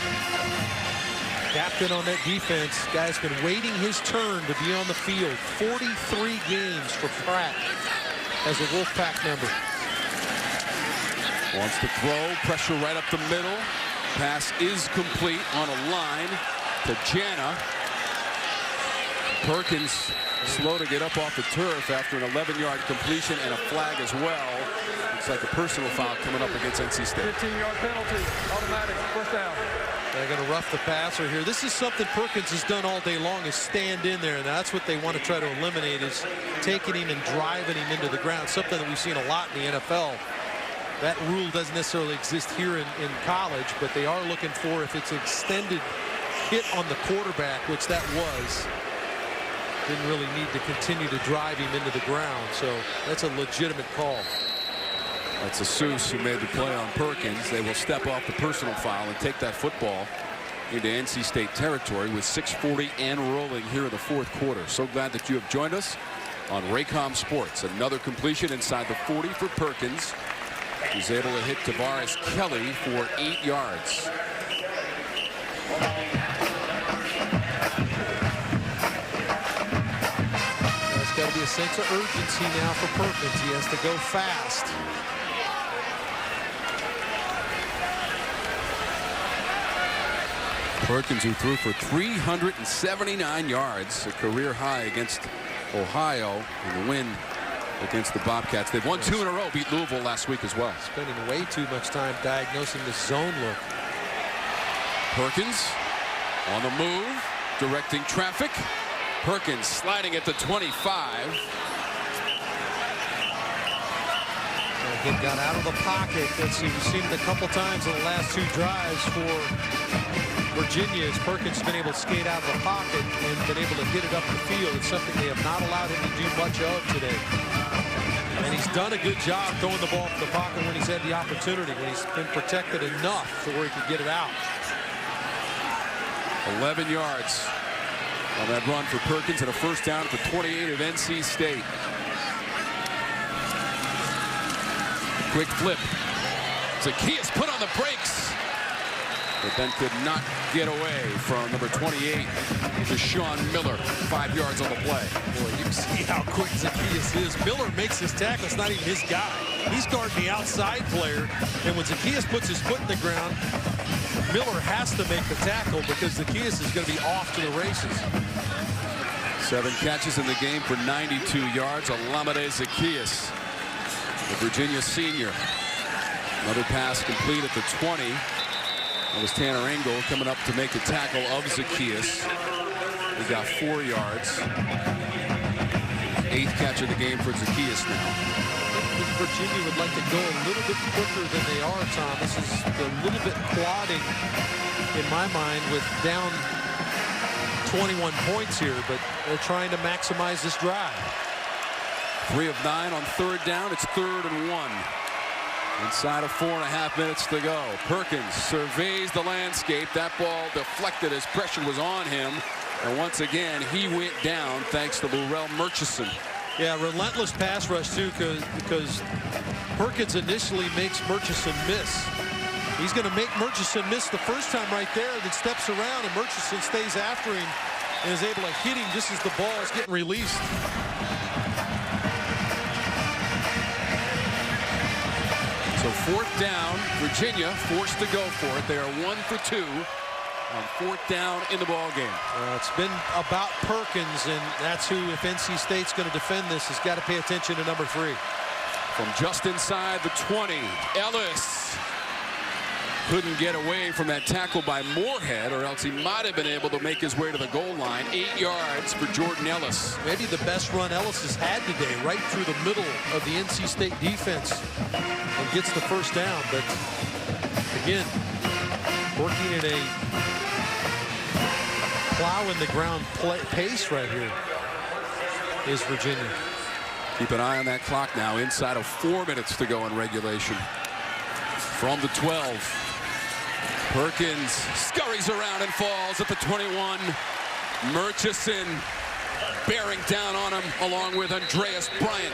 Speaker 2: Captain on that defense. Guy's been waiting his turn to be on the field. 43 games for Pratt as a Wolfpack member.
Speaker 1: Wants to throw, pressure right up the middle. Pass is complete on a line to Jana. Perkins slow to get up off the turf after an 11-yard completion and a flag as well. Looks like a personal foul coming up against NC State.
Speaker 3: 15-yard penalty, automatic, first down.
Speaker 2: They're going to rough the passer here. This is something Perkins has done all day long, is stand in there. And that's what they want to try to eliminate, is taking him and driving him into the ground, something that we've seen a lot in the NFL. That rule doesn't necessarily exist here in college, but they are looking for, if it's an extended hit on the quarterback, which that was, didn't really need to continue to drive him into the ground. So that's a legitimate call.
Speaker 1: That's Asus who made the play on Perkins. They will step off the personal foul and take that football into NC State territory with 6:40 and rolling here in the fourth quarter. So glad that you have joined us on Raycom Sports. Another completion inside the 40 for Perkins. He's able to hit Tavares Kelly for 8 yards.
Speaker 2: There's got to be a sense of urgency now for Perkins. He has to go fast.
Speaker 1: Perkins, who threw for 379 yards, a career high against Ohio in the win against the Bobcats. They've won 2 in a row, beat Louisville last week as well.
Speaker 2: Spending way too much time diagnosing the zone look.
Speaker 1: Perkins on the move, directing traffic. Perkins sliding at the 25.
Speaker 2: He got out of the pocket. We've seen it a couple times in the last 2 drives for Virginia, as Perkins has been able to skate out of the pocket and been able to hit it up the field. It's something they have not allowed him to do much of today. And he's done a good job throwing the ball from the pocket when he's had the opportunity, when he's been protected enough to where he can get it out.
Speaker 1: 11 yards on that run for Perkins, and a first down for 28 of NC State. Quick flip. Zacchaeus put on the brakes, but then could not get away from number 28, Deshaun Miller. 5 yards on the play.
Speaker 2: Boy, you can see how quick Zacchaeus is. Miller makes his tackle. It's not even his guy. He's guarding the outside player, and when Zacchaeus puts his foot in the ground, Miller has to make the tackle because Zacchaeus is going to be off to the races.
Speaker 1: 7 catches in the game for 92 yards. Olamide Zacchaeus, the Virginia senior. Another pass complete at the 20. That was Tanner Engel coming up to make the tackle of Zaccheaus. He got 4 yards. 8th catch of the game for Zaccheaus now.
Speaker 2: I think Virginia would like to go a little bit quicker than they are, Tom. This is a little bit plodding in my mind with down 21 points here, but they're trying to maximize this drive.
Speaker 1: 3 of 9 on 3rd down. It's 3rd and 1. Inside of 4.5 minutes to go. Perkins surveys the landscape. That ball deflected as pressure was on him. And once again, he went down thanks to Lurel Murchison.
Speaker 2: Yeah, relentless pass rush, too, because Perkins initially makes Murchison miss. He's going to make Murchison miss the first time right there, then steps around, and Murchison stays after him and is able to hit him just as the ball is getting released.
Speaker 1: So 4th down, Virginia forced to go for it. They are 1 for 2 on 4th down in the ball game.
Speaker 2: It's been about Perkins, and that's who, if NC State's going to defend this, has got to pay attention to number 3.
Speaker 1: From just inside the 20, Ellis couldn't get away from that tackle by Moorhead, or else he might have been able to make his way to the goal line. 8 yards for Jordan Ellis.
Speaker 2: Maybe the best run Ellis has had today, right through the middle of the NC State defense, and gets the first down. But again, working in a plow in the ground pace right here is Virginia.
Speaker 1: Keep an eye on that clock now. Inside of 4 minutes to go in regulation. From the 12. Perkins scurries around and falls at the 21. Murchison bearing down on him along with Andreas Bryant.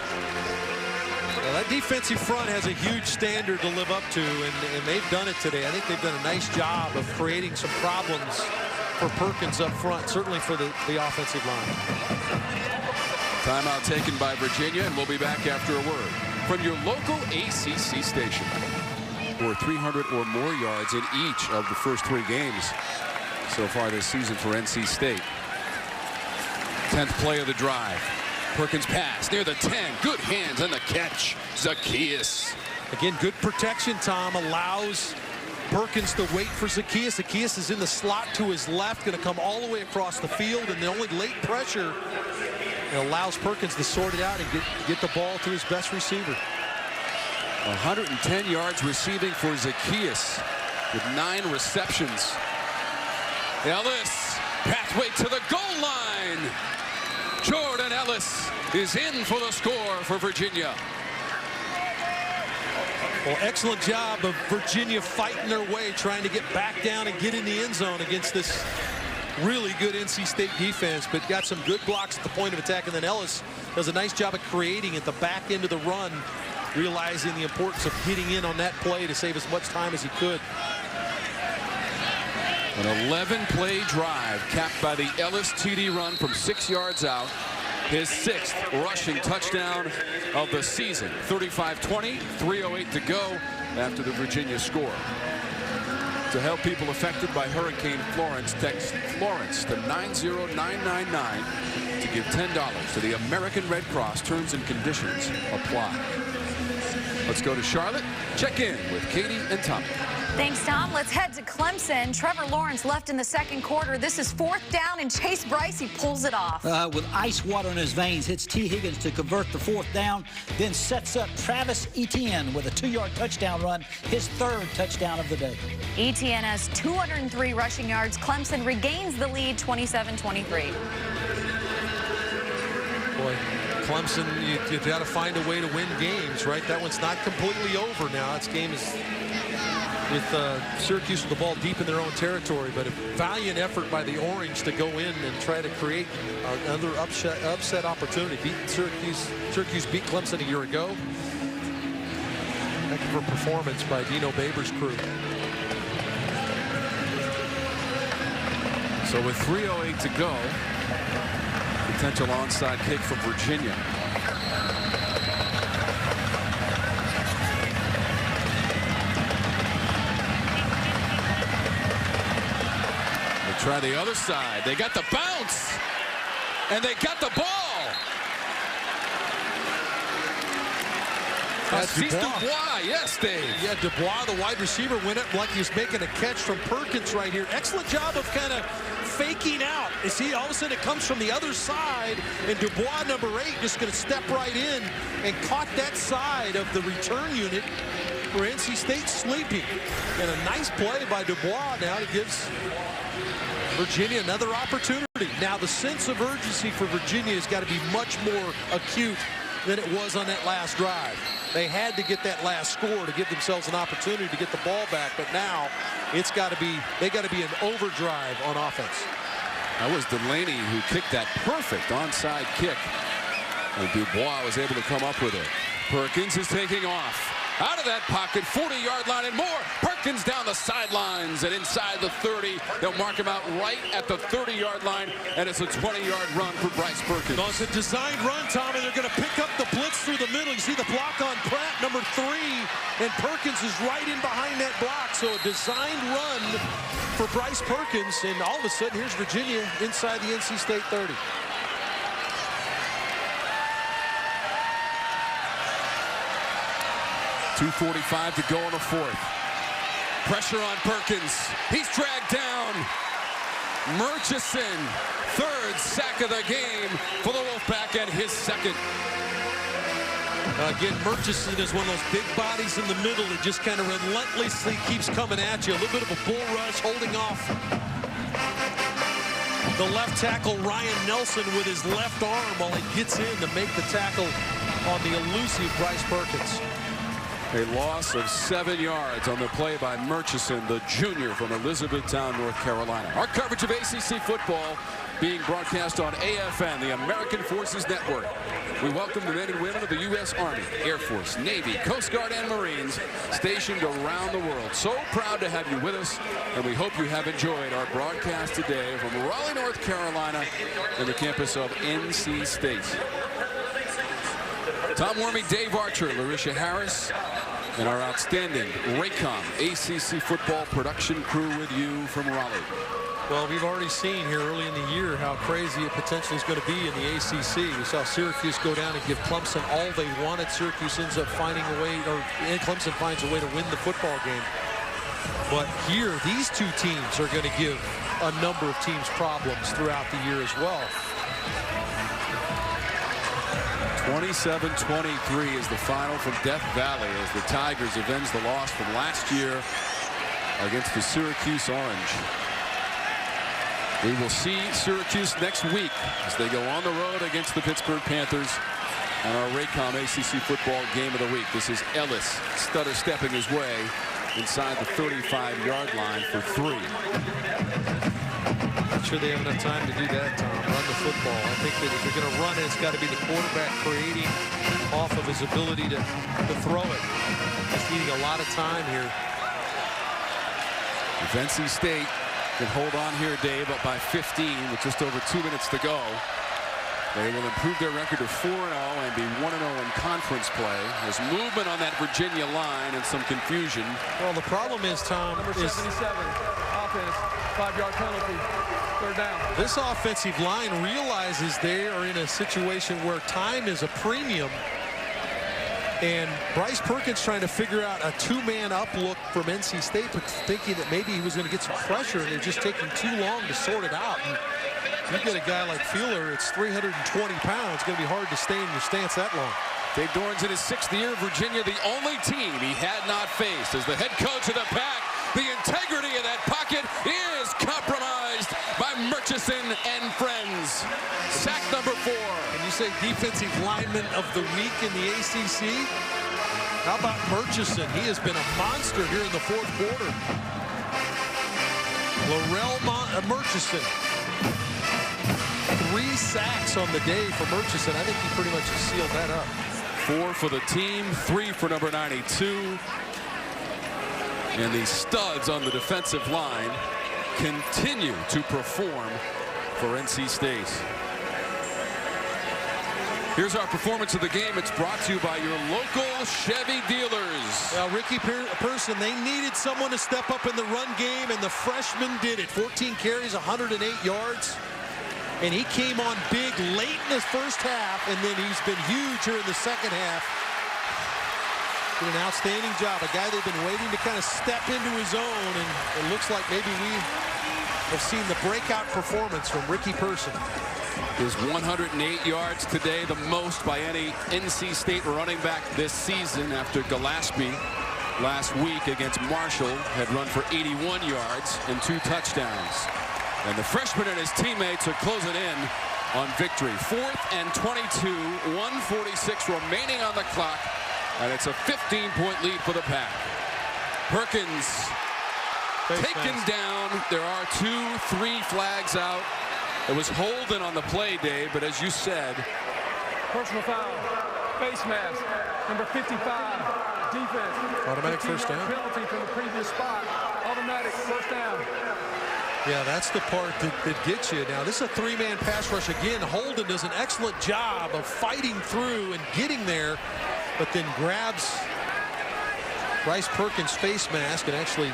Speaker 2: Well, that defensive front has a huge standard to live up to, and they've done it today. I think they've done a nice job of creating some problems for Perkins up front, certainly for the offensive line.
Speaker 1: Timeout taken by Virginia, and we'll be back after a word from your local ACC station. Or 300 or more yards in each of the first 3 games so far this season for NC State. 10th play of the drive. Perkins pass near the 10. Good hands and the catch. Zaccheaus.
Speaker 2: Again, good protection, Tom, allows Perkins to wait for Zaccheaus. Zaccheaus is in the slot to his left, going to come all the way across the field, and the only late pressure allows Perkins to sort it out and get the ball to his best receiver.
Speaker 1: 110 yards receiving for Zaccheaus with 9 receptions. Ellis, pathway to the goal line. Jordan Ellis is in for the score for Virginia.
Speaker 2: Well, excellent job of Virginia fighting their way, trying to get back down and get in the end zone against this really good NC State defense, but got some good blocks at the point of attack. And then Ellis does a nice job of creating at the back end of the run, realizing the importance of getting in on that play to save as much time as he could.
Speaker 1: An 11-play drive capped by the Ellis TD run from 6 yards out. His 6th rushing touchdown of the season. 35-20, 3:08 to go after the Virginia score. To help people affected by Hurricane Florence, text Florence to 90999 to give $10 to the American Red Cross. Terms and conditions apply. Let's go to Charlotte. Check in with Katie and Tommy.
Speaker 5: Thanks, Tom. Let's head to Clemson. Trevor Lawrence left in the second quarter. This is 4th down, and Chase Bryce, he pulls it off.
Speaker 6: With ice water in his veins, hits T. Higgins to convert the 4th down, then sets up Travis Etienne with a 2-yard touchdown run, his 3rd touchdown of the day.
Speaker 5: Etienne has 203 rushing yards. Clemson regains the lead 27-23.
Speaker 2: Boy, Clemson, you've got to find a way to win games, right? That one's not completely over now. This game is with Syracuse with the ball deep in their own territory, but a valiant effort by the Orange to go in and try to create another upset opportunity. Beat Syracuse beat Clemson a year ago. Heck of a performance by Dino Babers' crew.
Speaker 1: So with 3:08 to go, potential onside kick from Virginia. Try the other side. They got the bounce, and they got the ball. Dubois. Yes, Dave.
Speaker 2: Yeah, Dubois, the wide receiver, went up like he was making a catch from Perkins right here. Excellent job of kind of faking out. You see, all of a sudden it comes from the other side, and Dubois, number 8, just going to step right in and caught that side of the return unit for NC State sleeping. And a nice play by Dubois now that gives Virginia another opportunity. Now, the sense of urgency for Virginia has got to be much more acute than it was on that last drive. They had to get that last score to give themselves an opportunity to get the ball back, but now it's got to be, they got to be in overdrive on offense.
Speaker 1: That was Delaney who kicked that perfect onside kick, and Dubois was able to come up with it. Perkins is taking off. Out of that pocket, 40-yard line and more. Perkins down the sidelines and inside the 30. They'll mark him out right at the 30-yard line, and it's a 20-yard run for Bryce Perkins.
Speaker 2: No, it's a designed run, Tom, and they're going to pick up the blitz through the middle. You see the block on Pratt, number 3, and Perkins is right in behind that block. So a designed run for Bryce Perkins, and all of a sudden, here's Virginia inside the NC State 30.
Speaker 1: .245 to go in the 4th. Pressure on Perkins. He's dragged down. Murchison, 3rd sack of the game for the Wolfpack, and his 2nd.
Speaker 2: Again, Murchison is one of those big bodies in the middle that just kind of relentlessly keeps coming at you. A little bit of a bull rush, holding off the left tackle, Ryan Nelson, with his left arm while he gets in to make the tackle on the elusive Bryce Perkins.
Speaker 1: A loss of 7 yards on the play by Murchison, the junior from Elizabethtown, North Carolina. Our coverage of ACC football being broadcast on AFN, the American Forces Network. We welcome the men and women of the U.S. Army, Air Force, Navy, Coast Guard, and Marines stationed around the world. So proud to have you with us, and we hope you have enjoyed our broadcast today from Raleigh, North Carolina, and the campus of NC State. Tom Wormy, Dave Archer, Larisha Harris, and our outstanding Raycom ACC football production crew with you from Raleigh.
Speaker 2: Well, we've already seen here early in the year how crazy it potentially is going to be in the ACC. We saw Syracuse go down and give Clemson all they wanted. Syracuse ends up finding a way, and Clemson finds a way to win the football game. But here, these two teams are going to give a number of teams problems throughout the year as well.
Speaker 1: 27-23 is the final from Death Valley as the Tigers avenge the loss from last year against the Syracuse Orange. We will see Syracuse next week as they go on the road against the Pittsburgh Panthers on our Raycom ACC football game of the week. This is Ellis stutter stepping his way inside the 35-yard line for 3.
Speaker 2: Not sure they have enough time to do that, Tom. Run the football. I think that if you're going to run it, it's got to be the quarterback creating off of his ability to throw it. He's needing a lot of time here.
Speaker 1: If NC State can hold on here, Dave, up by 15 with just over 2 minutes to go, they will improve their record to 4-0 and be 1-0 in conference play. There's movement on that Virginia line and some confusion.
Speaker 2: Well, the problem is, Tom,
Speaker 3: Number 77, offense, 5-yard penalty, 3rd down.
Speaker 2: This offensive line realizes they are in a situation where time is a premium. And Bryce Perkins trying to figure out a 2-man up look from NC State, thinking that maybe he was going to get some pressure, and they're just taking too long to sort it out. And you get a guy like Fuller, it's 320 pounds. It's going to be hard to stay in your stance that long.
Speaker 1: Dave Doran's in his 6th year. Virginia, the only team he had not faced as the head coach of the Pack. The integrity of that pocket is compromised by Murchison and friends. Sack number 4.
Speaker 2: Can you say defensive lineman of the week in the ACC? How about Murchison? He has been a monster here in the 4th quarter. Murchison. 3 sacks on the day for Murchison. I think he pretty much sealed that up.
Speaker 1: 4 for the team, 3 for number 92. And the studs on the defensive line continue to perform for NC State. Here's our performance of the game. It's brought to you by your local Chevy dealers.
Speaker 2: Now, Ricky Pearson, they needed someone to step up in the run game, and the freshman did it. 14 carries, 108 yards. And he came on big late in the first half, and then he's been huge here in the second half. Did an outstanding job. A guy they've been waiting to kind of step into his own, and it looks like maybe we have seen the breakout performance from Ricky Person.
Speaker 1: His 108 yards today, the most by any NC State running back this season, after Gillespie last week against Marshall had run for 81 yards and 2 touchdowns. And the freshman and his teammates are closing in on victory. 4th and 22, 1:46 remaining on the clock, and it's a 15-point lead for the Pack. Perkins taken down. There are 2-3 flags out. It was holding on the play, Dave, but as you said,
Speaker 3: Personal foul, face mask, number 55, defense.
Speaker 2: Automatic first down.
Speaker 3: Penalty from the previous spot, automatic first down.
Speaker 2: Yeah, that's the part that gets you. Now, this is a 3-man pass rush. Again, Holden does an excellent job of fighting through and getting there, but then grabs Bryce Perkins' face mask and actually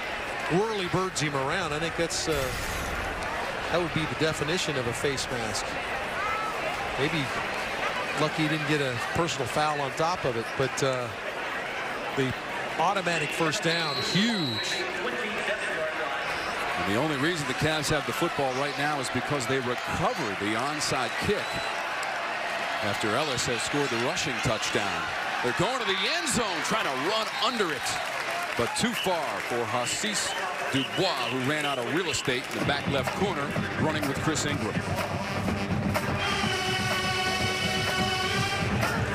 Speaker 2: whirly birds him around. I think that's that would be the definition of a face mask. Maybe lucky he didn't get a personal foul on top of it, but the automatic first down, huge.
Speaker 1: And the only reason the Cavs have the football right now is because they recovered the onside kick after Ellis has scored the rushing touchdown. They're going to the end zone, trying to run under it, but too far for Hassis Dubois, who ran out of real estate in the back left corner, running with Chris Ingram.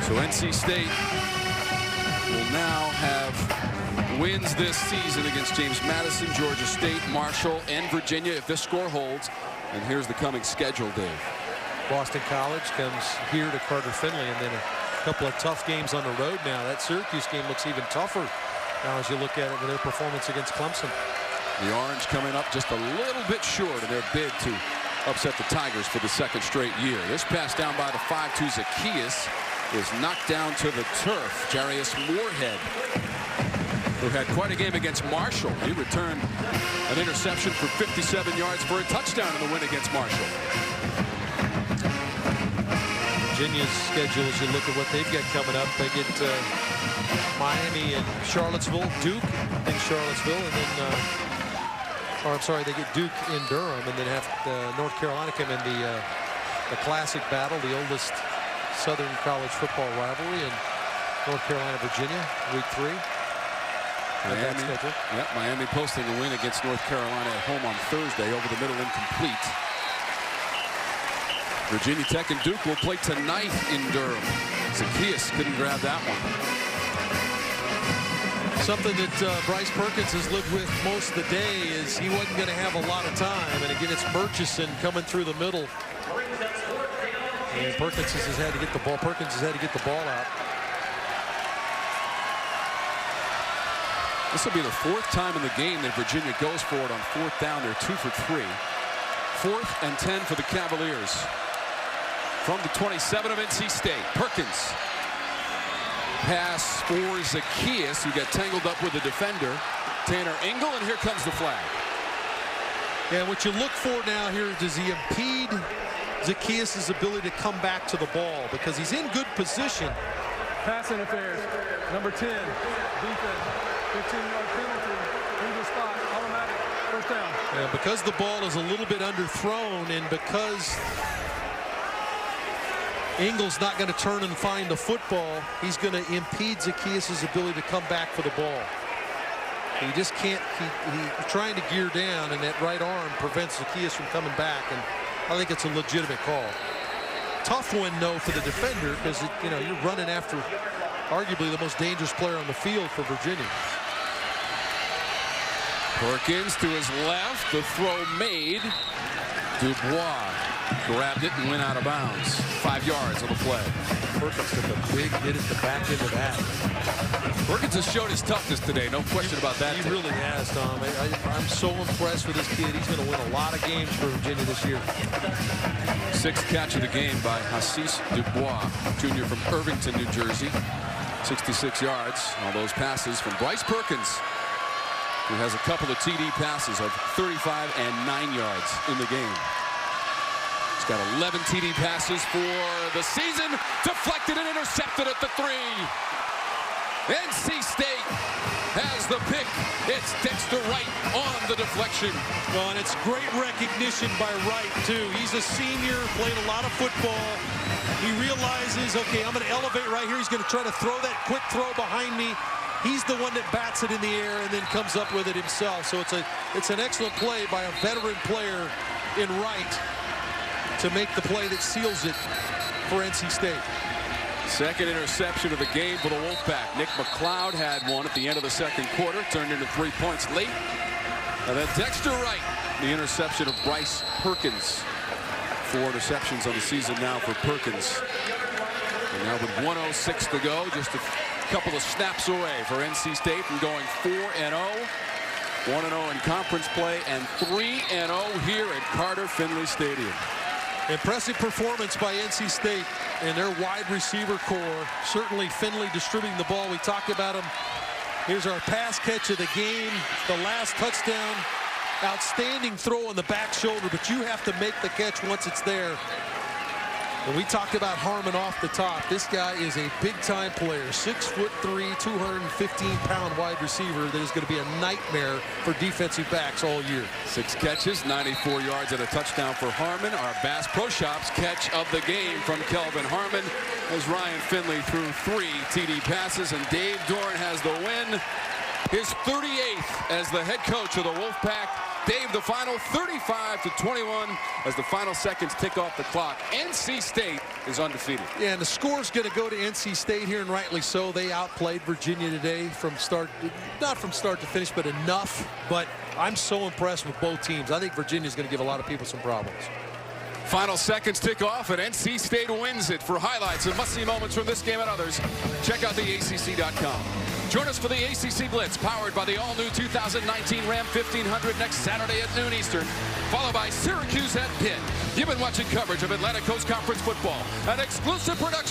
Speaker 1: So NC State will now have wins this season against James Madison, Georgia State, Marshall, and Virginia if this score holds. And here's the coming schedule, Dave.
Speaker 2: Boston College comes here to Carter Finley, and then a couple of tough games on the road now. That Syracuse game looks even tougher now as you look at it with their performance against Clemson.
Speaker 1: The Orange coming up just a little bit short in their bid to upset the Tigers for the 2nd straight year. This pass down by the 5-2 Zacchaeus is knocked down to the turf. Jarius Moorhead, who had quite a game against Marshall. He returned an interception for 57 yards for a touchdown in the win against Marshall.
Speaker 2: Virginia's schedule, as you look at what they've got coming up, they get Miami and Charlottesville, Duke in Charlottesville, and then or I'm sorry, they get Duke in Durham, and then have North Carolina come in the classic battle, the oldest Southern college football rivalry, and North Carolina, Virginia, week 3.
Speaker 1: Miami posting a win against North Carolina at home on Thursday, over the middle, incomplete. Virginia Tech and Duke will play tonight in Durham. Zacchaeus couldn't grab that one.
Speaker 2: Something that Bryce Perkins has lived with most of the day is he wasn't going to have a lot of time. And again, it's Murchison coming through the middle. And Perkins has had to get the ball. Out.
Speaker 1: This will be the 4th time in the game that Virginia goes for it on 4th down. They're 2 for 3. 4th and 10 for the Cavaliers. From the 27 of NC State, Perkins. Pass for Zacchaeus, who got tangled up with the defender, Tanner Engel, and here comes the flag.
Speaker 2: Yeah, what you look for now here, does he impede Zacchaeus' ability to come back to the ball? Because he's in good position.
Speaker 3: Pass interference, number 10, defense, 15-yard penalty, in the spot, automatic first down.
Speaker 2: Yeah, because the ball is a little bit underthrown, and because Engel's not going to turn and find the football, he's going to impede Zacchaeus' ability to come back for the ball. He just can't, he's trying to gear down, and that right arm prevents Zacchaeus from coming back, and I think it's a legitimate call. Tough one, though, for the defender, because, you're running after arguably the most dangerous player on the field for Virginia.
Speaker 1: Perkins to his left, the throw made. Dubois grabbed it and went out of bounds. 5 yards on the play.
Speaker 2: Perkins took a big hit at the back end of that.
Speaker 1: Perkins has showed his toughness today, no question about that.
Speaker 2: He really has, Tom. I'm so impressed with this kid. He's going to win a lot of games for Virginia this year.
Speaker 1: 6th catch of the game by Hassis Dubois, junior from Irvington, New Jersey. 66 yards. All those passes from Bryce Perkins, who has a couple of TD passes of 35 and 9 yards in the game. He's got 11 TD passes for the season. Deflected and intercepted at the 3. NC State has the pick. It's Dexter Wright on the deflection.
Speaker 2: Well, and it's great recognition by Wright, too. He's a senior, played a lot of football. He realizes, okay, I'm going to elevate right here. He's going to try to throw that quick throw behind me. He's the one that bats it in the air and then comes up with it himself. So it's an excellent play by a veteran player in Wright to make the play that seals it for NC State.
Speaker 1: Second interception of the game for the Wolfpack. Nick McLeod had one at the end of the second quarter, turned into 3 points late. And then Dexter Wright, the interception of Bryce Perkins. 4 interceptions on the season now for Perkins. And now with 1:06 to go, just a couple of snaps away for NC State from going 4-0. 1-0 in conference play and 3-0 here at Carter Finley Stadium.
Speaker 2: Impressive performance by NC State and their wide receiver core. Certainly Finley distributing the ball. We talked about him. Here's our pass catch of the game. The last touchdown. Outstanding throw on the back shoulder, but you have to make the catch once it's there. And we talked about Harmon off the top. This guy is a big-time player. 6'3", 215-pound wide receiver that is going to be a nightmare for defensive backs all year.
Speaker 1: 6 catches, 94 yards and a touchdown for Harmon. Our Bass Pro Shops catch of the game from Kelvin Harmon as Ryan Finley threw 3 TD passes, and Dave Doran has the win. His 38th as the head coach of the Wolfpack. Dave, the final 35-21 as the final seconds tick off the clock. NC State is undefeated.
Speaker 2: Yeah, and the score's going to go to NC State here, and rightly so. They outplayed Virginia today from start, not from start to finish, but enough. But I'm so impressed with both teams. I think Virginia's going to give a lot of people some problems.
Speaker 1: Final seconds tick off, and NC State wins it. For highlights and must-see moments from this game and others, check out the ACC.com. Join us for the ACC Blitz, powered by the all-new 2019 Ram 1500 next Saturday at noon Eastern, followed by Syracuse at Pitt. You've been watching coverage of Atlantic Coast Conference football, an exclusive production.